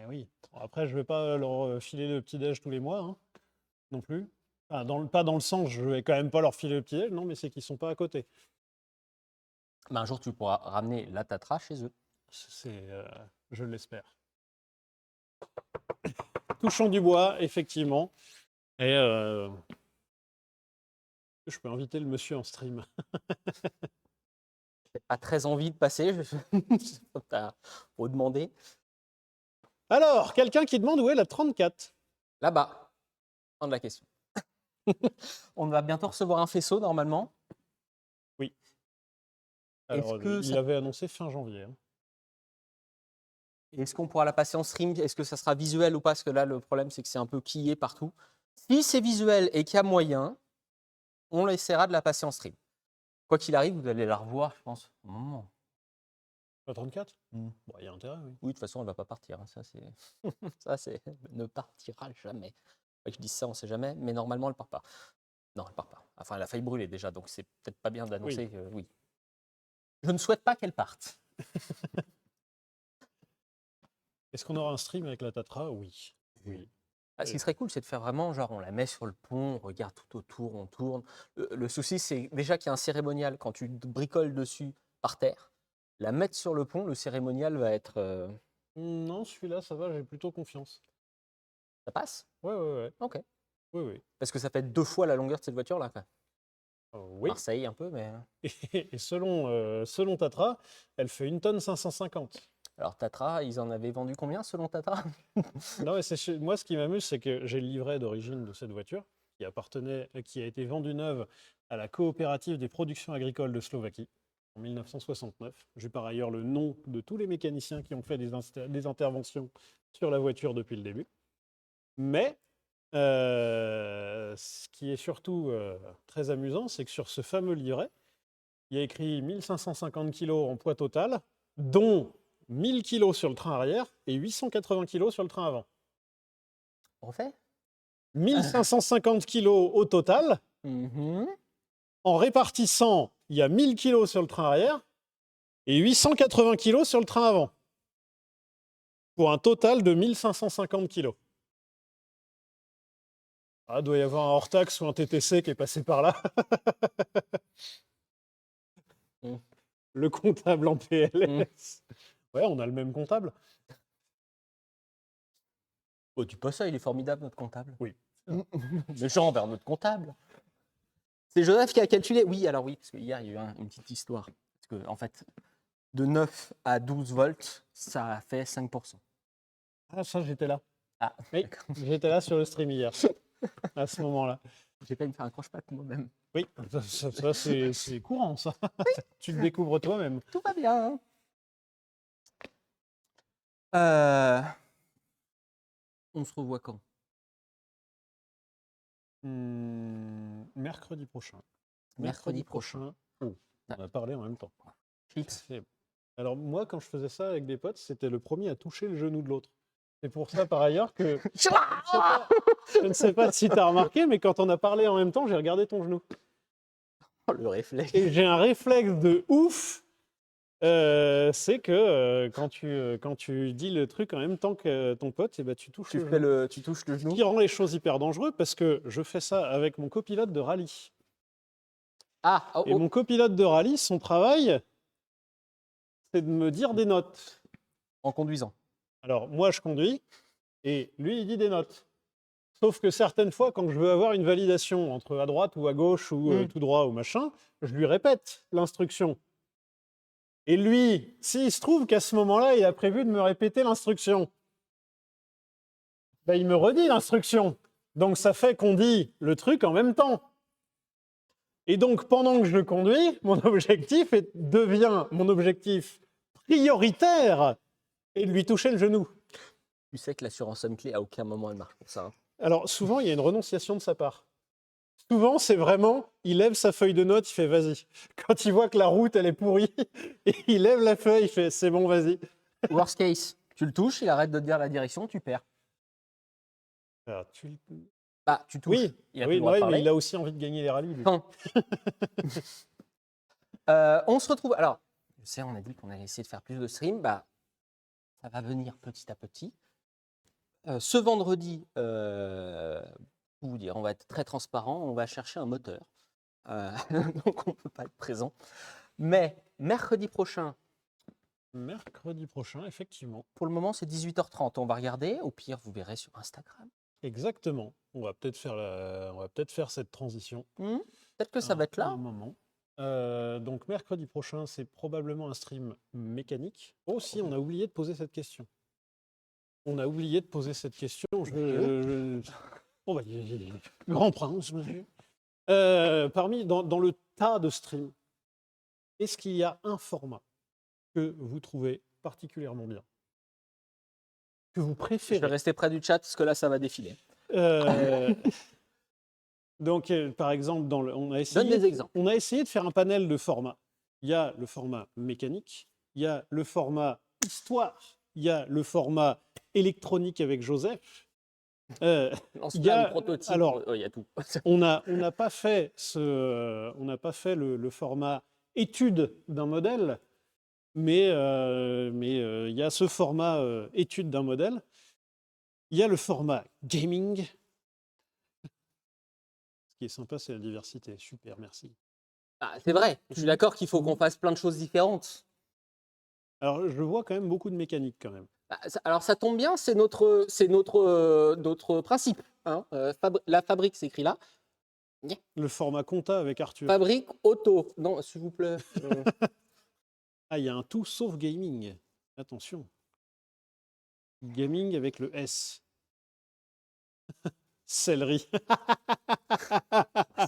Oui. Bon, après, je ne vais pas leur filer le petit-déj tous les mois, hein, non plus. Enfin, pas dans le sens, je vais quand même pas leur filer le petit-déj, non, mais c'est qu'ils sont pas à côté. Bah, un jour tu pourras ramener la Tatra chez eux. Je l'espère. Touchons du bois, effectivement. Et je peux inviter le monsieur en stream. J'ai pas très envie de passer, faut demander. Alors, quelqu'un qui demande où est la 34? Là-bas, fin de la question. On va bientôt recevoir un faisceau normalement. Oui. Alors, il avait annoncé fin janvier. Hein. Est-ce qu'on pourra la passer en stream? Est-ce que ça sera visuel ou pas? Parce que là, le problème, c'est que c'est un peu quillé partout. Si c'est visuel et qu'il y a moyen, on essaiera de la passer en stream. Quoi qu'il arrive, vous allez la revoir, je pense, au moment. La 34? Bon, il y a intérêt, oui. Oui, de toute façon, elle ne va pas partir. Hein. Ça, c'est ne partira jamais. Pas que je dise ça, on ne sait jamais, mais normalement, elle ne part pas. Non, elle ne part pas. Enfin, elle a failli brûler déjà, donc c'est peut-être pas bien d'annoncer que oui. Je ne souhaite pas qu'elle parte. Est-ce qu'on aura un stream avec la Tatra? Oui. Oui. Ah, ce qui serait cool, c'est de faire vraiment, genre, on la met sur le pont, on regarde tout autour, on tourne. Le souci, c'est déjà qu'il y a un cérémonial, quand tu bricoles dessus par terre, la mettre sur le pont, le cérémonial va être... Non, celui-là, ça va, j'ai plutôt confiance. Ça passe? Ouais. Ok. Oui. Parce que ça fait 2 fois la longueur de cette voiture-là, quoi. Oui. Marseille, un peu, mais... Et selon Tatra, elle fait 1,5 tonne. Alors, Tatra, ils en avaient vendu combien, selon Tatra? Non, mais moi, ce qui m'amuse, c'est que j'ai le livret d'origine de cette voiture, qui a été vendue neuve à la coopérative des productions agricoles de Slovaquie en 1969. J'ai par ailleurs le nom de tous les mécaniciens qui ont fait des interventions sur la voiture depuis le début. Mais ce qui est surtout très amusant, c'est que sur ce fameux livret, il y a écrit 1550 kg en poids total, dont 1000 kg sur le train arrière et 880 kg sur le train avant. On refait? 1550 kg au total. En répartissant, il y a 1000 kg sur le train arrière et 880 kg sur le train avant. Pour un total de 1550 kg. Ah, doit y avoir un hors-taxe ou un TTC qui est passé par là. Le comptable en PLS. Ouais, on a le même comptable. Oh, dis pas ça, il est formidable, notre comptable. Oui. Méchant envers notre comptable. C'est Joseph qui a calculé. Oui, alors oui, parce qu'hier, il y a eu une petite histoire. Parce que, en fait, de 9 à 12 volts, ça fait 5%. Ah, ça, j'étais là. Ah, oui, j'étais là sur le stream hier, à ce moment-là. J'ai pas me faire un croche-patte moi-même. Oui, ça c'est courant, ça. Oui. Tu le découvres toi-même. Tout va bien. On se revoit quand? Mercredi prochain. Mercredi prochain. Oh, on va parler en même temps. Chips. Alors moi, quand je faisais ça avec des potes, c'était le premier à toucher le genou de l'autre. C'est pour ça, par ailleurs, que je ne sais pas si tu as remarqué, mais quand on a parlé en même temps, j'ai regardé ton genou. Oh, le réflexe. Et j'ai un réflexe de ouf. C'est que quand tu dis le truc en même temps que ton pote, et ben, tu touches le genou. Tu touches le genou. Ce qui rend les choses hyper dangereuses parce que je fais ça avec mon copilote de rallye. Et mon copilote de rallye, son travail, c'est de me dire des notes. En conduisant. Alors, moi, je conduis et lui, il dit des notes. Sauf que certaines fois, quand je veux avoir une validation entre à droite ou à gauche ou tout droit ou machin, je lui répète l'instruction. Et lui, s'il se trouve qu'à ce moment-là, il a prévu de me répéter l'instruction, ben, il me redit l'instruction. Donc, ça fait qu'on dit le truc en même temps. Et donc, pendant que je le conduis, mon objectif devient mon objectif prioritaire et de lui toucher le genou. Tu sais que l'assurance homme clé, à aucun moment, elle marche pour ça. Hein. Alors, souvent, il y a une renonciation de sa part. Souvent, c'est vraiment, il lève sa feuille de notes, il fait vas-y. Quand il voit que la route, elle est pourrie, et il lève la feuille, il fait c'est bon, vas-y. Worst case, tu le touches, il arrête de te dire la direction, tu perds. Alors, Bah, tu touches, Oui, il a plus oui, le droit de ouais, mais parler. il a aussi envie de gagner les rallyes, lui. Fin. On se retrouve. Alors, je sais, on a dit qu'on allait essayer de faire plus de streams. Bah, ça va venir petit à petit. Ce vendredi, pour vous dire, on va être très transparent, on va chercher un moteur. Donc, on ne peut pas être présent. Mais mercredi prochain, Mercredi prochain, effectivement. pour le moment, c'est 18h30. On va regarder. Au pire, vous verrez sur Instagram. Exactement. On va peut-être faire cette transition. Peut-être que ça va être là. Un moment. Donc mercredi prochain, c'est probablement un stream mécanique. Oh si, on a oublié de poser cette question. Oh, bah, grand prince, monsieur. Dans le tas de streams, est-ce qu'il y a un format que vous trouvez particulièrement bien? Que vous Je vais préférez? rester près du chat parce que là, ça va défiler. Donc, par exemple, on a Donne des exemples. essayé de faire un panel de formats. Il y a le format mécanique, il y a le format histoire, il y a le format électronique avec Joseph. Lance-flamme, prototype, alors, il y a tout. on n'a pas fait le format étude d'un modèle, mais il y a ce format étude d'un modèle. Il y a le format gaming. Ce qui est sympa, c'est la diversité. Super, merci. Ah, c'est vrai, je suis d'accord qu'il faut qu'on fasse plein de choses différentes. Alors, je vois quand même beaucoup de mécanique quand même. Alors, ça tombe bien, c'est notre principe. Hein. La fabrique s'écrit là. Le format compta avec Arthur. Fabrique auto. Non, s'il vous plaît. Ah, il y a un tout sauf gaming. Attention. Gaming avec le S. Céleri.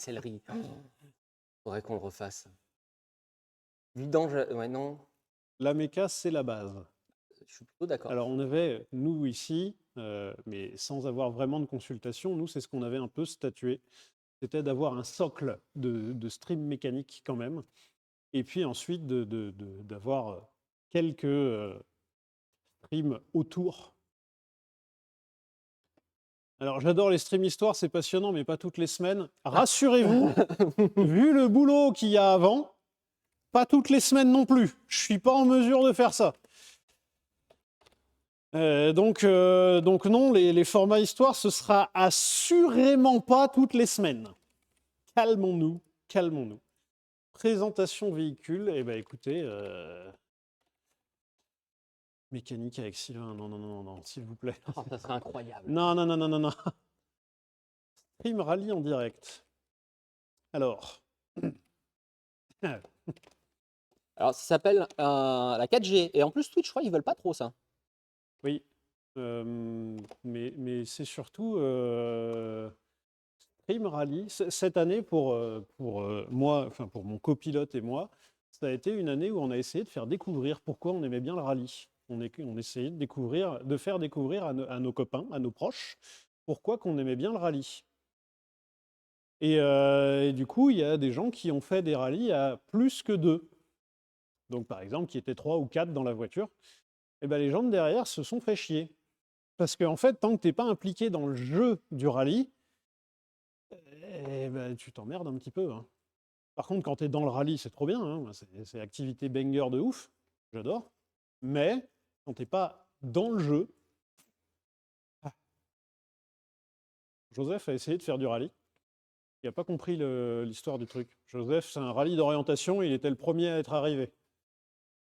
Céleri. Faudrait qu'on le refasse. Vidange, ouais, non. La méca, c'est la base. Je suis plutôt d'accord. Alors, on avait, nous ici, mais sans avoir vraiment de consultation, nous, c'est ce qu'on avait un peu statué. C'était d'avoir un socle de stream mécanique quand même. Et puis ensuite, d'avoir quelques streams autour. Alors, j'adore les streams histoire, c'est passionnant, mais pas toutes les semaines. Rassurez-vous, vu le boulot qu'il y a avant, pas toutes les semaines non plus. Je suis pas en mesure de faire ça. Donc non, les formats histoire, ce sera assurément pas toutes les semaines. Calmons-nous, calmons-nous. Présentation véhicule, eh ben écoutez, mécanique avec Sylvain, non, s'il vous plaît. Oh, ça serait incroyable. Non. Stream rallye en direct. Alors. Alors, ça s'appelle la 4G. Et en plus, Twitch, je crois, ils veulent pas trop ça. Oui. Mais c'est surtout stream rallye. Cette année, pour moi, enfin pour mon copilote et moi, ça a été une année où on a essayé de faire découvrir pourquoi on aimait bien le rallye. On essayait de faire découvrir à nos copains, à nos proches, pourquoi qu'on aimait bien le rallye. Et du coup, il y a des gens qui ont fait des rallyes à plus que 2. Donc, par exemple, qui étaient 3 ou 4 dans la voiture. Et ben, les gens de derrière se sont fait chier. Parce qu'en fait, tant que tu n'es pas impliqué dans le jeu du rallye, ben, tu t'emmerdes un petit peu. Hein. Par contre, quand tu es dans le rallye, c'est trop bien. Hein. C'est activité banger de ouf. J'adore. Mais quand tu n'es pas dans le jeu... Joseph a essayé de faire du rallye. Il n'a pas compris l'histoire du truc. Joseph, c'est un rallye d'orientation, il était le premier à être arrivé.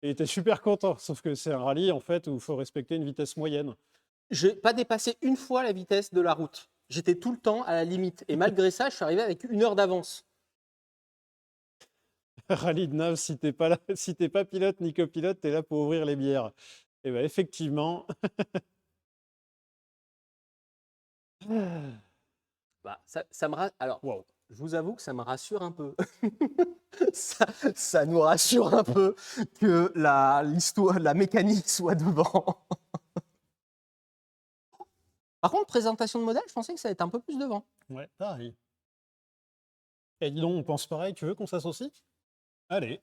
Et il était super content, sauf que c'est un rallye en fait où il faut respecter une vitesse moyenne. Je n'ai pas dépassé une fois la vitesse de la route. J'étais tout le temps à la limite. Et malgré ça, je suis arrivé avec 1 heure d'avance. Rallye de nav, si t'es pas là, si t'es pas pilote ni copilote, t'es là pour ouvrir les bières. Et bien effectivement. Bah, ça me alors, Wow. je vous avoue que ça me rassure un peu. ça nous rassure un peu que l'histoire, la mécanique soit devant. Par contre, présentation de modèle, je pensais que ça allait être un peu plus devant. Ouais, pareil. Et dis donc, on pense pareil, tu veux qu'on s'associe? Allez,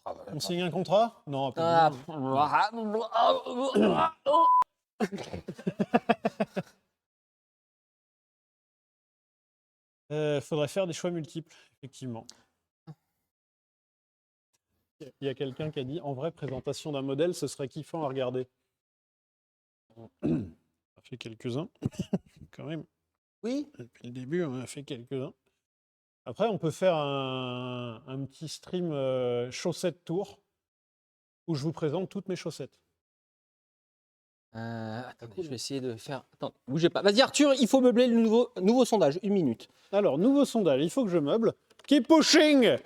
Ah, bah, on signe un contrat? Non, ah, absolument. Faudrait faire des choix multiples, effectivement. Il y a quelqu'un qui a dit, en vrai, présentation d'un modèle, ce serait kiffant à regarder. On a fait quelques-uns, quand même. Oui. Depuis le début, on en a fait quelques-uns. Après, on peut faire un petit stream chaussettes tour où je vous présente toutes mes chaussettes. Attendez, je vais essayer de faire. Attends, bougez pas. Vas-y, Arthur, il faut meubler le nouveau sondage. 1 minute. Alors, nouveau sondage, il faut que je meuble. Keep pushing.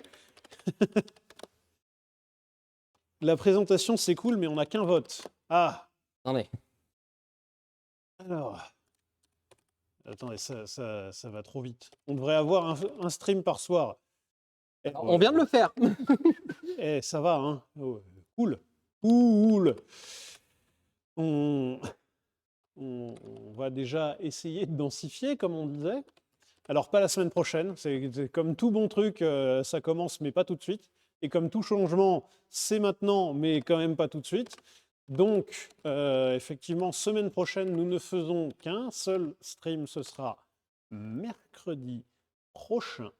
La présentation, c'est cool, mais on n'a qu'un vote. Ah, Attendez. alors. Attendez, ça va trop vite. On devrait avoir un stream par soir. On vient de le faire. Ça va, hein. Oh, cool. Cool. On va déjà essayer de densifier, comme on disait. Alors, pas la semaine prochaine. C'est comme tout bon truc, ça commence, mais pas tout de suite. Et comme tout changement, c'est maintenant, mais quand même pas tout de suite. Donc, effectivement, semaine prochaine, nous ne faisons qu'un seul stream. Ce sera mercredi prochain.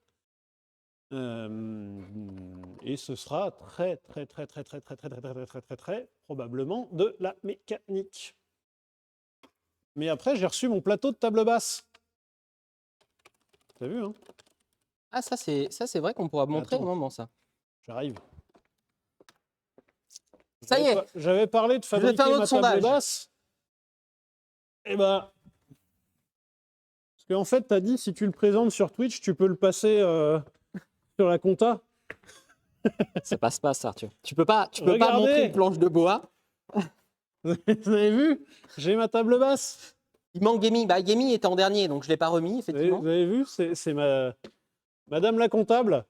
Et ce sera très probablement de la mécanique. Mais après, j'ai reçu mon plateau de table basse. T'as vu, hein? Ah, ça c'est vrai qu'on pourra montrer au moment ça. J'arrive. Ça y est. J'avais parlé de fabriquer faire ma notre table sondage. basse. Eh ben, parce qu'en fait, t'as dit si tu le présentes sur Twitch, tu peux le passer sur la compta. Ça passe pas, ça, Arthur. Tu peux pas Regardez. montrer une planche de bois. Vous avez vu? J'ai ma table basse. Il manque Gaming. Bah, Gaming était en dernier, donc je l'ai pas remis, effectivement. Vous avez vu? C'est Madame la comptable.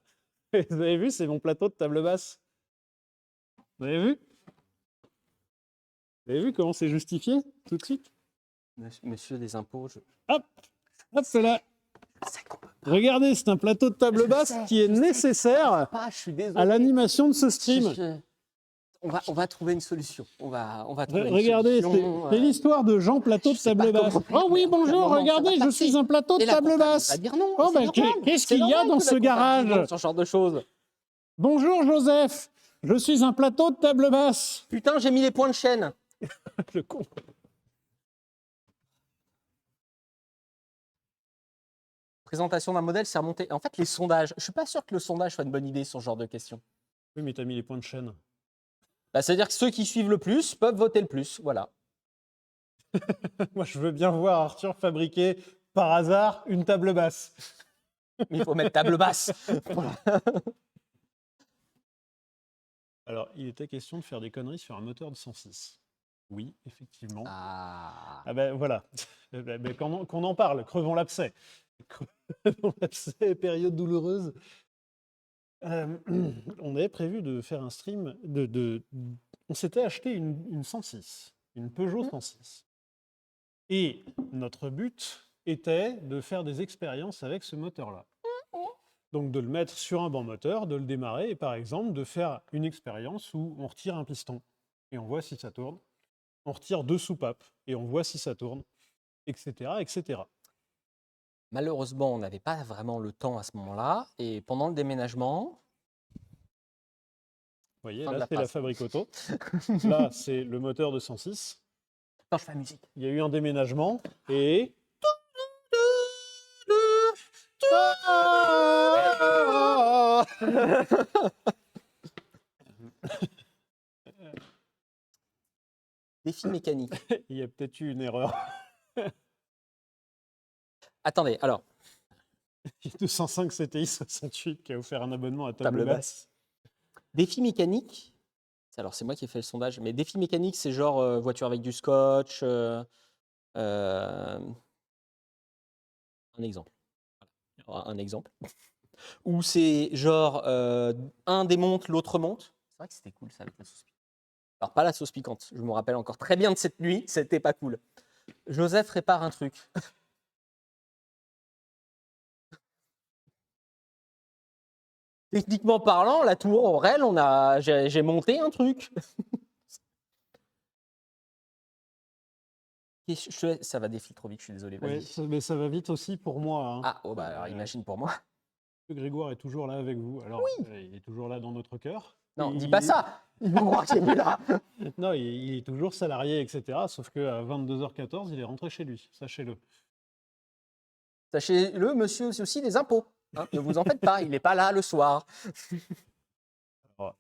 Vous avez vu? C'est mon plateau de table basse. Vous avez vu? Vous avez vu comment c'est justifié tout de suite? Monsieur des impôts, Hop, c'est là. je sais qu'on peut Regardez, c'est un plateau de table basse qui est nécessaire pas, je suis désolé. à l'animation de ce stream. On va trouver une solution. On va trouver Regardez, une solution. c'est l'histoire de Jean Plateau de table basse. Oh oui, bonjour, regardez, je suis un plateau de table basse. Va dire non. Oh ben, qu'est-ce qu'il y a dans ce garage? Ce genre de choses. Bonjour Joseph, je suis un plateau de table basse. Putain, j'ai mis les points de chaîne. Le con. Présentation d'un modèle, c'est remonté. En fait, les sondages, je suis pas sûr que le sondage soit une bonne idée sur ce genre de questions. Oui, mais t'as mis les points de chaîne. Bah, c'est-à-dire que ceux qui suivent le plus peuvent voter le plus. Voilà. Moi, je veux bien voir Arthur fabriquer par hasard une table basse. Mais il faut mettre table basse. Voilà. Alors, il était question de faire des conneries sur un moteur de 106. Oui, effectivement. Ah. Ah ben voilà. Qu'on en parle, crevons l'abcès. Crevons l'abcès, période douloureuse. On avait prévu de faire un stream on s'était acheté une 106, une Peugeot 106. Et notre but était de faire des expériences avec ce moteur-là. Donc de le mettre sur un banc moteur, de le démarrer et par exemple de faire une expérience où on retire un piston et on voit si ça tourne. On retire 2 soupapes et on voit si ça tourne, etc., etc. Malheureusement, on n'avait pas vraiment le temps à ce moment-là. Et pendant le déménagement. Vous voyez, Fin de là, la c'est la phrase. fabrique auto. Là, c'est le moteur de 106. Non, je fais la musique. Il y a eu un déménagement et... Défi mécanique. Il y a peut-être eu une erreur. Attendez, alors. Il y a 205 CTI 68 qui a offert un abonnement à table basse. Défi mécanique. Alors, c'est moi qui ai fait le sondage. Mais défi mécanique, c'est genre voiture avec du scotch. Un exemple. Voilà. Un exemple. Ou c'est genre un démonte, l'autre monte. C'est vrai que c'était cool ça avec la sauce piquante. Alors, pas la sauce piquante. Je me rappelle encore très bien de cette nuit. C'était pas cool. Joseph répare un truc. Techniquement parlant, la tour Aurel, j'ai monté un truc. Ça va défiler trop vite, je suis désolé, Ouais, vas-y. mais ça va vite aussi pour moi, hein. Ah, oh bah alors imagine pour moi. Grégoire est toujours là avec vous. Alors, il est toujours là dans notre cœur. Non, dis pas ça. Ils vont croire qu'il est là. Non, il est toujours salarié, etc. Sauf qu'à 22h14, il est rentré chez lui, sachez-le. Sachez-le, monsieur, c'est aussi des impôts. Hein, ne vous en faites pas, il n'est pas là le soir. Alors,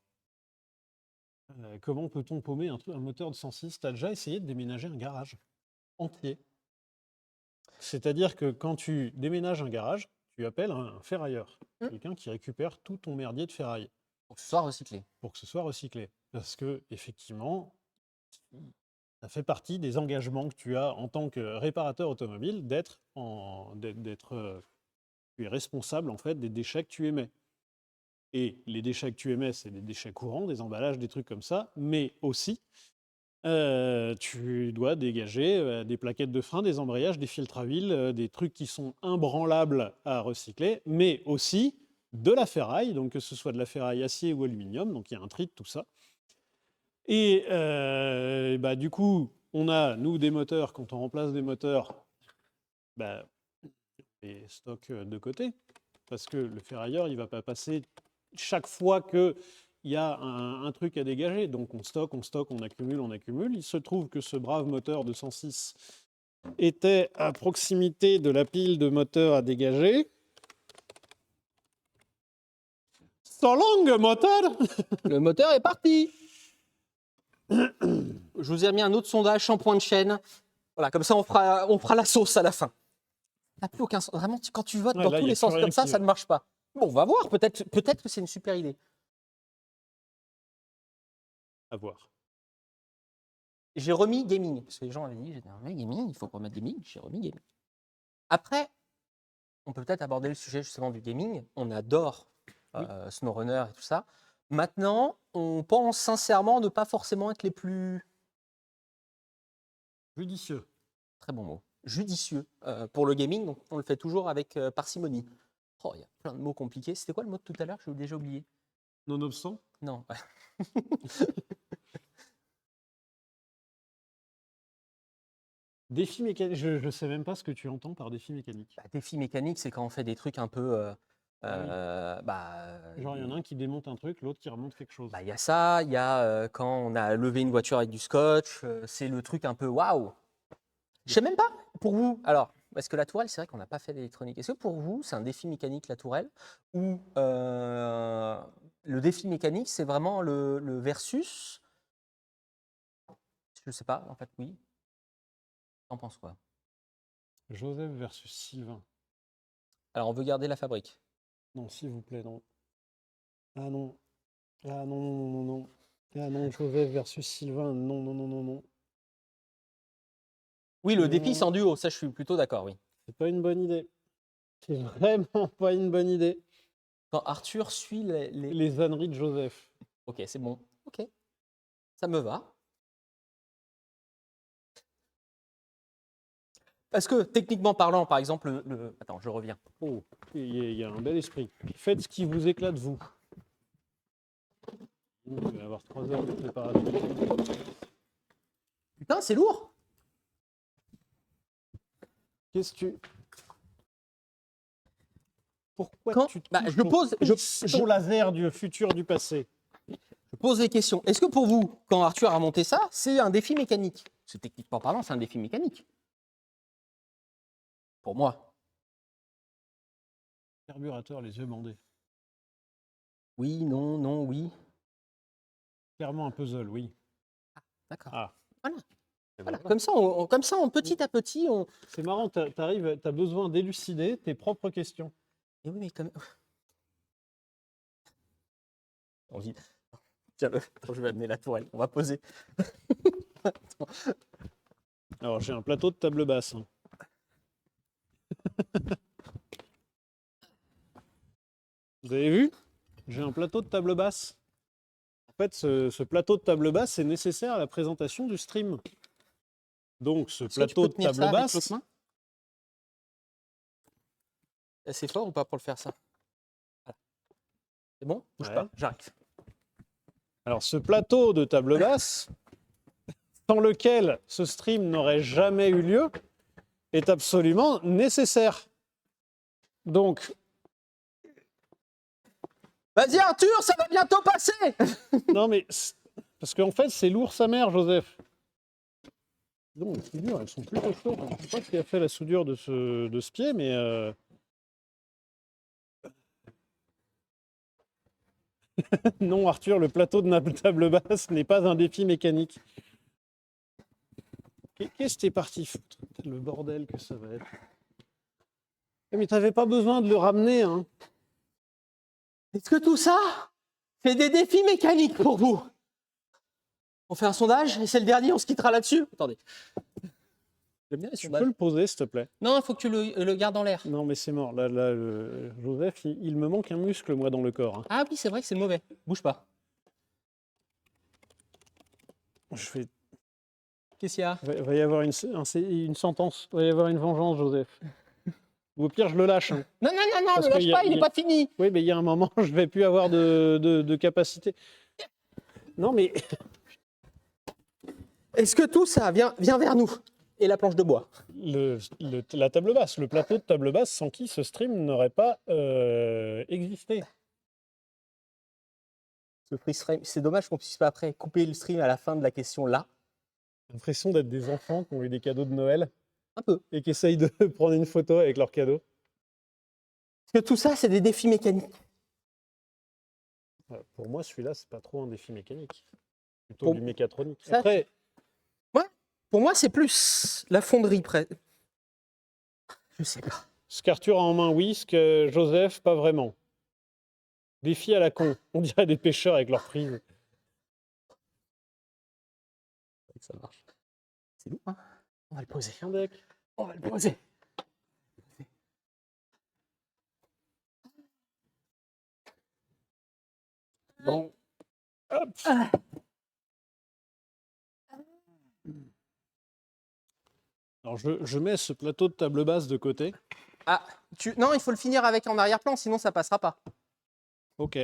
comment peut-on paumer un moteur de 106? Tu as déjà essayé de déménager un garage entier? C'est-à-dire que quand tu déménages un garage, tu appelles un ferrailleur, quelqu'un qui récupère tout ton merdier de ferraille Pour que ce soit recyclé. pour que ce soit recyclé. Parce que, effectivement, ça fait partie des engagements que tu as en tant que réparateur automobile tu es responsable en fait des déchets que tu émets. Et les déchets que tu émets, c'est des déchets courants, des emballages, des trucs comme ça, mais aussi tu dois dégager des plaquettes de frein, des embrayages, des filtres à huile, des trucs qui sont imbranlables à recycler, mais aussi de la ferraille, donc que ce soit de la ferraille acier ou aluminium, donc il y a un tri de tout ça. Et bah, du coup, on a, nous, des moteurs, quand on remplace des moteurs, bah, les stocks de côté, parce que le ferrailleur, il ne va pas passer chaque fois qu'il y a un truc à dégager. Donc on stocke, on accumule, on accumule. Il se trouve que ce brave moteur de 106 était à proximité de la pile de moteurs à dégager. So long, moteur! Le moteur est parti. Je vous ai mis un autre sondage shampoing de chaîne. Voilà, comme ça on fera la sauce à la fin. Ça n'a plus aucun sens. Vraiment, quand tu votes Ouais, dans là, tous y a les plus sens rien comme ça, qui ça va. ne marche pas. Bon, on va voir. Peut-être que c'est une super idée. À voir. J'ai remis gaming. Parce que les gens avaient dit, j'ai remis gaming, il faut remettre gaming. J'ai remis gaming. Après, on peut peut-être aborder le sujet justement du gaming. On adore SnowRunner et tout ça. Maintenant, on pense sincèrement ne pas forcément être les plus... Judicieux. Très bon mot. Judicieux pour le gaming. Donc, on le fait toujours avec parcimonie. Oh, il y a plein de mots compliqués. C'était quoi le mot de tout à l'heure? J'ai déjà oublié. Nonobstant. Non. Défi mécanique. Je ne sais même pas ce que tu entends par défi mécanique. Bah, défi mécanique, c'est quand on fait des trucs un peu... Genre, il y en a un qui démonte un truc, l'autre qui remonte quelque chose. bah, y a ça, il y a quand on a levé une voiture avec du scotch, c'est le truc un peu waouh. Je sais même pas, pour vous, alors, parce que la tourelle, c'est vrai qu'on n'a pas fait d'électronique. Est-ce que pour vous, c'est un défi mécanique, la tourelle, ou le défi mécanique, c'est vraiment le versus? Je sais pas, en fait, oui. T'en penses quoi? Joseph versus Sylvain. Alors, on veut garder la fabrique. Non, s'il vous plaît, non. Ah non. Ah non, non, non, non, non. Ah non, Joseph versus Sylvain. Non, non, non, non, non. Oui, le défi, c'est Non, en duo, ça, je suis plutôt d'accord, oui. c'est pas une bonne idée. C'est vraiment pas une bonne idée. Quand Arthur suit les... Les âneries de Joseph. Ok, c'est bon. Ok, ça me va. Parce que techniquement parlant, par exemple, attends, je reviens. Oh, il y a un bel esprit. Faites ce qui vous éclate, vous. Vous allez avoir 3 heures de préparation. Putain, c'est lourd. Qu'est-ce que tu... Pourquoi Quand tu bah, touches je pose, au piston laser du futur du passé? je pose des questions. Est-ce que pour vous, quand Arthur a monté ça, c'est un défi mécanique? Parce que techniquement parlant, c'est un défi mécanique. Pour moi. Carburateur, les yeux bandés. Oui, non, non, oui. Clairement un puzzle, oui. D'accord. Ah. Voilà. Voilà. Comme ça, petit à petit, on... C'est marrant, tu as besoin d'élucider tes propres questions. Et oui, mais comme... On dit... Tiens, attends, je vais amener la tourelle. On va poser. Alors, j'ai un plateau de table basse. Hein. Vous avez vu? J'ai un plateau de table basse. En fait, ce plateau de table basse est nécessaire à la présentation du stream. Donc, ce Est-ce que tu plateau peux de tenir table ça avec basse... l'autre main? C'est fort ou pas pour le faire ça? Voilà. C'est bon? Bouge Ouais. pas, j'arrive. Alors, ce plateau de table basse, sans lequel ce stream n'aurait jamais eu lieu, est absolument nécessaire. Donc, Vas-y Arthur, ça va bientôt passer. non mais, parce qu'en fait, c'est lourd sa mère, Joseph. Non, les soudures, elles sont plutôt chaudes. Je ne sais pas ce qui a fait la soudure de ce pied, mais... Non, Arthur, le plateau de table basse n'est pas un défi mécanique. Qu'est-ce que t'es parti foutre? Le bordel que ça va être. Mais t'avais pas besoin de le ramener, hein. Est-ce que tout ça, c'est des défis mécaniques pour vous? On fait un sondage et c'est le dernier, on se quittera là-dessus. Attendez. J'aime bien les Tu sondages. peux le poser, s'il te plaît? Non, il faut que tu le gardes en l'air. Non, mais c'est mort. Là, Joseph, il me manque un muscle, moi, dans le corps, hein. Ah oui, c'est vrai que c'est mauvais. Bouge pas. Je vais... Qu'est-ce qu'il y a? Va y avoir une sentence. Va y avoir une vengeance, Joseph. Ou au pire, je le lâche, hein. Non, non, non, non, Parce ne lâche qu'il y pas, a- il n'est pas fini. Oui, mais il y a un moment, je vais plus avoir de capacité. Non, mais... Est-ce que tout ça vient vers nous? Et la planche de bois? La table basse, le plateau de table basse sans qui ce stream n'aurait pas existé. Ce free stream, c'est dommage qu'on puisse pas après couper le stream à la fin de la question là. J'ai l'impression d'être des enfants qui ont eu des cadeaux de Noël Un peu. et qui essayent de prendre une photo avec leurs cadeaux. Est-ce que tout ça, c'est des défis mécaniques? Pour moi, celui-là, c'est pas trop un défi mécanique. Plutôt Pour- du mécatronique. Ça, Après, Pour moi, c'est plus la fonderie près. Je sais pas. ce qu'Arthur a en main, oui. Ce que Joseph, pas vraiment. Défi à la con. On dirait des pêcheurs avec leurs prises. Ça marche. C'est lourd, hein? On va le poser. Un deck. On va le poser. Bon. Hop. Alors, je mets ce plateau de table basse de côté. Ah, non, il faut le finir avec en arrière-plan, sinon ça passera pas. Ok.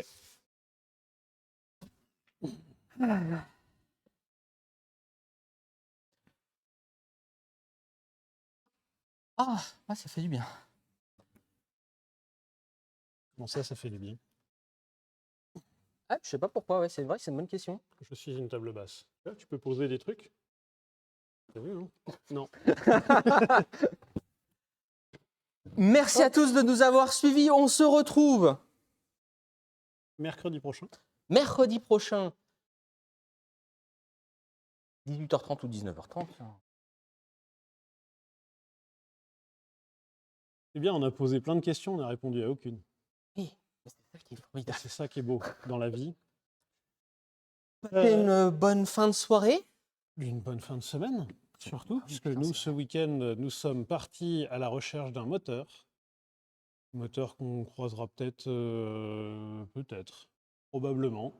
Ah, ça fait du bien. Bon, ça fait du bien. Ah, je sais pas pourquoi, ouais, c'est vrai, c'est une bonne question. Je suis une table basse. Là, tu peux poser des trucs. T'as vu, non? Non. Merci à tous de nous avoir suivis. On se retrouve Mercredi prochain. mercredi prochain, 18h30 ou 19h30. Eh bien, on a posé plein de questions, on n'a répondu à aucune. Oui, c'est ça qui est formidable. C'est ça qui est beau dans la vie. Passez une bonne fin de soirée. Une bonne fin de semaine, surtout, puisque nous, ce week-end, nous sommes partis à la recherche d'un moteur. Moteur qu'on croisera peut-être, probablement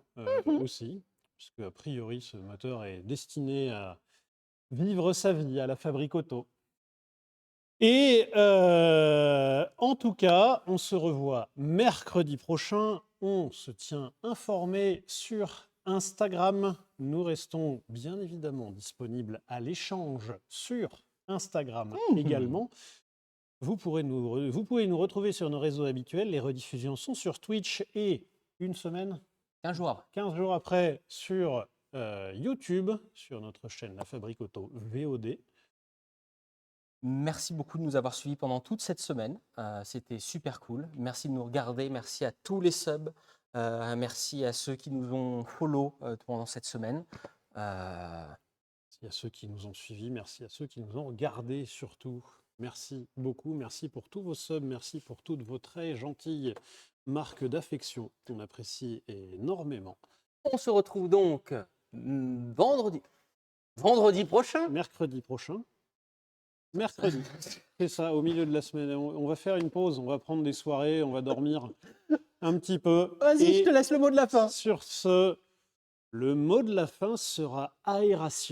aussi, puisque a priori, ce moteur est destiné à vivre sa vie à la Fabrique Auto. Et en tout cas, on se revoit mercredi prochain. On se tient informé sur Instagram. Nous restons bien évidemment disponibles à l'échange sur Instagram également. Vous pouvez nous retrouver sur nos réseaux habituels. Les rediffusions sont sur Twitch et une semaine, 15 jours après sur YouTube, sur notre chaîne La Fabrique Auto VOD. Merci beaucoup de nous avoir suivis pendant toute cette semaine. C'était super cool. Merci de nous regarder. Merci à tous les subs. Merci à ceux qui nous ont follow pendant cette semaine. Merci à ceux qui nous ont suivis. Merci à ceux qui nous ont regardés surtout. Merci beaucoup. Merci pour tous vos subs. Merci pour toutes vos très gentilles marques d'affection qu'on apprécie énormément. On se retrouve donc vendredi prochain. Mercredi prochain. Mercredi, c'est ça, au milieu de la semaine. On va faire une pause, on va prendre des soirées, on va dormir un petit peu. Vas-y, je te laisse le mot de la fin. Sur ce, le mot de la fin sera aération.